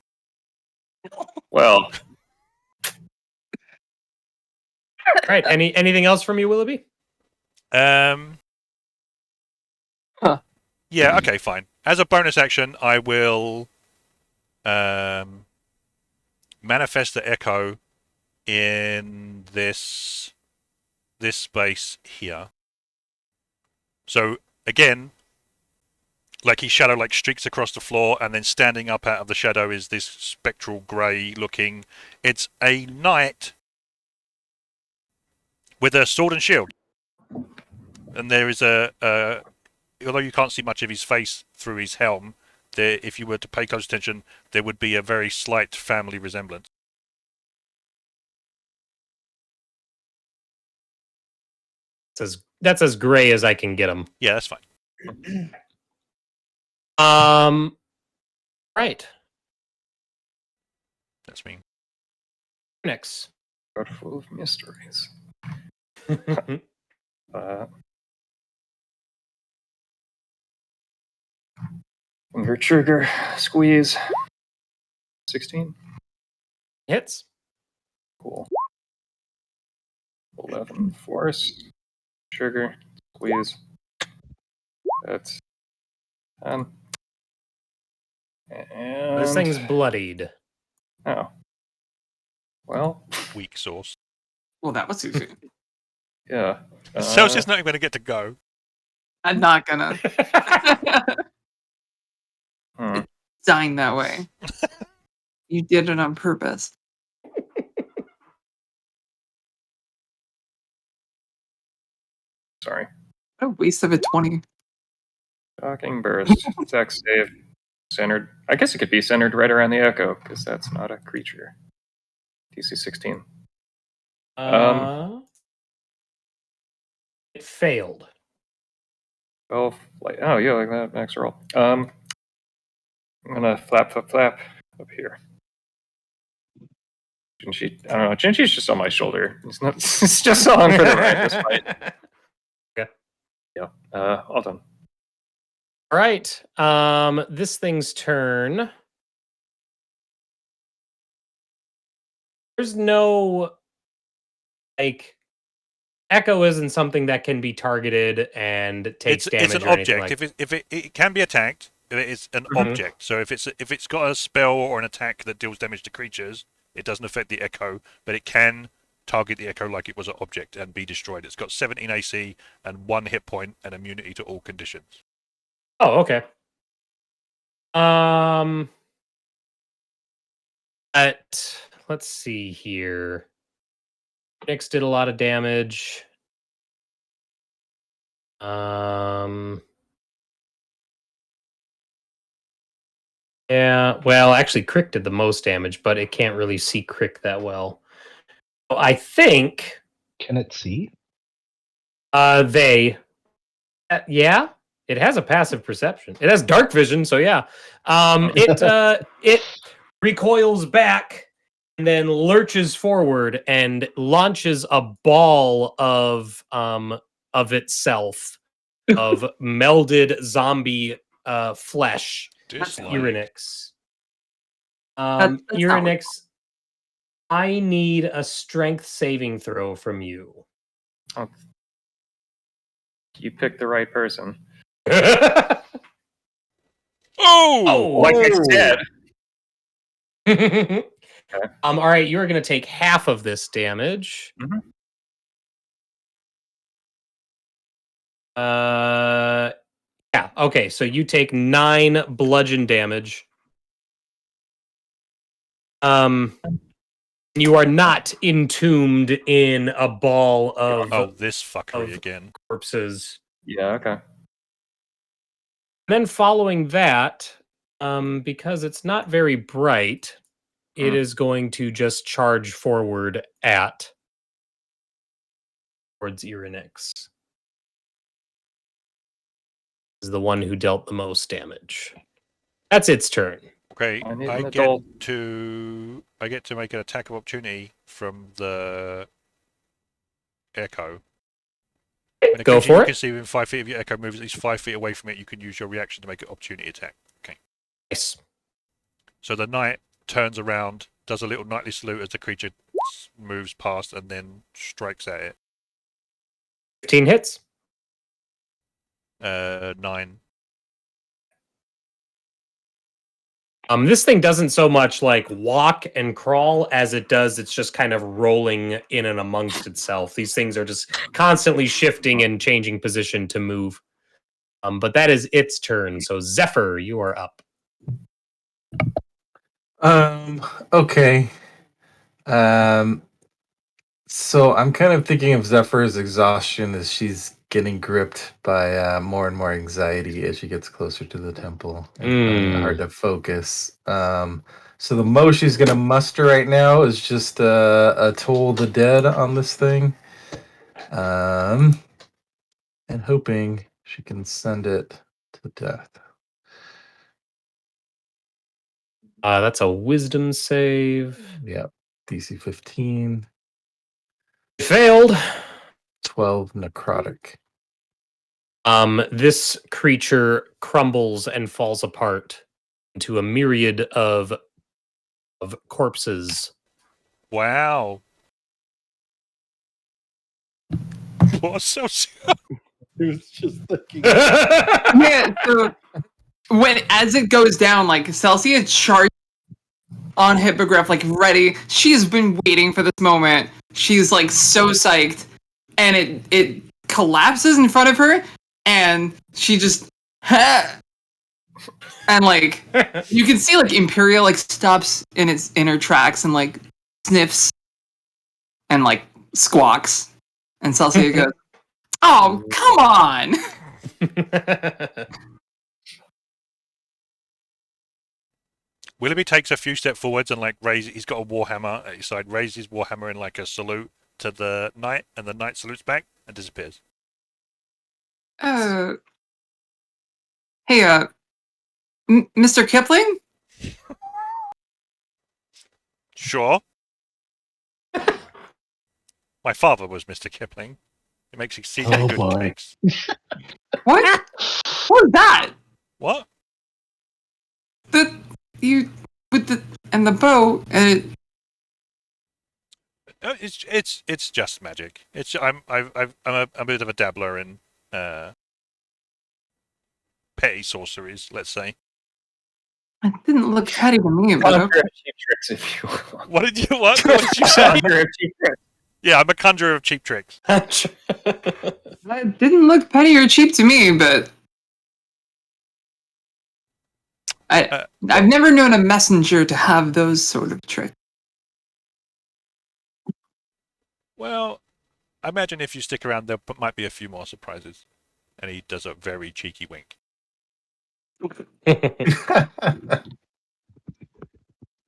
Well, All right. Anything else from you, Willoughby? Huh. Yeah. Okay. Fine. As a bonus action, I will manifest the echo in this space here. So again, like his shadow like streaks across the floor, and then standing up out of the shadow is this spectral grey looking. It's a knight with a sword and shield, and there is although you can't see much of his face through his helm, there, if you were to pay close attention, there would be a very slight family resemblance. That's as gray as I can get them. Yeah, that's fine. Right. That's me. Next. God full of mysteries. Finger trigger, squeeze. 16. Hits. Cool. 11 force. Trigger, squeeze. That's 10. And This thing's bloodied. oh. Well, Weak source. Well, that was easy. yeah. Celsia's not even going to get to go. I'm not gonna. Dying that way. You did it on purpose. Sorry. What a waste of a 20. Shocking burst. Attack save. Centered. I guess it could be centered right around the echo, because that's not a creature. DC 16. It failed. 12. Oh, yeah, like that. Max roll. I'm gonna flap up here. Jinchi, I don't know. Jinchi's just on my shoulder. It's not. It's just on for the ride. This fight. Okay. Yeah. All done. All right. This thing's turn. There's no like echo isn't something that can be targeted and takes damage. It's an or anything object. like If it can be attacked, it's an object. So if it's got a spell or an attack that deals damage to creatures, it doesn't affect the echo, but it can target the echo like it was an object and be destroyed. It's got 17 AC and 1 hit point and immunity to all conditions. Oh, okay. Let's see here. Nyx did a lot of damage. Yeah, well, actually, Crick did the most damage, but it can't really see Crick that well. So I think Can it see? yeah, it has a passive perception. It has dark vision, so yeah. It recoils back and then lurches forward and launches a ball of itself of melded zombie flesh. Irynyx. That's Irynyx, I need a strength saving throw from you. Oh, you picked the right person. Oh, like I said. Okay. All right, you're going to take half of this damage. Mm-hmm. Yeah. Okay, so you take 9 bludgeon damage. You are not entombed in a ball of this fuckery again. Corpses. Yeah. Okay. Then following that, because it's not very bright, it is going to just charge forward towards Irynyx. Is the one who dealt the most damage. That's its turn. Okay, I need I an get adult. to make an attack of opportunity from the echo. When a Go creature for you it. can see within 5 feet of your echo moves at least 5 feet away from it, you can use your reaction to make an opportunity attack. Okay. Nice. So the knight turns around, does a little knightly salute as the creature moves past, and then strikes at it. 15 hits. 9. This thing doesn't so much like walk and crawl as it does. It's just kind of rolling in and amongst itself. These things are just constantly shifting and changing position to move. But that is its turn. So Zephyr, you are up. Okay. So I'm kind of thinking of Zephyr's exhaustion as she's getting gripped by more and more anxiety as she gets closer to the temple and finding it hard to focus. So the most she's gonna muster right now is just a Toll the Dead on this thing, and hoping she can send it to death. That's a wisdom save. Yep, DC 15, Failed. 12 necrotic. This creature crumbles and falls apart into a myriad of corpses. Wow. What a Celsia. He was just thinking. Yeah, so as it goes down, like Celsia charges on Hippogriff, like ready. She's been waiting for this moment. She's like so psyched, and it collapses in front of her, and she just and like you can see like Imperial like stops in its inner tracks and like sniffs and like squawks, and Celsia goes, "Oh, come on!" Willoughby takes a few steps forwards and he's got a warhammer at his side, raises his warhammer in like a salute to the knight, and the knight salutes back and disappears. Hey, Mr. Kipling? Sure. My father was Mr. Kipling. He makes exceedingly good boy. cakes. What? What was that? What? You with the bow and it. It's just magic. I'm a bit of a dabbler in petty sorceries, let's say. It didn't look petty to me, but Conjure okay. of cheap tricks, if you will. What did you say? Conjure of cheap tricks. Yeah, I'm a conjurer of cheap tricks. It didn't look petty or cheap to me, but I've never known a messenger to have those sort of tricks. Well, I imagine if you stick around, there might be a few more surprises. And he does a very cheeky wink.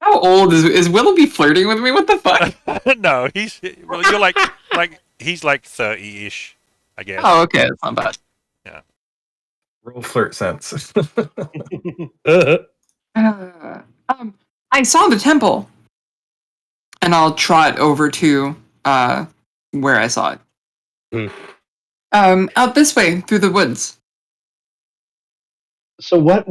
How old is Willoughby flirting with me? What the fuck? No, you're like he's like 30-ish, I guess. Oh, okay, that's not bad. Yeah. Roll flirt sense. I saw the temple, and I'll trot over to where I saw it. Out this way through the woods. So what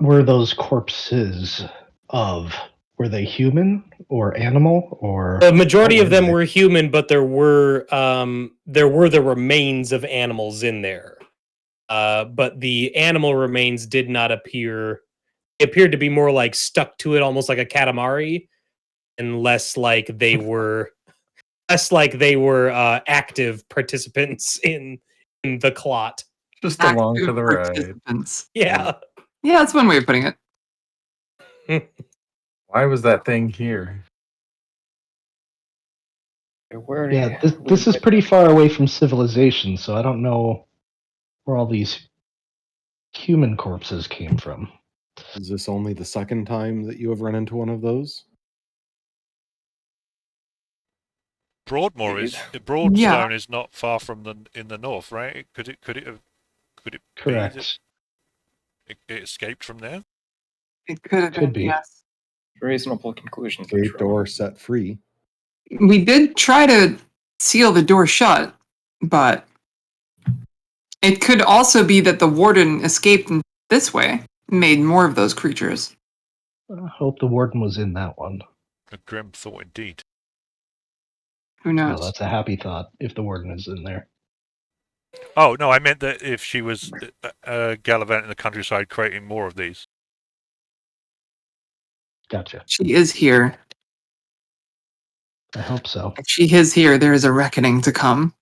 were those corpses of? Were they human or animal or? The majority what of them they? were human, but there were the remains of animals in there. But the animal remains did not appear. They appeared to be more like stuck to it, almost like a katamari, and less like they were active participants in the clot. Just along Active for the ride. participants. Yeah. Yeah, that's one way of putting it. Why was that thing here? Yeah, this is pretty far away from civilization, so I don't know where all these human corpses came from. Is this only the second time that you have run into one of those? Broadmoor Indeed. Broadzone is not far from in the north, right? Could it Correct. be that it escaped from there? It could have been, be. yes. Reasonable conclusion. Gate door set free. We did try to seal the door shut, but it could also be that the warden escaped this way, made more of those creatures. I hope the warden was in that one. A grim thought indeed. Who Well, knows? that's a happy thought if the warden is in there. Oh, no, I meant that if she was gallivanting the countryside creating more of these. Gotcha. She is here. I hope so. If she is here, there is a reckoning to come.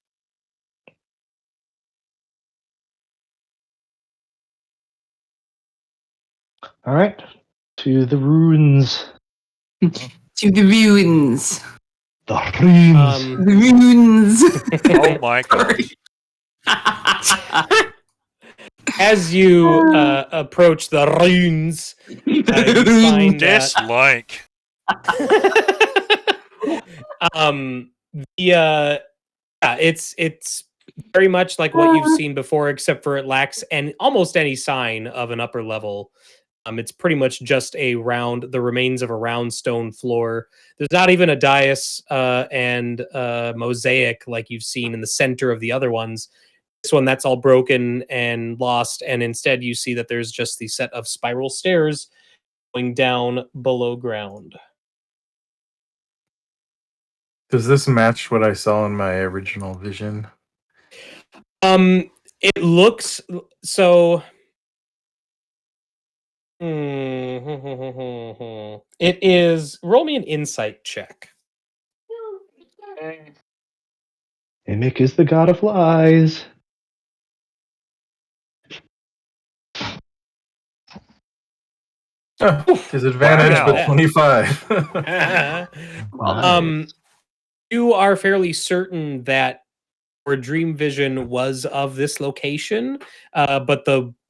All right. To the ruins. To the ruins. The ruins. The ruins. Oh my god. As you approach the ruins, you find Dislike. it's very much like what you've seen before, except for it lacks almost any sign of an upper level. It's pretty much just the remains of a round stone floor. There's not even a dais and mosaic like you've seen in the center of the other ones. This one, that's all broken and lost, and instead you see that there's just the set of spiral stairs going down below ground. Does this match what I saw in my original vision? It looks so. It is. Roll me an insight check. Mimic is the god of lies. Disadvantage, Wow. but 25. Nice. You are fairly certain that your dream vision was of this location, but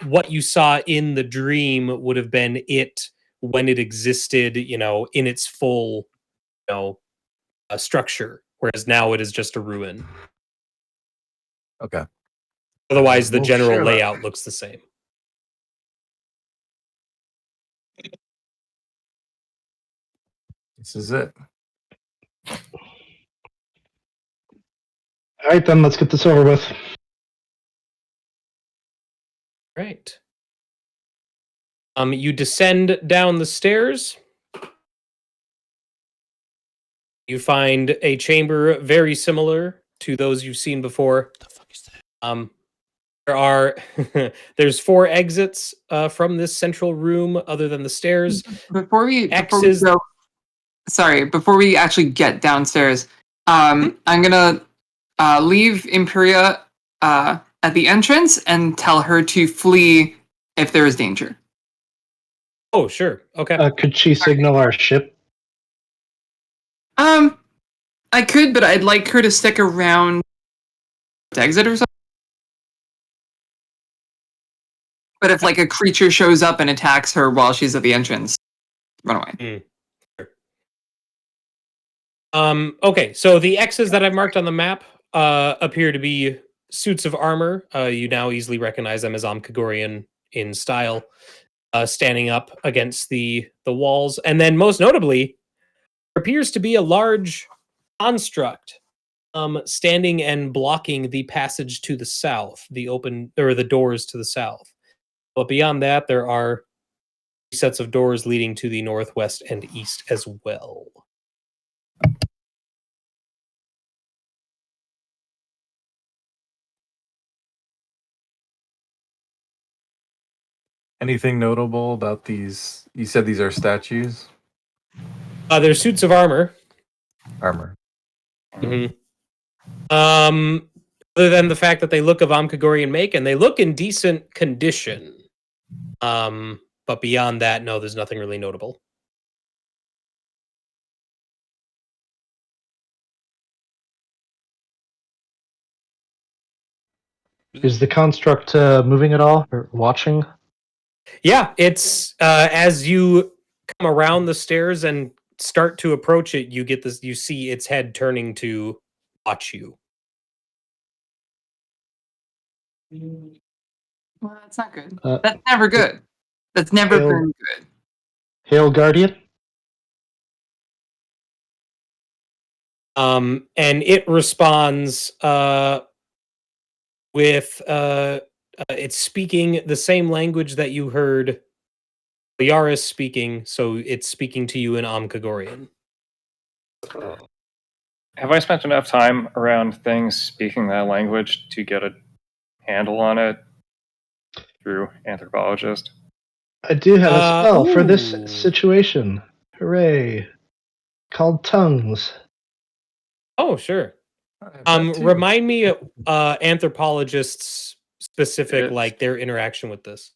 what you saw in the dream would have been it when it existed, in its full, structure. Whereas now it is just a ruin. Okay. Otherwise, the We'll general share that. layout looks the same. This is it. All right, then let's get this over with. Right. You descend down the stairs. You find a chamber very similar to those you've seen before. What the fuck is that? There's 4 exits from this central room other than the stairs. Before we X's. go, sorry, before we actually get downstairs, I'm gonna leave Imperia at the entrance and tell her to flee if there is danger. Oh, sure. Okay. Could she signal our ship? I could, but I'd like her to stick around to exit or something. But if like a creature shows up and attacks her while she's at the entrance, run away. Okay, so the X's that I've marked on the map appear to be suits of armor. You now easily recognize them as Omkagorian in style, standing up against the walls. And then most notably, there appears to be a large construct standing and blocking the passage to the south, the doors to the south. But beyond that, there are sets of doors leading to the northwest and east as well. Anything notable about these? You said these are statues? They're suits of armor. Armor. Mm-hmm. Other than the fact that they look of Omkagorian make, and they look in decent condition. But beyond that, no, there's nothing really notable. Is the construct moving at all or watching? Yeah, it's as you come around the stairs and start to approach it, you get this. You see its head turning to watch you. Well, that's not good. That's never good. That's never been good. Hail, Guardian. And it responds with it's speaking the same language that you heard Yaris speaking, so it's speaking to you in Omkagorian. Have I spent enough time around things speaking that language to get a handle on it through anthropologist? I do have a spell for this ooh. situation. Hooray. Called Tongues. Oh, sure. Remind me anthropologists specific, like their interaction with this.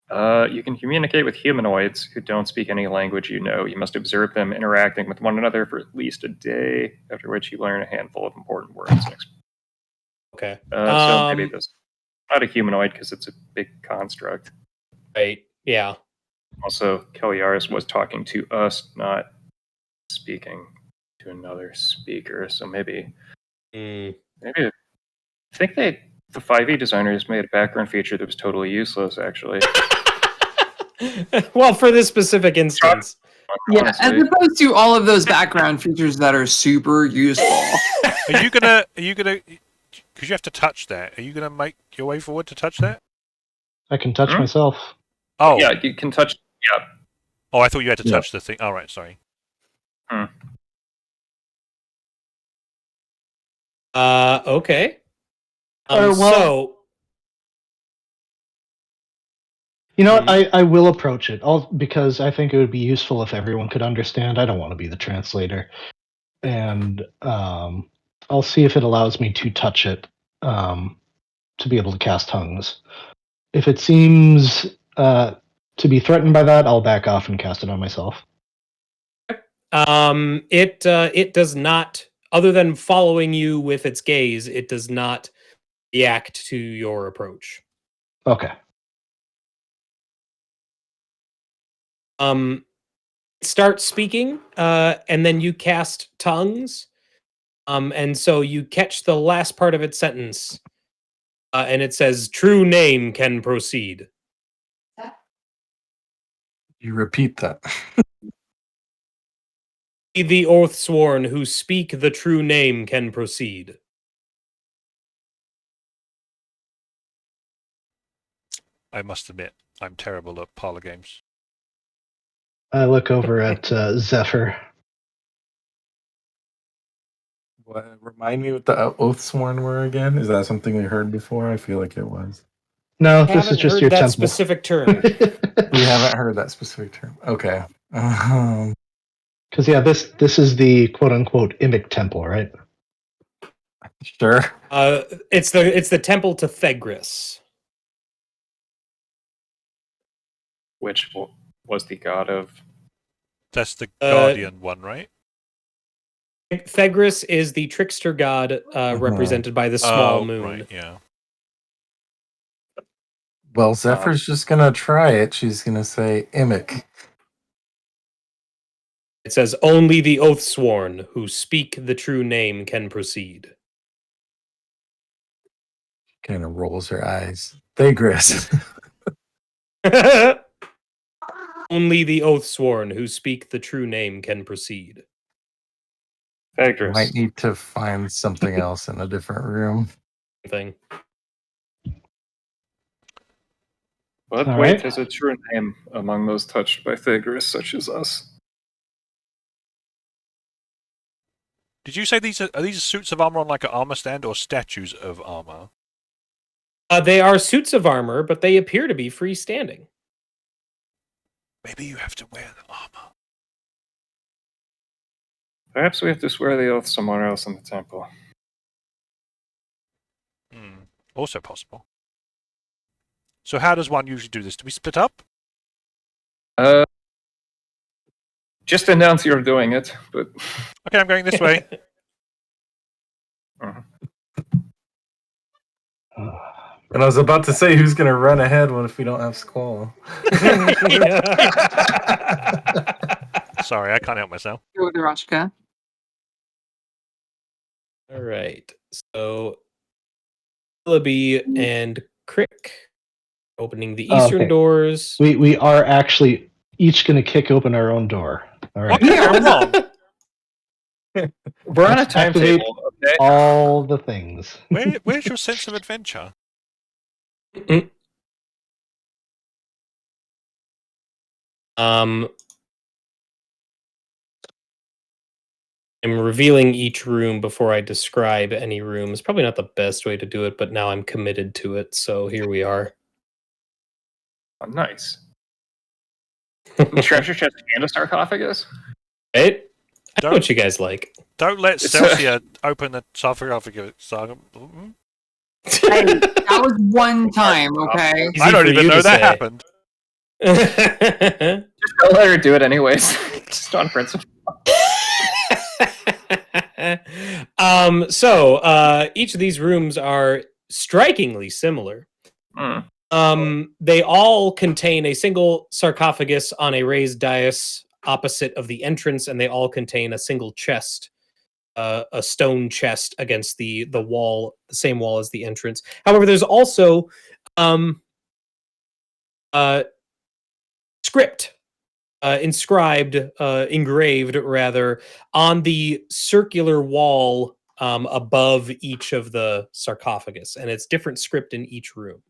You can communicate with humanoids who don't speak any language you know. You must observe them interacting with one another for at least a day, after which you learn a handful of important words. Okay. So maybe this not a humanoid because it's a big construct. Right. Yeah. Also, Kelyaris was talking to us, not speaking to another speaker. So maybe I think the 5e designers made a background feature that was totally useless, actually. Well, for this specific instance. Yeah, honestly. as opposed to all of those background features that are super useful. Are you gonna, because you have to touch that, are you gonna make your way forward to touch that? I can touch myself. Oh. Yeah, you can touch, yeah. Oh, I thought you had to touch the thing. All right, sorry. Okay. Well, so you know what? I will approach it. Because I think it would be useful if everyone could understand. I don't want to be the translator. And I'll see if it allows me to touch it to be able to cast tongues. If it seems to be threatened by that, I'll back off and cast it on myself. It does not, other than following you with its gaze, it does not react to your approach. Okay. Start speaking, and then you cast tongues. And so you catch the last part of its sentence. And it says, "True name can proceed." You repeat that. The oath sworn who speak the true name can proceed. I must admit, I'm terrible at parlor games. I look over at Zephyr. Remind me what the Oathsworn were again? Is that something we heard before? I feel like it was. No, I this is haven't just heard your that temple. specific term. We haven't heard that specific term. Okay. Because yeah, this is the quote unquote Imic temple, right? Sure. It's the temple to Thegris. Which was the god of. That's the Guardian one, right? Thegris is the trickster god represented by the small moon. Right, yeah. Well, Zephyr's just gonna try it. She's gonna say Imic. It says, only the Oathsworn who speak the true name can proceed. Kind of rolls her eyes. Thegris. Only the Oathsworn who speak the true name can proceed. Thagris. Might need to find something else in a different room. Thing. What All weight right. has a true name among those touched by Thagris, such as us? Did you say these are these suits of armor on like an armor stand or statues of armor? They are suits of armor, but they appear to be freestanding. Maybe you have to wear the armor. Perhaps we have to swear the oath somewhere else in the temple. Also possible. So how does one usually do this? Do we split up? Just announce you're doing it, but... Okay, I'm going this way. Uh-huh. And I was about to say, who's gonna run ahead if we don't have Squall? Sorry, I can't help myself. Go with Aerashka. All right. So, Willoughby and Crick opening the eastern Okay. doors. We are actually each going to kick open our own door. All right. Okay, I'm wrong. We're on a Let's activate timetable, okay? all the things. Where's your sense of adventure? I'm revealing each room before I describe any room. It's probably not the best way to do it, but now I'm committed to it, so here we are. Oh, nice. Treasure chest and a sarcophagus? Right? I know Don't- what you guys like. Don't let Celsia open the sarcophagus. Hey, that was one time, okay? Easy I don't for even you know to that say. happened. Just don't let her do it anyways. Just on principle. So each of these rooms are strikingly similar. They all contain a single sarcophagus on a raised dais opposite of the entrance, and they all contain a single chest, a stone chest against the wall, the same wall as the entrance. However, there's also script engraved rather, on the circular wall above each of the sarcophagus, and it's different script in each room.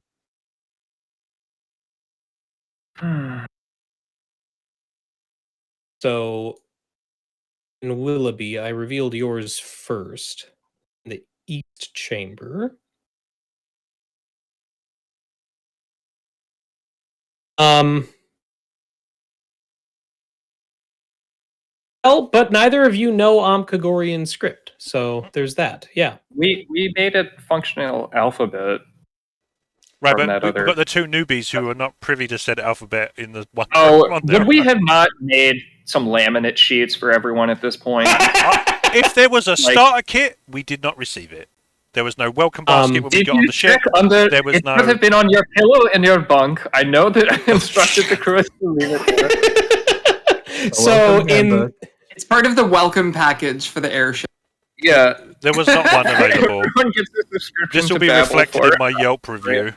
So, in Willoughby, I revealed yours first. In the East Chamber. Well, but neither of you know Kagorian script, so there's that. Yeah. We made it functional alphabet. Right, From but that we've other- got the two newbies who are not privy to said alphabet in the one. Oh, on there. would we have not made some laminate sheets for everyone at this point? If there was a starter kit, we did not receive it. There was no welcome basket when we Did got on you the ship. check under? There was it no. should have been on your pillow in your bunk. I know that I instructed the crew to leave it there. So in It's part of the welcome package for the airship. Yeah, There was not one available. everyone gets this description. This will to be babble reflected for. in my Yelp review.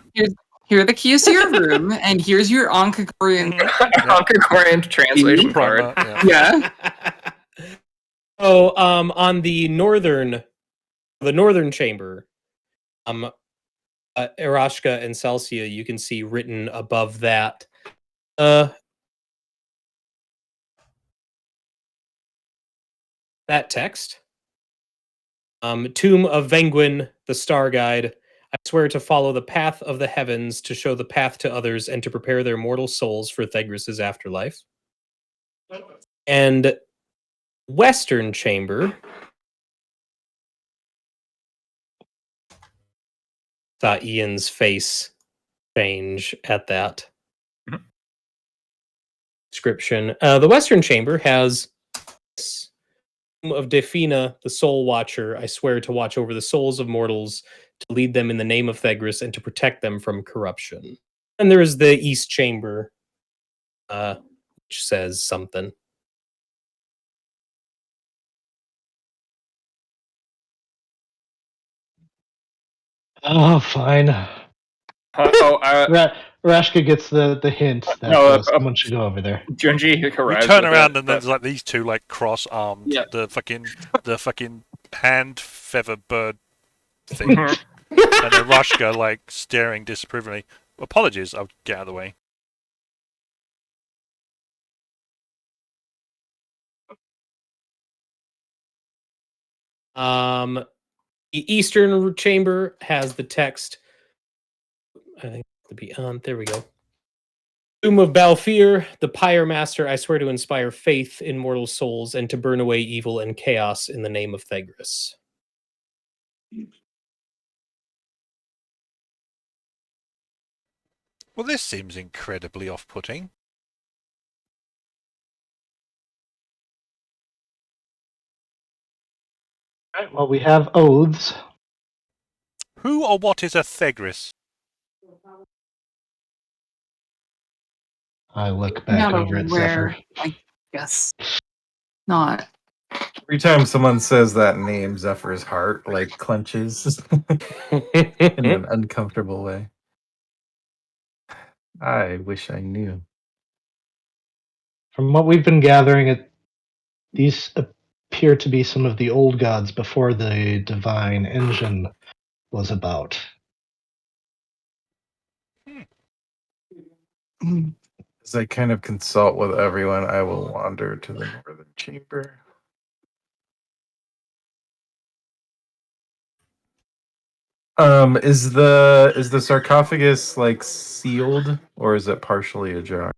Here are the keys to your room, and here's your Onkagorian. Concordant translation card. Primer, yeah. Yeah. So on the northern chamber, Aerashka and Celsia, you can see written above that. That text. Tomb of Venguin, the Star Guide. I swear to follow the path of the heavens, to show the path to others, and to prepare their mortal souls for Thegris' afterlife. And Western Chamber. Saw Ian's face change at that description. The Western Chamber has of Defina, the Soul Watcher. I swear to watch over the souls of mortals, to lead them in the name of Thegris, and to protect them from corruption. And there is the East Chamber, which says something. Oh, fine. Aerashka gets the hint that someone should go over there. Junji We arrives turn with around that- and there's like these two like cross-armed, Yeah. the fucking hand feather bird thing, and Aerashka like staring disapprovingly. Apologies, I'll get out of the way. The Eastern Chamber has the text. I think to be on. There we go. Tomb of Balfir, the Pyre Master. I swear to inspire faith in mortal souls, and to burn away evil and chaos in the name of Thegris. Well, this seems incredibly off-putting. All right, well, we have oaths. Who or what is a Thegris? I look back Not over at aware, Zephyr. I guess not. Every time someone says that name, Zephyr's heart like clenches in an uncomfortable way. I wish I knew. From what we've been gathering, these appear to be some of the old gods before the divine engine was about. As I kind of consult with everyone, I will wander to the northern chamber. Is the sarcophagus like sealed, or is it partially ajar?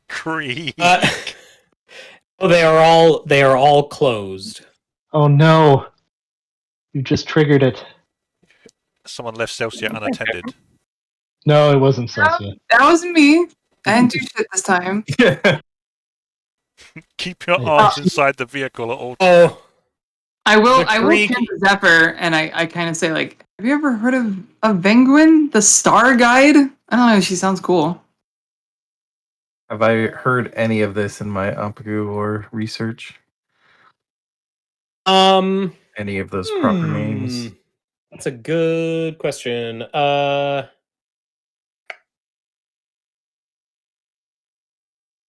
Creed. They are all closed. Oh no! You just triggered it. Someone left Celsia unattended. No, it wasn't Celsia. That was me. I didn't do shit this time. Yeah. Keep your Hey. arms inside the vehicle at all times. Oh, I will The turn creek- to Zephyr and I kind of say like, have you ever heard of Venguin, the Star Guide? I don't know, she sounds cool. Have I heard any of this in my Ampegu or research? Any of those proper names? That's a good question. I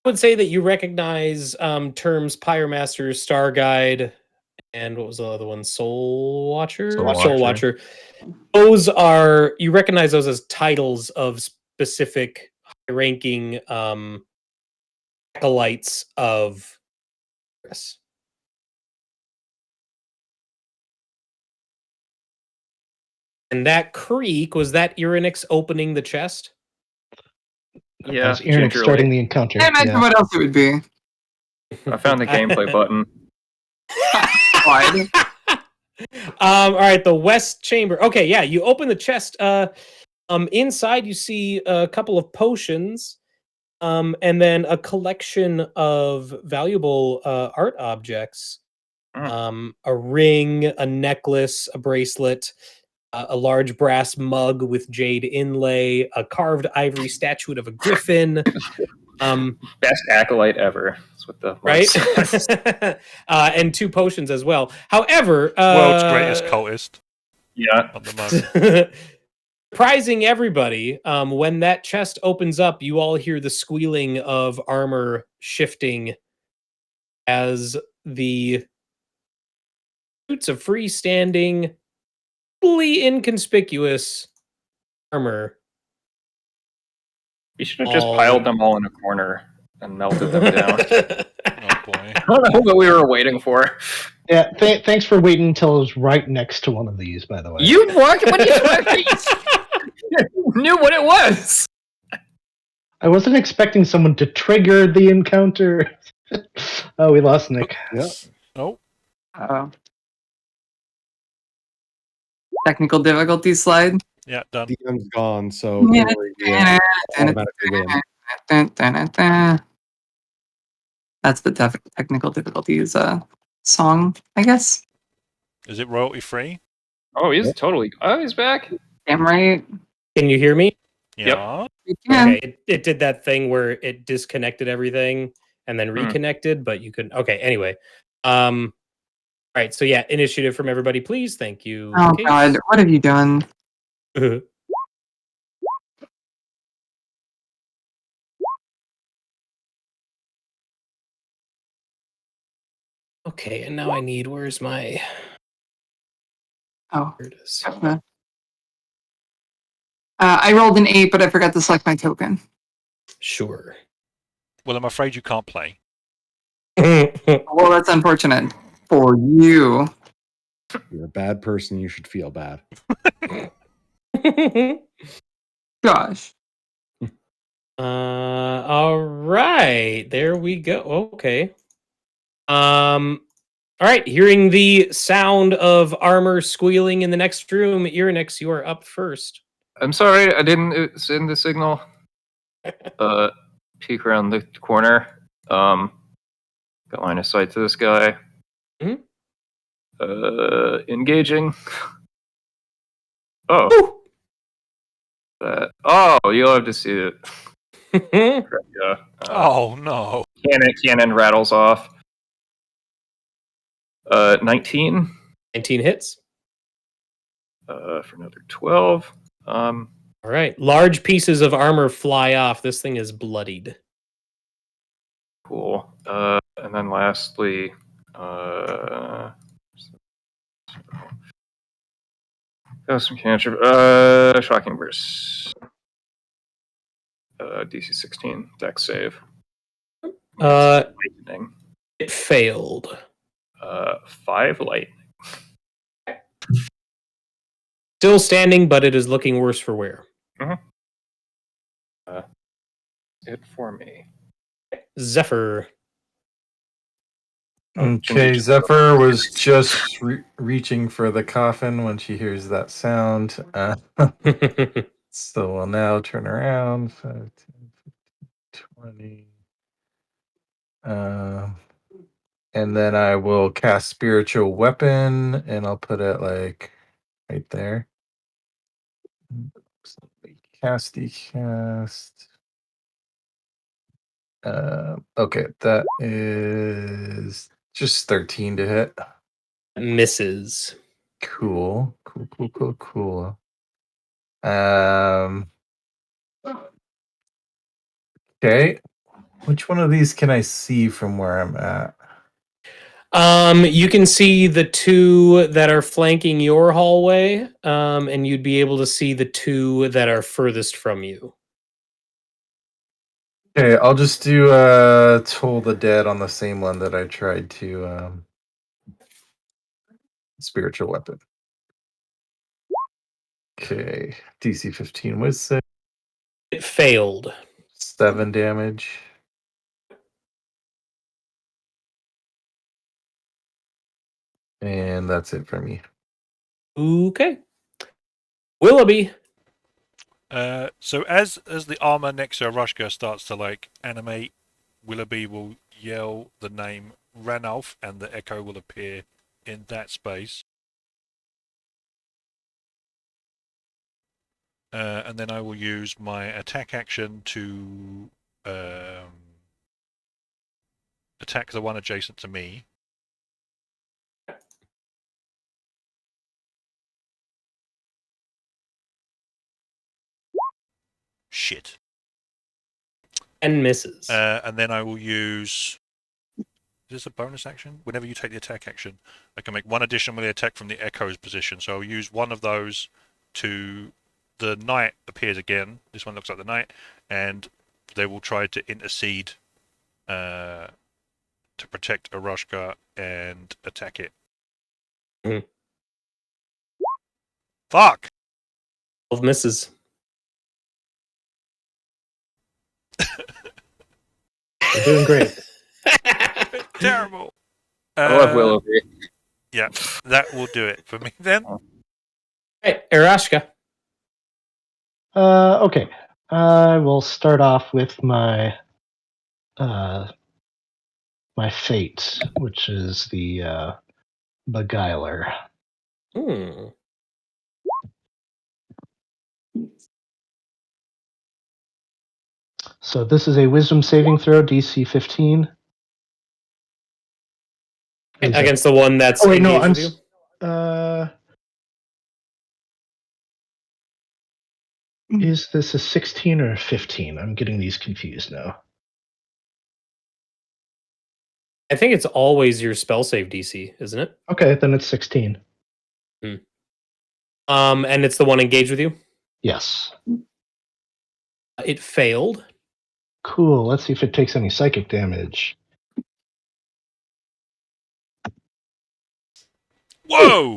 would say that you recognize terms Pyromaster, Star Guide, and what was the other one? Soul Watcher? Soul Watcher. Those are, you recognize those as titles of specific high-ranking acolytes of Chris. And that creak, was that Irynyx opening the chest? Yeah, That's Irynyx gingerly. starting the encounter. I imagine Yeah. what else it would be. I found the gameplay button. Why? All right, the West Chamber. Okay, yeah, you open the chest. Inside you see a couple of potions, and then a collection of valuable art objects. A ring, a necklace, a bracelet, a large brass mug with jade inlay, a carved ivory statuette of a griffin. Best acolyte ever. That's what the Right? And 2 potions as well. However, World's greatest cultist Yeah. on the mug. surprising everybody, when that chest opens up, you all hear the squealing of armor shifting as the suits of freestanding inconspicuous armor. You should have just piled them all in a corner and melted them down. Oh boy. I don't know what we were waiting for. Yeah, thanks for waiting until it was right next to one of these, by the way. You what? What are you talking? You knew what it was. I wasn't expecting someone to trigger the encounter. Oh, we lost Nick. Yeah. Oh, Oh. Technical difficulty slide. yeah, done. DM's gone, so really, yeah, automatically win. That's the technical difficulties song, I guess. Is it royalty free? Oh, he's totally. Oh, he's back. Damn right. Can you hear me? Yeah. We can. Okay, it did that thing where it disconnected everything and then reconnected, but you couldn't. Okay, anyway. All right, so yeah, initiative from everybody, please. Thank you. Oh Cayce. God, what have you done? Okay, and now I need. Where's my? Oh, Here it is. I rolled an 8, but I forgot to select my token. Sure. Well, I'm afraid you can't play. Well, that's unfortunate for you. You're a bad person. You should feel bad. Gosh. All right, there we go. Okay. All right, hearing the sound of armor squealing in the next room, Irynyx, you are up first. I'm sorry, I didn't send the signal. Peek around the corner. Got line of sight to this guy. Mhm. Engaging. Oh. You'll have to see it. Yeah. Oh no. Cannon rattles off. 19. 19 hits. For another 12. All right, large pieces of armor fly off. This thing is bloodied. Cool. And then lastly, got some cantrip. Shocking Burst. DC 16. Dex save. Lightning. It failed. 5 lightning. Still standing, but it is looking worse for wear. It for me. Zephyr. Okay, Zephyr was just reaching for the coffin when she hears that sound. So we'll now turn around. 5, 10, 15, 20. And then I will cast Spiritual Weapon, and I'll put it like right there. So casty cast. Okay, that is just 13 to hit. Misses. Cool. Okay. Which one of these can I see from where I'm at? You can see the two that are flanking your hallway, and you'd be able to see the two that are furthest from you. Okay, I'll just do Toll the Dead on the same one that I tried to Spiritual Weapon. Okay, DC 15 was It failed. 7 damage. And that's it for me. Okay. Willoughby. So as the armor next to Aerashka starts to like animate, Willoughby will yell the name Ranulf, and the echo will appear in that space. And then I will use my attack action to attack the one adjacent to me. Shit. And misses. And then I will use this a bonus action? Whenever you take the attack action, I can make one additional melee attack from the Echo's position. So I'll use one of those to... The knight appears again. This one looks like the knight. And they will try to intercede to protect Aerashka and attack it. Mm. Fuck! 12 misses. You're doing great. Terrible. I love Willoughby. Yeah, that will do it for me then. Hey, Aerashka. Okay. I will start off with my my fate, which is the Beguiler. Hmm. So this is a Wisdom saving throw, DC 15. Against the one that's Oh wait, no, engaged with you? Is this a 16 or a 15? I'm getting these confused now. I think it's always your spell save DC, isn't it? Okay, then it's 16. And it's the one engaged with you? Yes. It failed. Cool. Let's see if it takes any psychic damage. Whoa!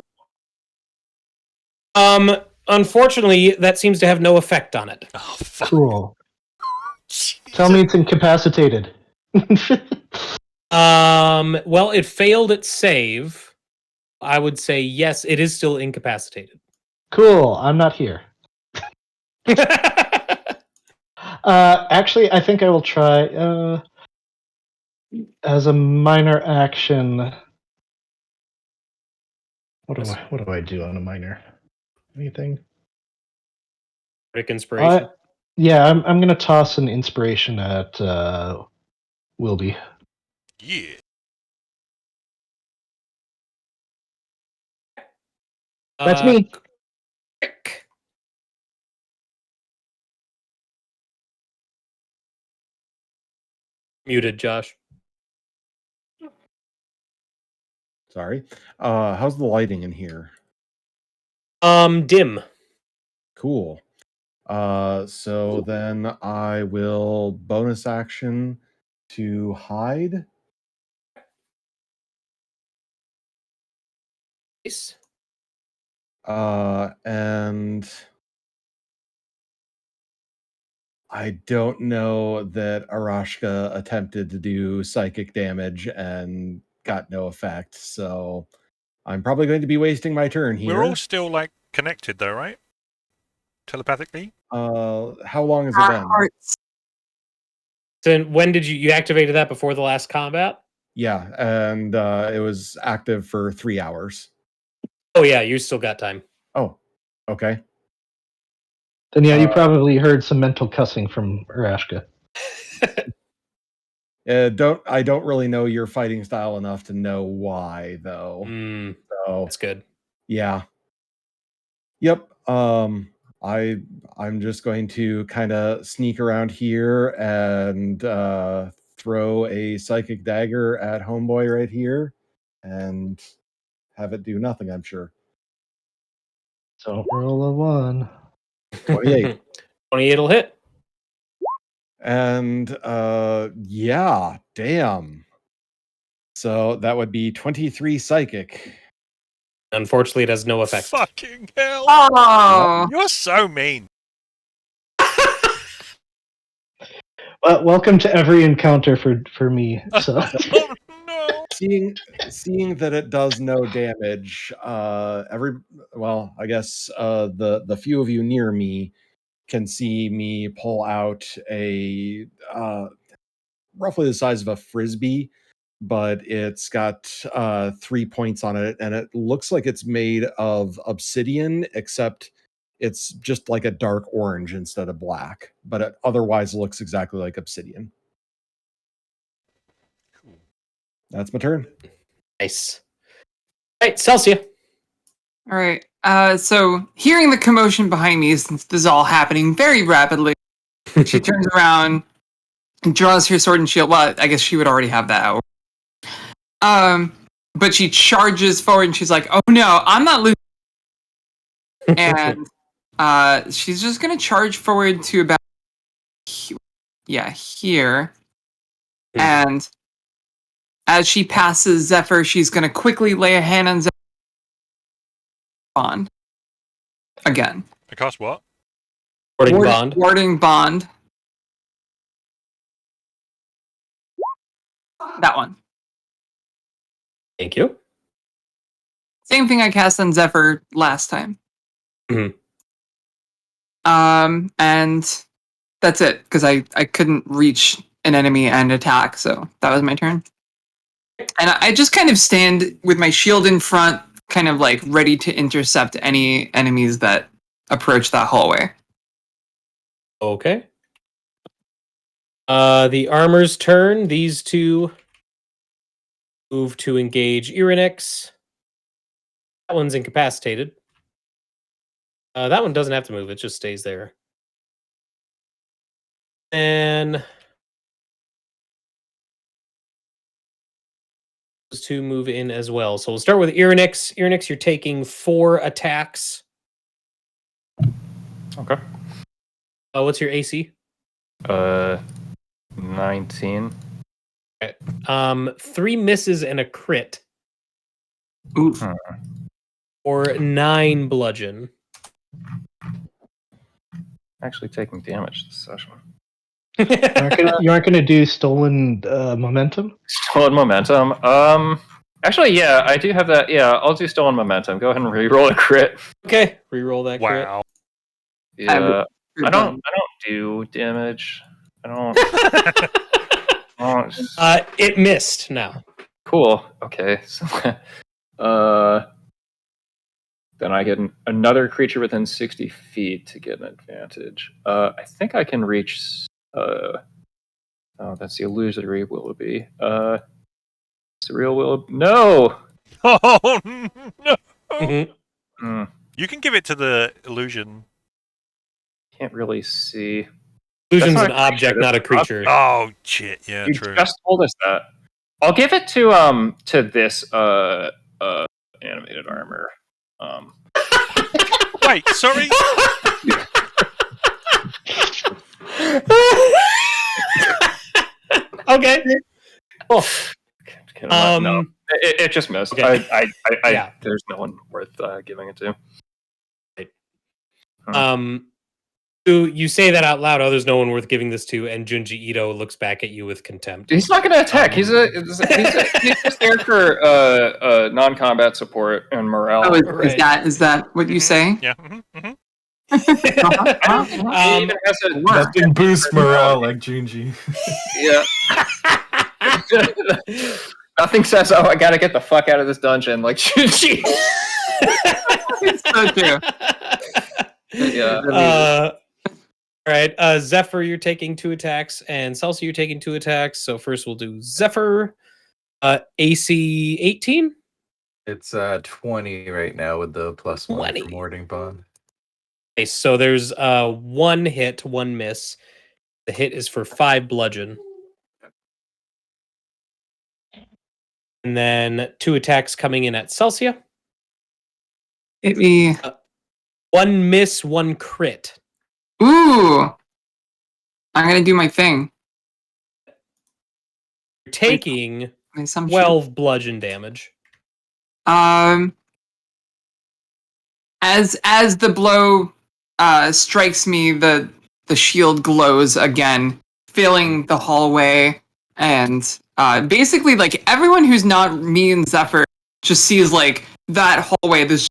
Unfortunately, that seems to have no effect on it. Oh, fuck. Cool. Jesus. Tell me it's incapacitated. Well, it failed its save. I would say yes, it is still incapacitated. Cool. I'm not here. Actually, I think I will try as a minor action. What do I do on a minor? Anything? Quick inspiration. Yeah, I'm gonna toss an inspiration at Wilby. Yeah. That's me. Quick. Muted, Josh. Sorry. How's the lighting in here? Dim. Cool. So then I will bonus action to hide. Nice. And I don't know that Aerashka attempted to do psychic damage and got no effect, so I'm probably going to be wasting my turn here. We're all still, like, connected, though, right? Telepathically? How long has it Our been? hearts. So when did you activated that before the last combat? Yeah, and it was active for 3 hours. Oh yeah, you still got time. Oh, okay. Then yeah, you probably heard some mental cussing from Aerashka. I don't really know your fighting style enough to know why, though. So That's good. yeah. Yep. I'm just going to kind of sneak around here and throw a psychic dagger at Homeboy right here and have it do nothing, I'm sure. So roll a 1. 28. 28 will hit. And yeah, damn. So that would be 23 psychic. Unfortunately, it has no effect. Fucking hell! Oh, You're so mean. Well, welcome to every encounter for me. So Oh, no! Seeing that it does no damage, I guess the few of you near me can see me pull out a roughly the size of a frisbee, but it's got 3 points on it, and it looks like it's made of obsidian, except it's just like a dark orange instead of black, but it otherwise looks exactly like obsidian. Cool. That's my turn. Nice. All right, Celsia. all right. So hearing the commotion behind me, since this is all happening very rapidly, she turns around and draws her sword and shield. Well, I guess she would already have that out. But she charges forward and she's like, "Oh no, I'm not losing." And she's just gonna charge forward to about here. And as she passes Zephyr, she's gonna quickly lay a hand on Zephyr bond again. I cast what? Warding bond. That one. Thank you. Same thing I cast on Zephyr last time. Mhm. And that's it, because I couldn't reach an enemy and attack, so that was my turn. And I just kind of stand with my shield in front, kind of like ready to intercept any enemies that approach that hallway. Okay. The armor's turn. These two move to engage Irynyx. That one's incapacitated. That one doesn't have to move. It just stays there. And those two move in as well. So we'll start with Irynyx. Irynyx, you're taking 4 attacks. Okay. What's your AC? 19. Okay. 3 misses and a crit. Oof. Or 9 bludgeon. Actually taking damage this session. You aren't gonna do stolen momentum? Stolen momentum. Actually, yeah, I do have that. Yeah, I'll do stolen momentum. Go ahead and reroll a crit. Okay, reroll that crit. Wow. Yeah, I don't do damage. I don't. It missed now. Cool. Okay. So, then I get another creature within 60 feet to get an advantage. I think I can reach. Oh, that's the illusory willoughby. It's the real willoughby. No. Oh no! Mm-hmm. You can give it to the illusion. Can't really see. Illusion's That's an not a object, creature, not a that's creature. Oh shit! Yeah, You true. just told us that. I'll give it to this animated armor. Wait, sorry. Okay. Oh. No, it just missed. Okay. Yeah. There's no one worth giving it to. So you say that out loud. Oh, there's no one worth giving this to, and Junji Ito looks back at you with contempt. He's not going to attack. He's just there for non-combat support and morale. Oh, is that what you say? Yeah. Nothing boosts morale like Junji. Yeah. Nothing says, "Oh, I gotta get the fuck out of this dungeon." Like Junji. It's so true. Yeah. All right, Zephyr, you're taking 2 attacks, and Celsia, you're taking 2 attacks. So first we'll do Zephyr. AC 18? It's 20 right now with the +1 from Warding Bond. Okay, so there's 1 hit, 1 miss. The hit is for 5 bludgeon. And then 2 attacks coming in at Celsia. Hit me. 1 miss, 1 crit. Ooh. I'm gonna do my thing. You're taking My assumption. 12 bludgeon damage. As the blow strikes me, the shield glows again, filling the hallway, and basically, like, everyone who's not me and Zephyr just sees, like, that hallway. There's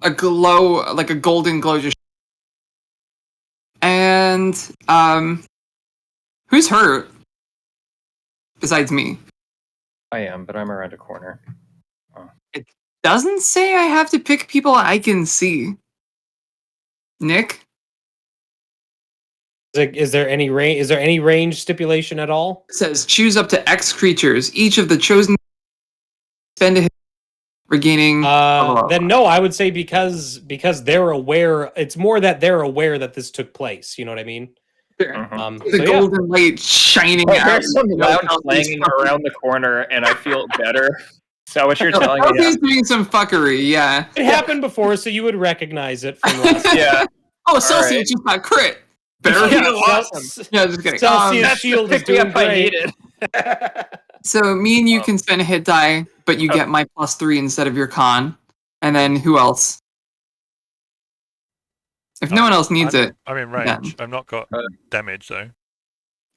a glow, like a golden glow, just. And who's hurt besides me? I am, but I'm around a corner. It doesn't say I have to pick people I can see. Nick? Is there any range? Is there any range stipulation at all? It says choose up to X creatures. Each of the chosen spend a hit regaining. Then no, I would say because they're aware. It's more that they're aware that this took place. You know what I mean? Mhm. The golden light shining Oh, out. there's some You know, loud Chelsea's clanging fucking- around the corner, and I feel better. Is that what you're telling me? Chelsea's doing some fuckery, yeah. It happened before, so you would recognize it from last time. Yeah. Oh, Celsia right. just got crit. Better Yeah, heal. awesome. No, just kidding. Celsius That's shield the is pick me doing up I great. needed. So me and you Wow. can spend a hit die, but you get my +3 instead of your con. And then who else? If no one else needs it, I'm in range. I've not got damage though.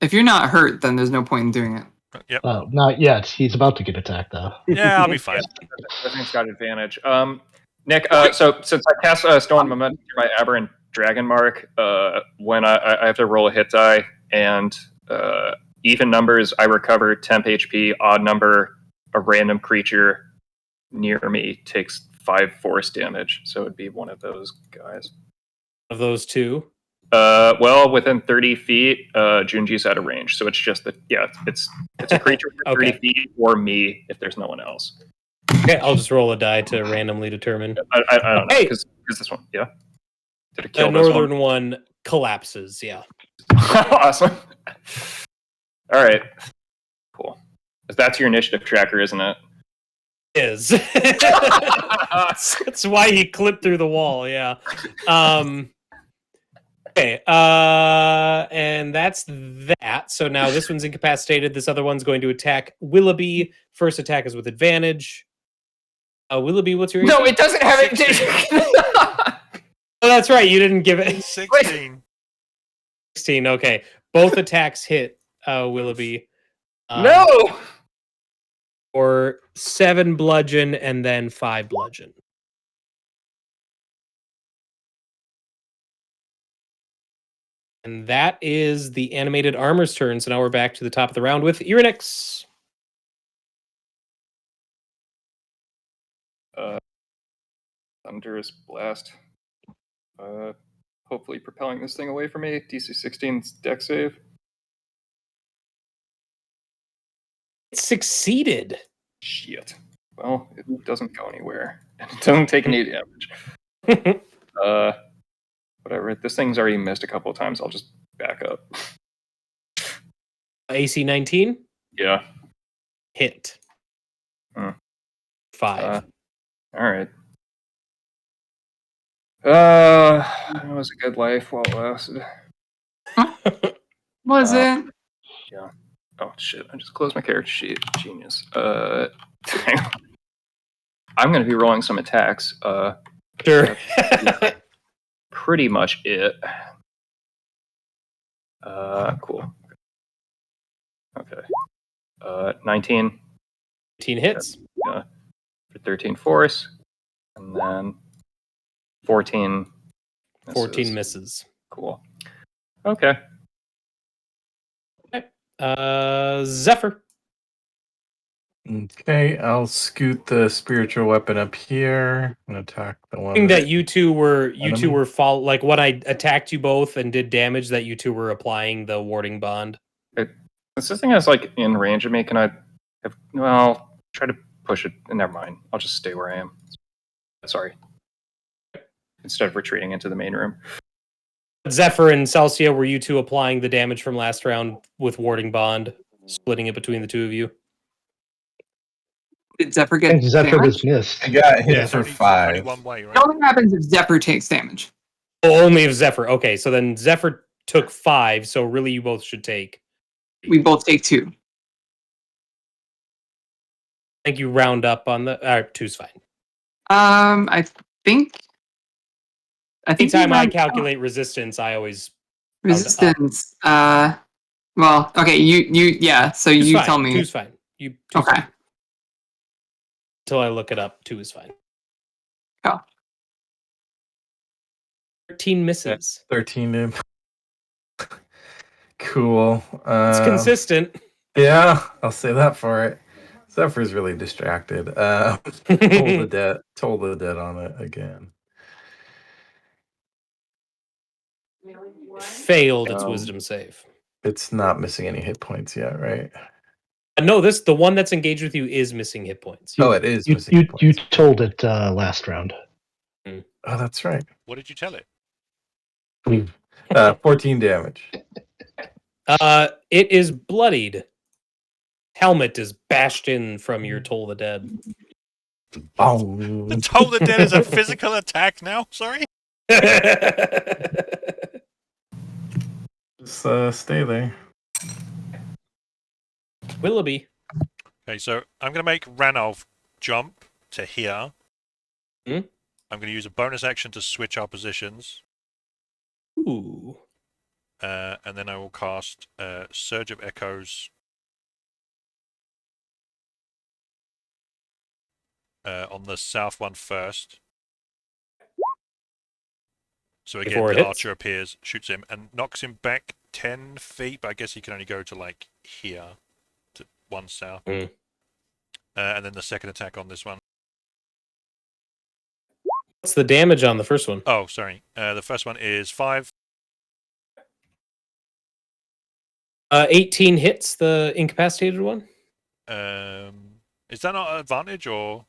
if you're not hurt, then there's no point in doing it. Yep. Not yet. He's about to get attacked, though. Yeah, I'll be fine. I think it's got advantage. Nick, so since I cast Stolen Momentum through my Aberrant Dragon Mark, when I have to roll a hit die, and even numbers, I recover temp HP. Odd number, a random creature near me takes 5 force damage. So it'd be one of those guys. Of those two. Well, within 30 feet, Junji's out of range, so it's just that. Yeah, it's a creature within 30 Okay. feet or me if there's no one else. Okay, I'll just roll a die to randomly determine. I don't know Hey! because this one, yeah. Did it The kill this northern one collapses. Yeah. Awesome. All right. Cool. That's your initiative tracker, isn't it? Is. That's why he clipped through the wall. Yeah. Okay. And that's that. So now this one's incapacitated. This other one's going to attack Willoughby. First attack is with advantage. Willoughby, what's your? No, AC? it doesn't have it. Oh, that's right. You didn't give it 16. 16. Okay. Both attacks hit Willoughby. No. Or 7 bludgeon and then 5 bludgeon. And that is the animated armor's turn. So now we're back to the top of the round with Irynyx. Thunderous blast. Hopefully propelling this thing away from me. DC 16's deck save. It succeeded. Shit. Well, it doesn't go anywhere. And it doesn't take any damage. Whatever. This thing's already missed a couple of times. I'll just back up. AC 19 Yeah. hit. Hmm. 5. All right. It was a good life while it lasted. Was it? Yeah. Oh shit! I just closed my character sheet. Genius. Hang on. I'm going to be rolling some attacks. Sure. Pretty much it. Cool. Okay. 19 18 hits. for 13 force, and then 14. 14 misses. Cool. Okay. Zephyr. Okay, I'll scoot the spiritual weapon up here and attack the one. Thing that you two were Enemy? like when I attacked you both and did damage, that you two were applying the warding bond. This thing is like in range of me. Can I have, well, try to push it? Never mind. I'll just stay where I am. Sorry. Instead of retreating into the main room. Zephyr and Celsia, were you two applying the damage from last round with warding bond, splitting it between the two of you? Did Zephyr I get think Zephyr damage? was missed. I got hit Yeah, for Only 5. one way, right? It only happens if Zephyr takes damage. Oh, only if Zephyr. Okay, so then Zephyr took 5, so really you both should take. We both take 2. I think you round up on the. 2's fine. I think. Anytime we I round- calculate resistance, I always. resistance. Well, okay, yeah. So Two's you fine. tell me. 2's fine. Two's Okay. fine. Until I look it up, 2 is fine. Oh. 13 misses. 13 in. Cool. It's consistent. Yeah, I'll say that for it. Zephyr's really distracted. Toll the dead on it again. Failed its wisdom save. It's not missing any hit points yet, right? No, the one that's engaged with you is missing hit points. Oh, it is missing You hit points. told it last round. Oh, that's right. What did you tell it? 14 damage. It is bloodied. Helmet is bashed in from your Toll the Dead. The Toll the Dead is a physical attack now? Sorry? Just stay there. Willoughby. Okay, so I'm going to make Ranulf jump to here. Hmm? I'm going to use a bonus action to switch our positions. Ooh. And then I will cast Surge of Echoes on the south one first. So again, Before it the hits? archer appears, shoots him, and knocks him back 10 feet, but I guess he can only go to, like, here, to one south. Mm. And then the second attack on this one. What's the damage on the first one? Oh, sorry. The first one is 5. 18 hits the incapacitated one. Is that not an advantage, or...?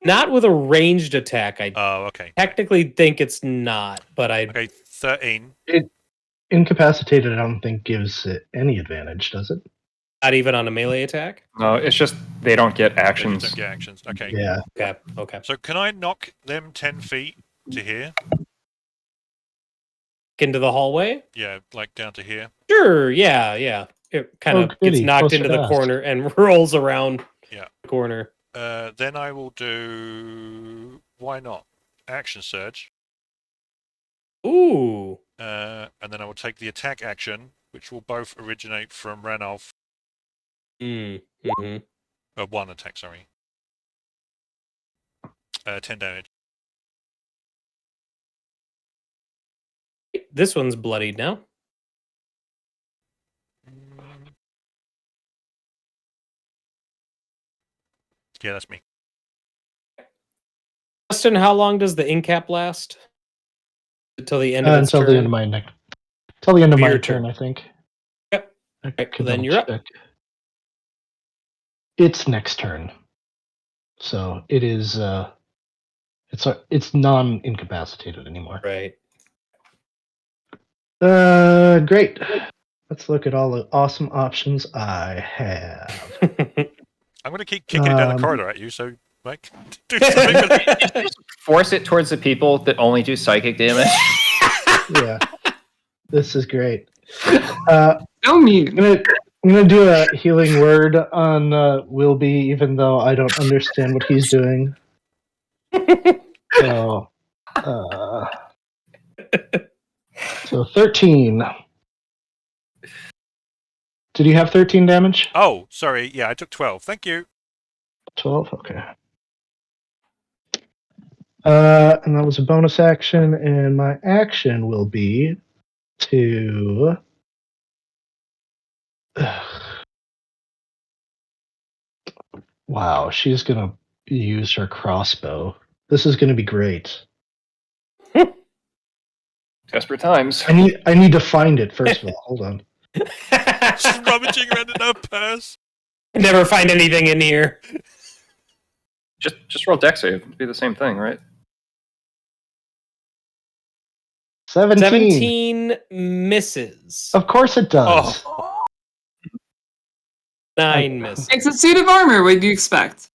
Not with a ranged attack. I Oh, okay. technically think it's not, but I... Okay, 13. Incapacitated, I don't think gives it any advantage, does it? Not even on a melee attack? No, it's just they don't get They actions. don't get actions. Okay. Yeah. Okay. So can I knock them 10 feet to here? Into the hallway? Yeah, like down to here. Sure, yeah. It kind of goody, gets knocked close into the enough. corner and rolls around Yeah. the corner. Then I will do... Why not? Action Surge. Ooh. And then I will take the attack action, which will both originate from Ranulf. Mm-hmm. One attack, sorry. 10 damage. This one's bloodied now. Yeah, that's me. Justin, how long does the incap last? Until the end of its Until turn? the end of my next. Till the end of my Your turn, turn. I think. Yep. I Right, can then double you're up. check. It's next turn, so it is. It's non-incapacitated anymore. Right. Great. Let's look at all the awesome options I have. I'm going to keep kicking it down the Um, corridor at you, so, Mike, do something with it. Just force it towards the people that only do psychic damage. Yeah, this is great. No mute. I'm gonna do a healing word on Wilby, even though I don't understand what he's doing. So, so 13. Did you have 13 damage? Oh, sorry. Yeah, I took 12. Thank you. 12. Okay. And that was a bonus action, and my action will be to. Wow, she's gonna use her crossbow. This is gonna be great. Desperate times. I need to find it first of all. Hold on. She's rummaging around in her purse. Never find anything in here. Just roll dex save. It'd be the same thing, right? 17. 17 misses. Of course it does. Oh. 9 misses. It's a suit of armor. What do you expect?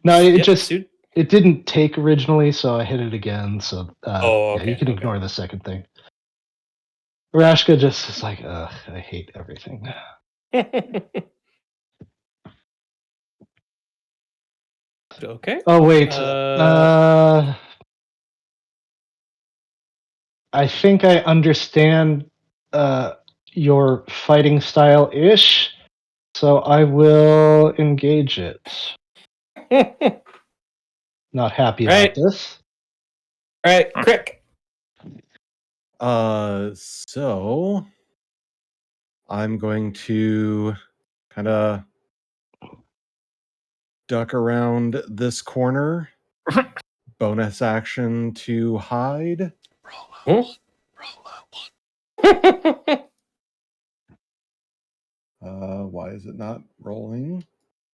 No, it Yep, suit- it didn't take originally, so I hit it again. So okay, you can ignore the second thing. Aerashka just is like, ugh, I hate everything. Okay. Oh wait, I think I understand your fighting style ish, so I will engage it. Not happy about Right. this. All right, Crick. So I'm going to kind of duck around this corner. Bonus action to hide. Roll a 1. Why is it not rolling?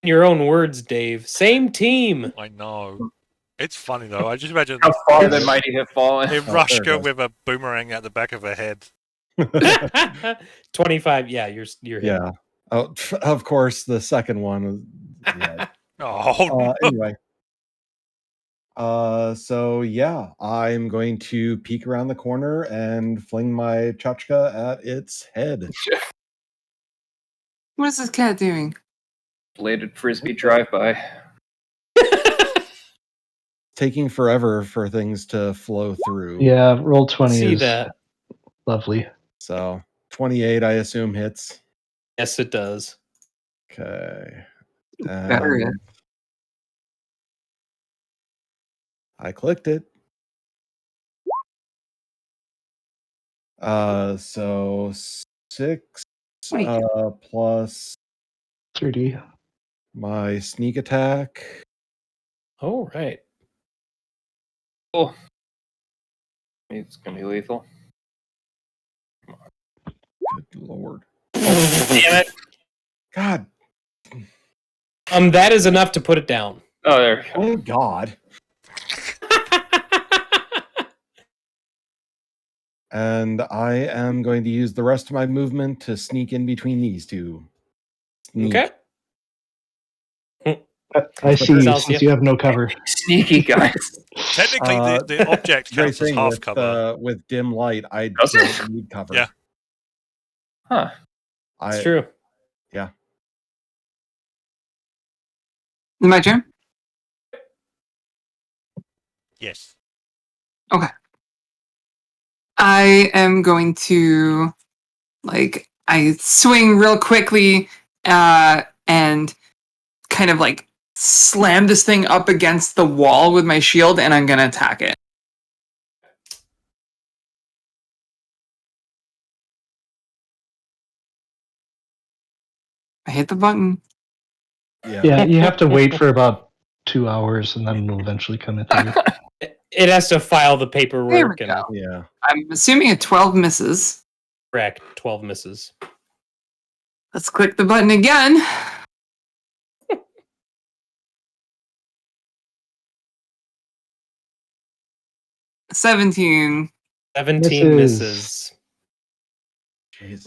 Your own words, Dave. Same team. I know. It's funny, though. I just imagine How far the mighty have fallen. there it Aerashka goes. with a boomerang at the back of her head. 25. Yeah, you're hitting. Yeah. Oh, of course, the second one was. Yeah. Oh, Anyway. So yeah, I'm going to peek around the corner and fling my chachka at its head. What is this cat doing? Bladed frisbee drive-by. Taking forever for things to flow through. Yeah, roll 20 See is that? lovely. So 28, I assume, hits. Yes, it does. Okay. Better yet. And I clicked it. So 6 plus 30. my sneak attack. Oh, right. Oh. It's gonna be lethal. Good lord. Damn it. God. That is enough to put it down. Oh, there we go. Oh God. And I am going to use the rest of my movement to sneak in between these two. Sneak. Okay. I see you Celsia. since you have no cover. Sneaky guys. technically, the object Great counts as thing half with, cover. with dim light, I Does it? don't need cover. Yeah. Huh. It's true. Yeah. My turn? Yes. Okay. I am going to, I swing real quickly and kind of slam this thing up against the wall with my shield, and I'm going to attack it. I hit the button. Yeah, you have to wait for about 2 hours and then it'll eventually come into you. It has to file the There paperwork we and go. Yeah. I'm assuming a 12 misses. correct. 12 misses. Let's click the button again. $17. 17 Misses. misses. Jesus.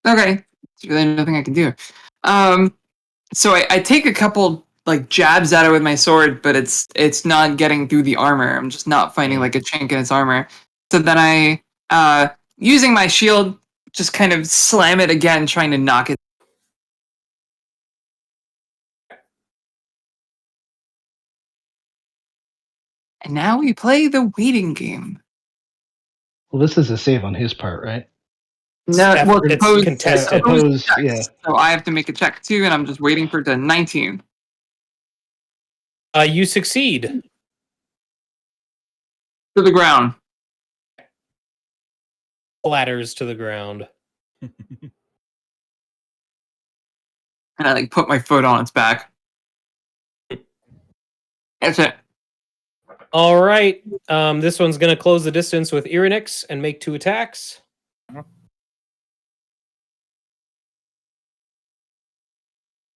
Okay. There's really nothing I can do. So I take a couple jabs at it with my sword, but it's not getting through the armor. I'm just not finding a chink in its armor. So then I using my shield, just kind of slam it again, trying to knock it. And now we play the waiting game. Well, this is a save on his part, right? No, well, It's opposed- contested. Opposed, checks. yeah. So I have to make a check too, and I'm just waiting for the 19. You succeed. To the ground. Splatters to the ground. And I put my foot on its back. That's it. All right. This one's going to close the distance with Irynyx and make 2 attacks.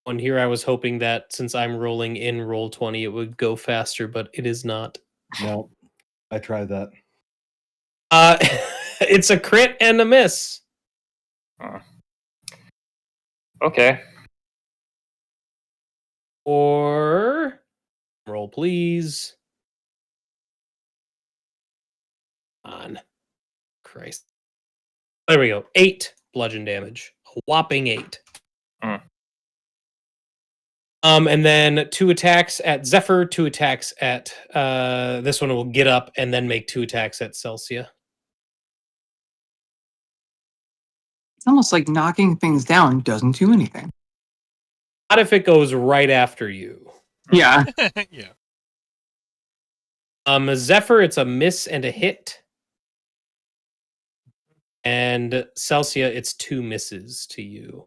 And here I was hoping that since I'm rolling in roll 20, it would go faster, but it is not. No, I tried that. It's a crit and a miss. Okay. Or roll, please. On. Christ. There we go. 8 bludgeon damage. A whopping 8. And then 2 attacks at Zephyr, 2 attacks at this one will get up and then make 2 attacks at Celsia. It's almost like knocking things down doesn't do anything. Not if it goes right after you. Yeah. Yeah. Zephyr, it's a miss and a hit. And Celsia, it's 2 misses to you.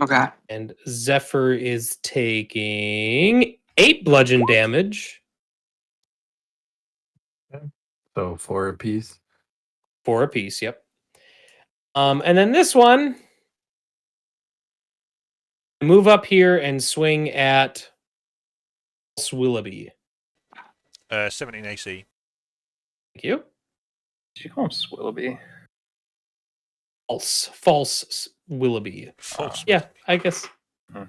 Okay. And Zephyr is taking 8 bludgeon damage. So 4 apiece. 4 apiece, yep. And then this one, move up here and swing at Willoughby. 17 AC. Thank you. Did you call him Swilloughby? False Willoughby. False. Yeah, I guess. Hmm.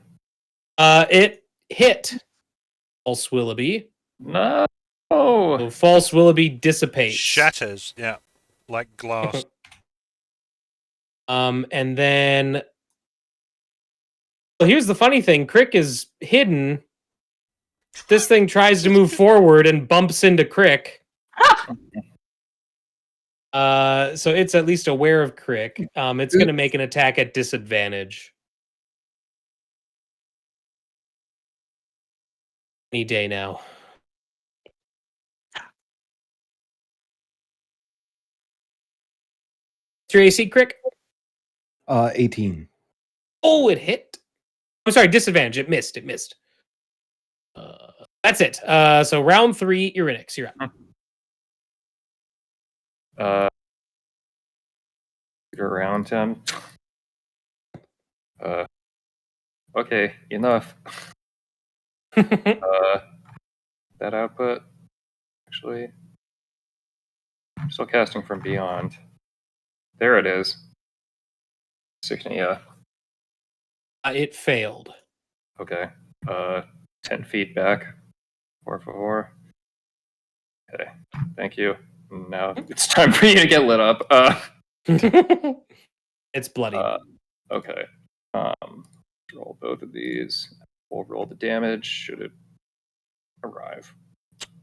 It hit false Willoughby. No. So false Willoughby dissipates. Shatters, yeah. Like glass. And then well, here's the funny thing. Crick is hidden. This thing tries to move forward and bumps into Crick. So it's at least aware of Crick. It's going to make an attack at disadvantage. Any day now. What's your AC, Crick? 18. Oh, it hit. I'm sorry, disadvantage. It missed. That's it. So round 3, Irynyx, you're up. Around him. Okay, enough. That output. Actually, I'm still casting from beyond. There it is. 16, yeah. It failed. Okay. 10 feet back. 4 for 4. Okay. Thank you. Now it's time for you to get lit up. It's bloody. Okay. Roll both of these. We'll roll the damage. Should it arrive?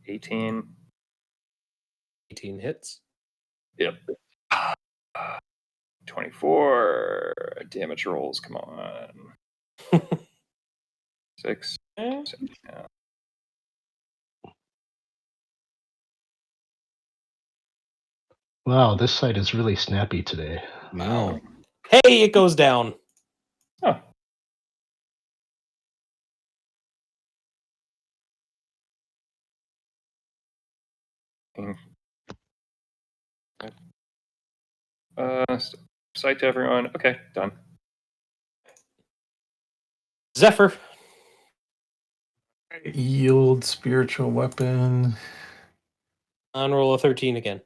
18. 18 hits. Yep. 24 damage rolls. Come on. 6. 7, yeah. Wow, this site is really snappy today. Wow. Hey, it goes down. Oh. Sight to everyone. Okay, done. Zephyr. Yield spiritual weapon. On roll a 13 again.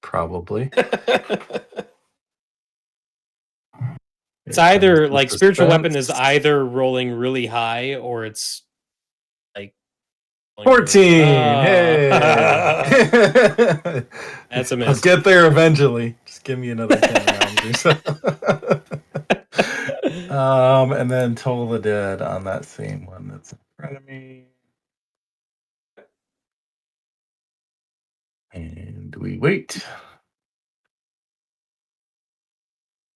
Probably. It's either Some like spiritual weapon is suspense. either rolling really high or it's like 14. Hey. Hey. That's a I'll miss. get there eventually. Just give me another 10 rounds or so. And then Toll the Dead on that same one that's in front of me. And we wait.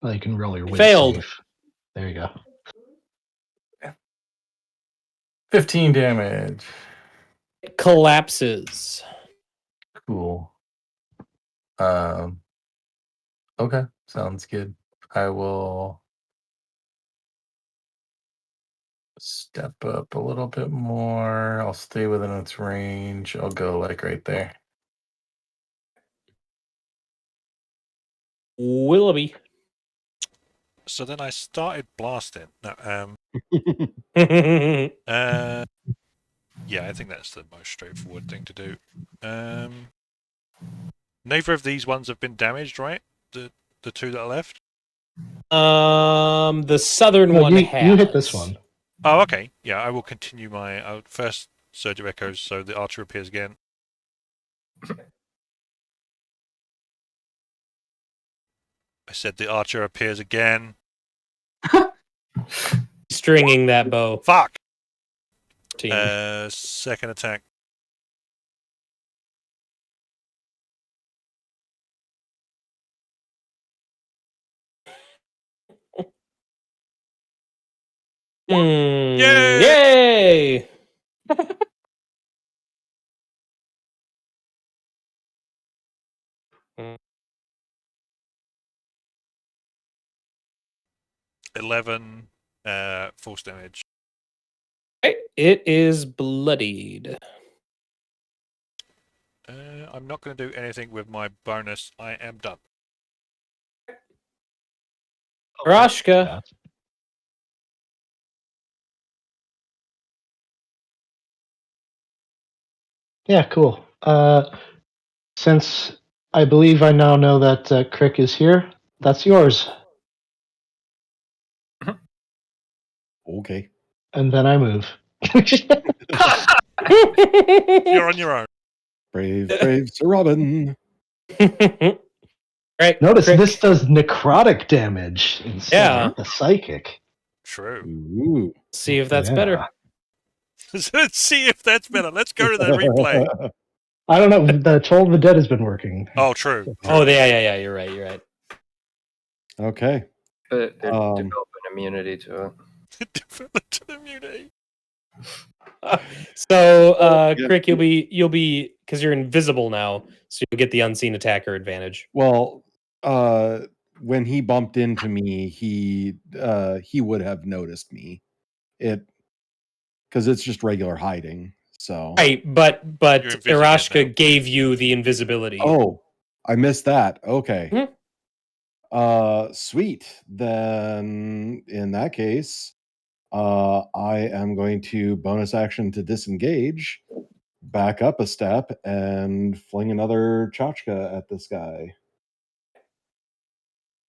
Well, you can roll your win Failed. save. There you go. 15 damage. It collapses. Cool. Okay, sounds good. I will step up a little bit more. I'll stay within its range. I'll go like right there. Willoughby. So then I started blasting. No, yeah, I think that's the most straightforward thing to do. Neither of these ones have been damaged, right? The two that are left? The southern one has. You hit this one. Oh, okay. Yeah, I will continue my first Surge of Echoes, so the archer appears again. I said the archer appears again. Stringing that bow. Fuck! Team. Second attack. Yay! 11 force damage. It is bloodied. I'm not going to do anything with my bonus. I am done. Aerashka. Yeah, cool. Since I believe I now know that Crick is here, that's yours. Okay. And then I move. You're on your own. Brave Sir Robin. Right. Notice Crick. this does necrotic damage instead of the psychic. True. Ooh. See if that's Yeah. better. Let's see if that's better. Let's go to the replay. I don't know. The Toll of the Dead has been working. Oh, true. Oh, yeah. You're right. Okay. But they're developing immunity to it. Developed an immunity. So, Yeah. Crick, you'll be because you're invisible now, so you'll get the unseen attacker advantage. Well, when he bumped into me, he would have noticed me. Because it's just regular hiding. So Right, but You're invisible Aerashka now. gave you the invisibility. Oh, I missed that. Okay. Mhm. Sweet. Then in that case, I am going to bonus action to disengage, back up a step, and fling another tchotchke at this guy.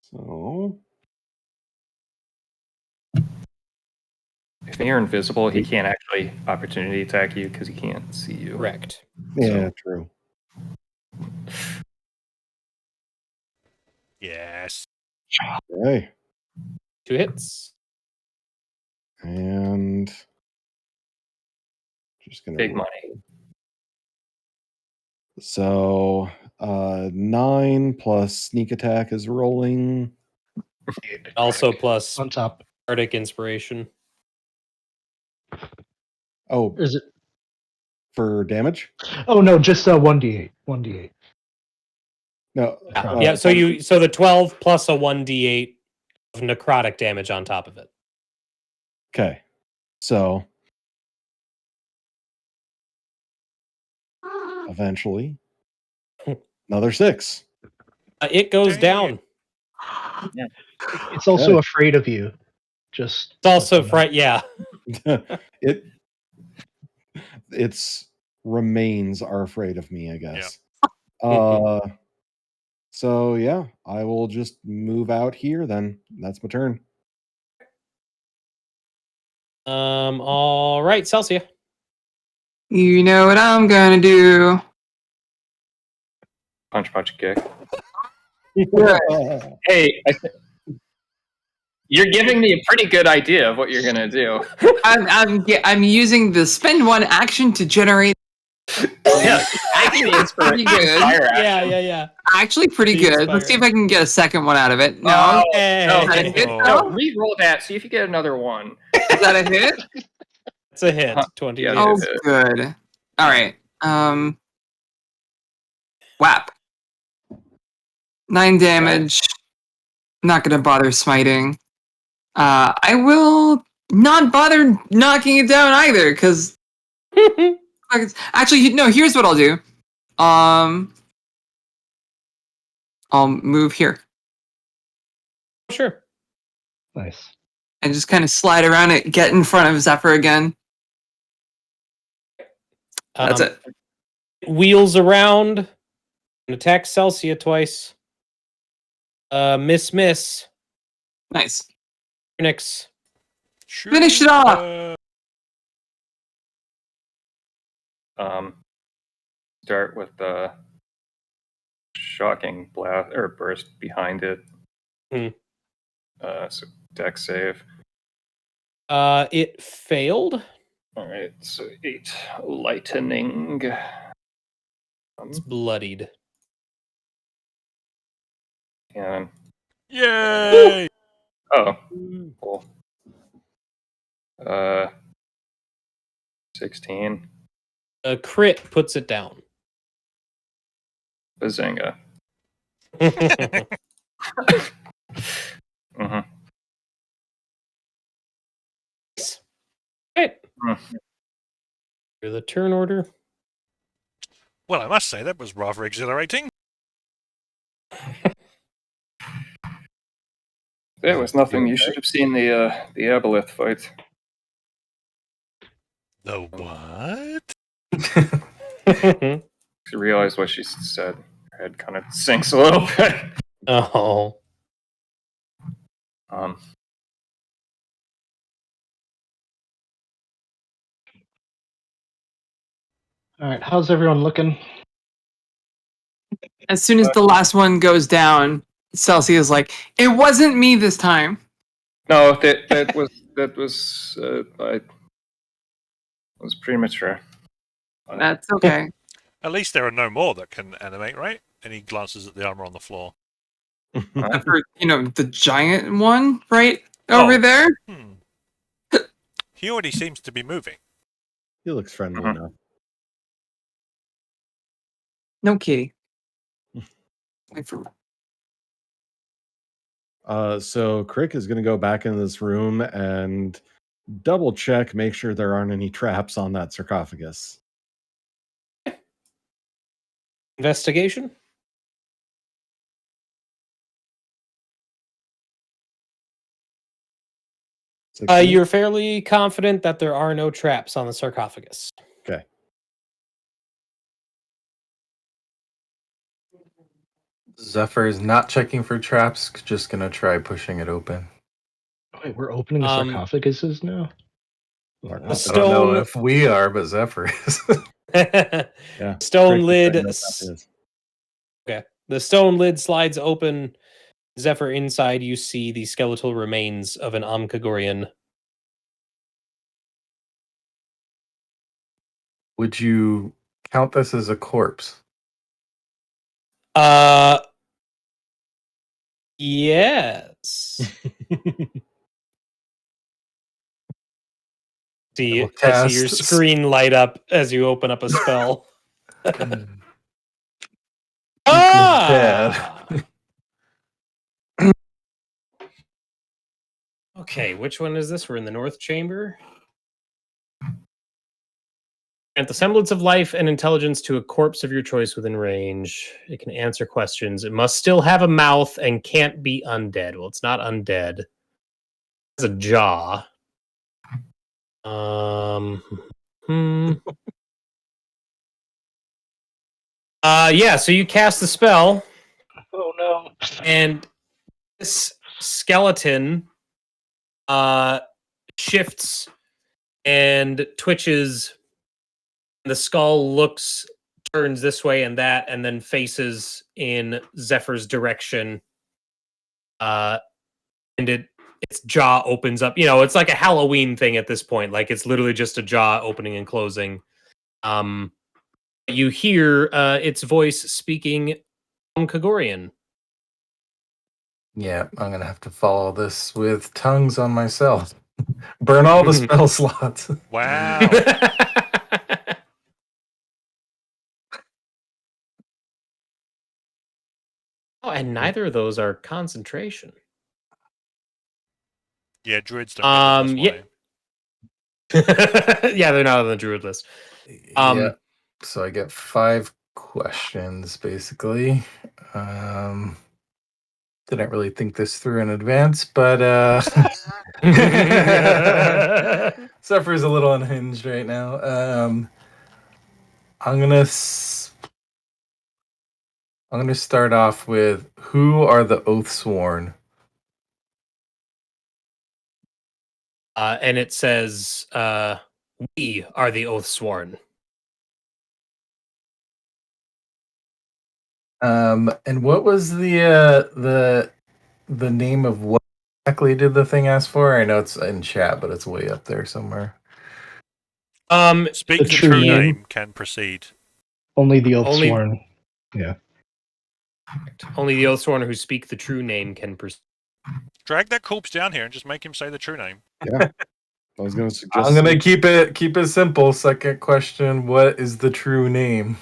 So If you're invisible, he can't actually opportunity attack you because he can't see you. Correct. yeah, true. Yes. Okay. 2 hits. And just gonna Big money. So 9 plus sneak attack is rolling. Also plus On top. Arctic Inspiration. Oh, Is it? for damage? Oh no, just 1d8. 1d8. No. Yeah, so the 12 plus a 1d8 of necrotic damage on top of it. Okay. So eventually another 6. It goes Dang. down. It's also afraid of you. Just. It's also let yeah. Its remains are afraid of me, I guess. So yeah, I will just move out here then. That's my turn. All right, Celsia. You know what I'm gonna do? Punch, kick. Hey, you're giving me a pretty good idea of what you're gonna do. I'm using the spend 1 action to generate. Yeah, actually, it's pretty good. Yeah. Actually, pretty The good. Let's see if I can get a second one out of it. No, No, Is re-roll that. See if you get another one. that a hit? It's a hit. 20. Yeah, Oh, it is. good. All right. Whap. 9 damage. Not gonna bother smiting. I will not bother knocking it down either, because actually, no. Here's what I'll do. I'll move here Sure. Nice. and just kind of slide around it, get in front of Zephyr again. That's it. Wheels around and attacks Celsia twice. Miss. Nice. Irynyx. Finish it off. Start with the shocking blast or burst behind it. So dex save. It failed. All right, so 8 lightning. It's bloodied. And Yay! oh, cool. 16. A crit puts it down. Bazinga. Right. The turn order. Well, I must say that was rather exhilarating. It was nothing. You should have seen the Aboleth fight. The what? If you realize what she said, her head kind of sinks a little bit. Oh. Um, All right, how's everyone looking? As soon as the last one goes down, Celsia is like, "It wasn't me this time." no, that was premature. That's okay. At least there are no more that can animate, right? And he glances at the armor on the floor. For the giant one right over there. He already seems to be moving. He looks friendly enough. No kitty. Wait for So Crick is going to go back into this room and double check, make sure there aren't any traps on that sarcophagus. Investigation? You're fairly confident that there are no traps on the sarcophagus. Okay. Zephyr is not checking for traps, just gonna try pushing it open. Wait, we're opening sarcophaguses now? The I don't know if we are, but Zephyr is. Yeah. Stone lid. Okay. The stone lid slides open. Zephyr, inside you see the skeletal remains of an Omkagorian. Would you count this as a corpse? Yes. I see your screen light up as you open up a spell. Okay, which one is this? We're in the North Chamber. Grant the semblance of life and intelligence to a corpse of your choice within range. It can answer questions. It must still have a mouth and can't be undead. Well, it's not undead. It has a jaw. Yeah, so you cast the spell. Oh no. And this skeleton shifts and twitches. The skull turns this way and that, and then faces in Zephyr's direction. And its jaw opens up. It's like a Halloween thing at this point. Like, it's literally just a jaw opening and closing. You hear its voice speaking Kagorian. Yeah, I'm gonna have to follow this with tongues on myself. Burn all the spell slots. Wow. Oh, and neither of those are concentration. Yeah, druids don't get yeah, they're not on the druid list. Yeah. So I get 5 questions, basically. Didn't really think this through in advance, but Zephyr's a little unhinged right now. I'm gonna start off with, who are the Oathsworn? And it says, we are the Oathsworn. And what was the name of what exactly did the thing ask for? I know it's in chat, but it's way up there somewhere. Speak the true name can proceed. Only the Oathsworn. Yeah. Only the Oathsworn who speak the true name can proceed. Drag that corpse down here and just make him say the true name. Yeah. I was going to suggest. I'm going to keep it simple. Second question, what is the true name?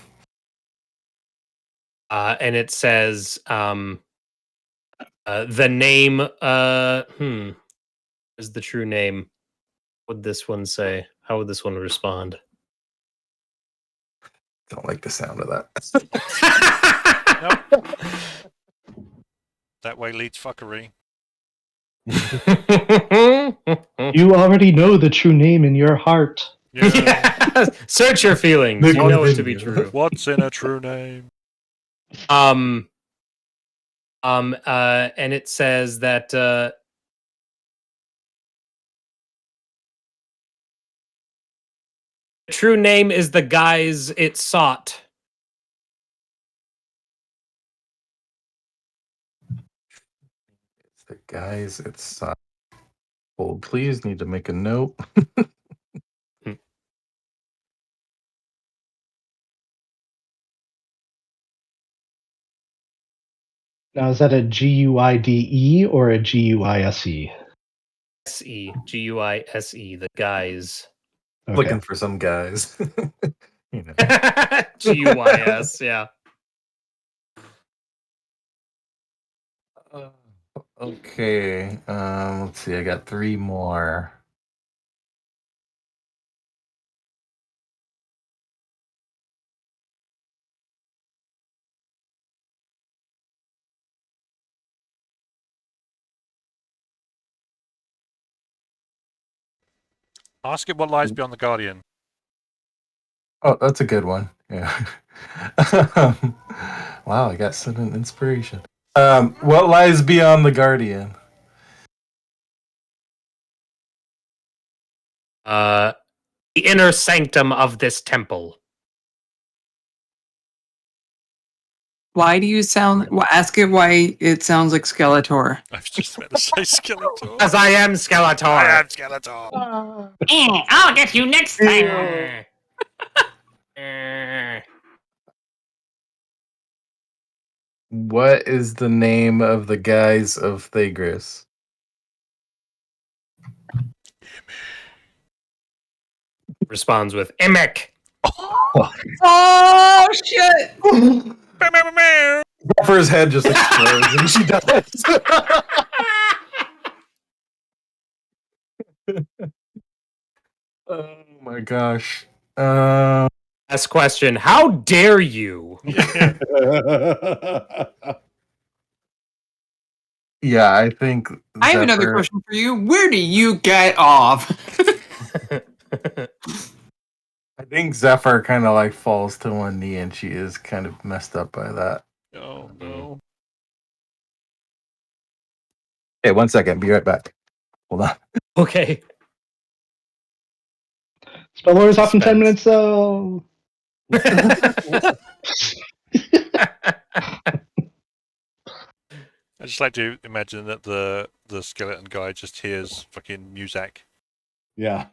And it says, the name, is the true name. What would this one say? How would this one respond? Don't like the sound of that. Nope. That way leads fuckery. You already know the true name in your heart. Yeah. Search your feelings. Nick, You what know it did to be you? true. What's in a true name? And it says that the true name is the guise it sought. It's the guys. It's hold, please. Need to make a note. Now, is that a GUIDE or a GUISE? SE, GUISE, the guise. Okay. Looking for some guys. You know. GUIS, yeah. Okay. Let's see. I got 3 more. Ask it what lies beyond the Guardian. Oh, that's a good one. Yeah. Wow, I got sudden inspiration. What lies beyond the Guardian? The inner sanctum of this temple. Why do you sound? Well, ask it why it sounds like Skeletor. I was just about to say Skeletor. As I am Skeletor. I am Skeletor. I'll get you next time. What is the name of the guys of Thagris? Responds with Emek. Oh shit! Zephyr's head just explodes and she dies. Oh my gosh. Last question. How dare you? Yeah, I think I have another Zephyr- question for you. Where do you get off? I think Zephyr kind of like falls to one knee and she is kind of messed up by that. Oh no. Hey, 1 second. Be right back. Hold on. Okay. Spelllore's off in 10 Suspense. minutes, though. I just like to imagine that the skeleton guy just hears fucking music. Yeah.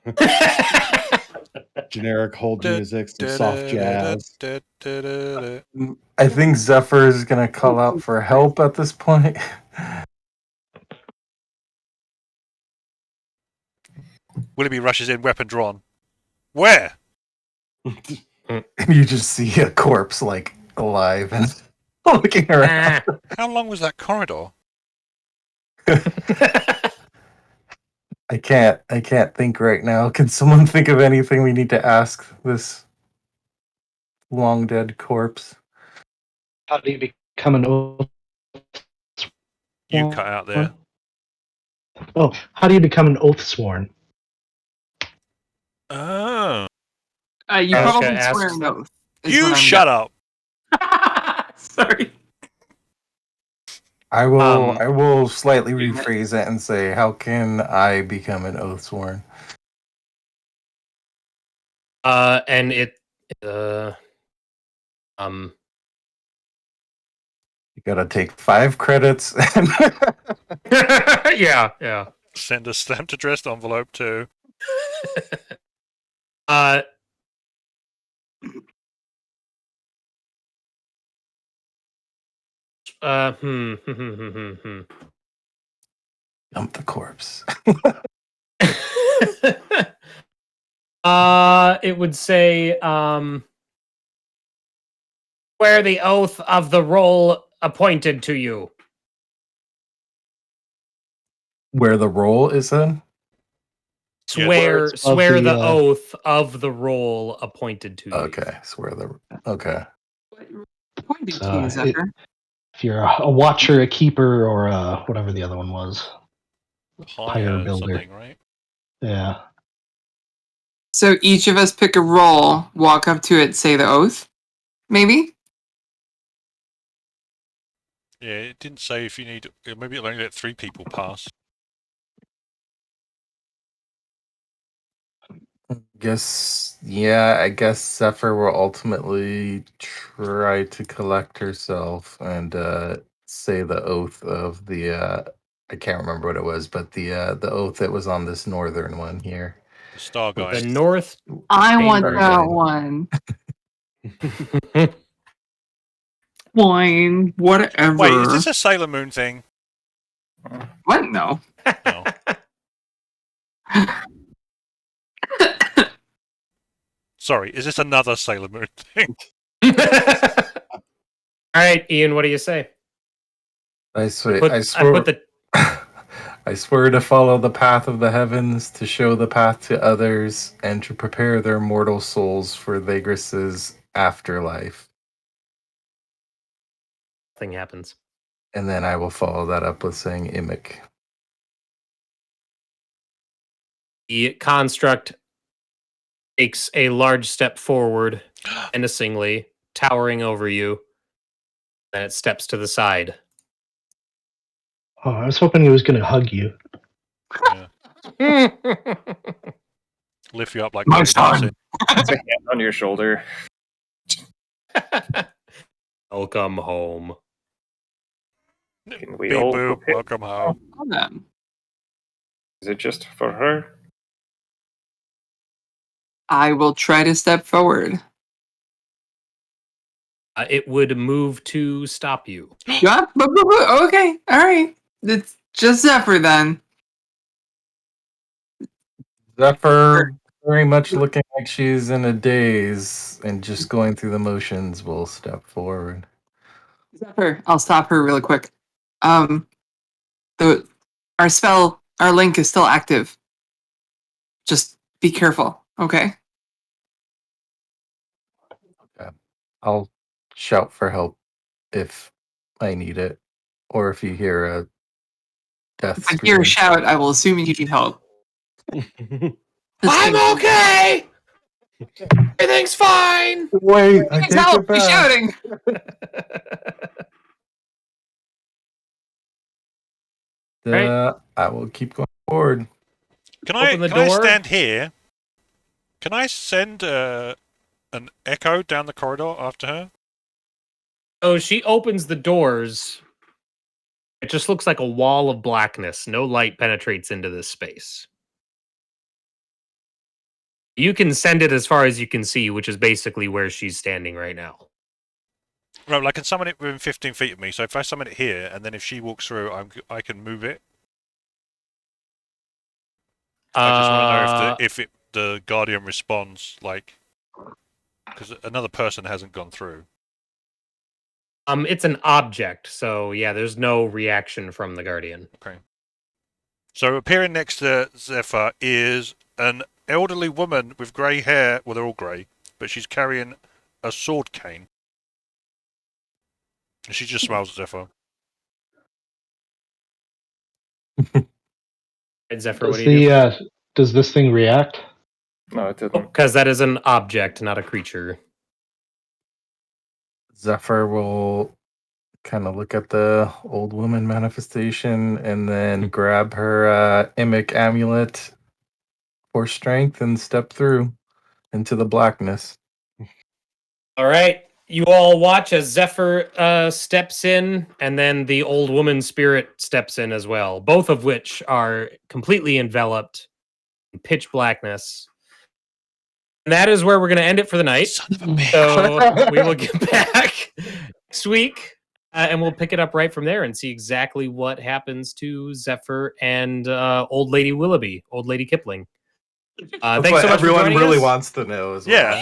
Generic hold music, some soft jazz. I think Zephyr is going to call out for help at this point. Willoughby rushes in, weapon drawn. Where? And you just see a corpse like alive and looking around. How long was that corridor? I can't think right now. Can someone think of anything we need to ask this long dead corpse? How do you become an oath? You cut out there. Oh, how do you become an oath sworn? Oh. You Aerashka probably asks swear an that. oath. You shut up. Sorry. I will slightly rephrase it and say, how can I become an oath sworn? And it You gotta take 5 credits. And yeah. Send a stamped addressed envelope too. dump the corpse. It would say, swear the oath of the role appointed to you. Where the roll is in? Swear Words of the the, oath of the role appointed to you. Okay, okay. Pointed to you, Zephyr. If you're a watcher, a keeper, or whatever the other one was. Hire builder. something, right? Yeah. So each of us pick a role, walk up to it, say the oath, maybe? Yeah, it didn't say if you need. Maybe it'll only let 3 people pass. I guess Zephyr will ultimately try to collect herself and say the oath of the I can't remember what it was, but the oath that was on this northern one here. The Star The Guide. North. I want Chamber that Guide. one. Fine, whatever. Wait, is this a Sailor Moon thing? What? No. No. Sorry, is this another Sailor Moon thing? All right, Ian, what do you say? I swear, I put the I swear to follow the path of the heavens, to show the path to others, and to prepare their mortal souls for Vagris's afterlife. thing happens. And then I will follow that up with saying Imik. The construct takes a large step forward, menacingly, towering over you. Then it steps to the side. Oh, I was hoping he was going to hug you. Yeah. Lift you up like My Dirty Dancing. It's a hand on your shoulder. Welcome home. Can we Beep all boop, prepare? welcome home. Hold on. Is it just for her? I will try to step forward. It would move to stop you. Yeah? Okay, alright. It's just Zephyr then. Zephyr, very much looking like she's in a daze and just going through the motions, will step forward. Zephyr, I'll stop her really quick. Our link is still active. Just be careful, okay? I'll shout for help if I need it, or if you hear a death If I hear a scream. shout, I will assume you need help. I'm okay! Everything's fine! Wait, I Please take help! it He's back. shouting! I will keep going forward. Can I Open the can I door. stand here? Can I send an echo down the corridor after her? So she opens the doors. It just looks like a wall of blackness. No light penetrates into this space. You can send it as far as you can see, which is basically where she's standing right now. Right, well, I can summon it within 15 feet of me. So if I summon it here, and then if she walks through, I can move it. I just want to know if the Guardian responds, like, because another person hasn't gone through. It's an object, so yeah, there's no reaction from the Guardian. Okay. So appearing next to Zephyr is an elderly woman with grey hair. Well, they're all grey, but she's carrying a sword cane. And she just smiles at Zephyr. Right, Zephyr, what do you do? Does this thing react? No, it didn't. Because that is an object, not a creature. Zephyr will kind of look at the old woman manifestation and then grab her Imik amulet for strength and step through into the blackness. All right. You all watch as Zephyr steps in, and then the old woman spirit steps in as well, both of which are completely enveloped in pitch blackness. And that is where we're going to end it for the night. Son of a bitch. So we will get back next week, and we'll pick it up right from there and see exactly what happens to Zephyr and Old Lady Willoughby, Old Lady Kipling. Thanks so much for joining us. wants to know as Yeah.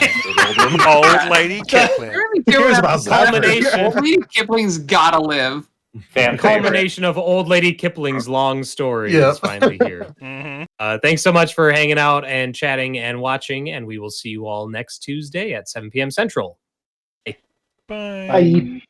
Old Lady Kipling. Here's about Culmination. Old Lady Kipling's gotta live. Fan The culmination of Old Lady Kipling's long story is finally here. Mm-hmm. Thanks so much for hanging out and chatting and watching, and we will see you all next Tuesday at 7 p.m. Central. Bye. Bye.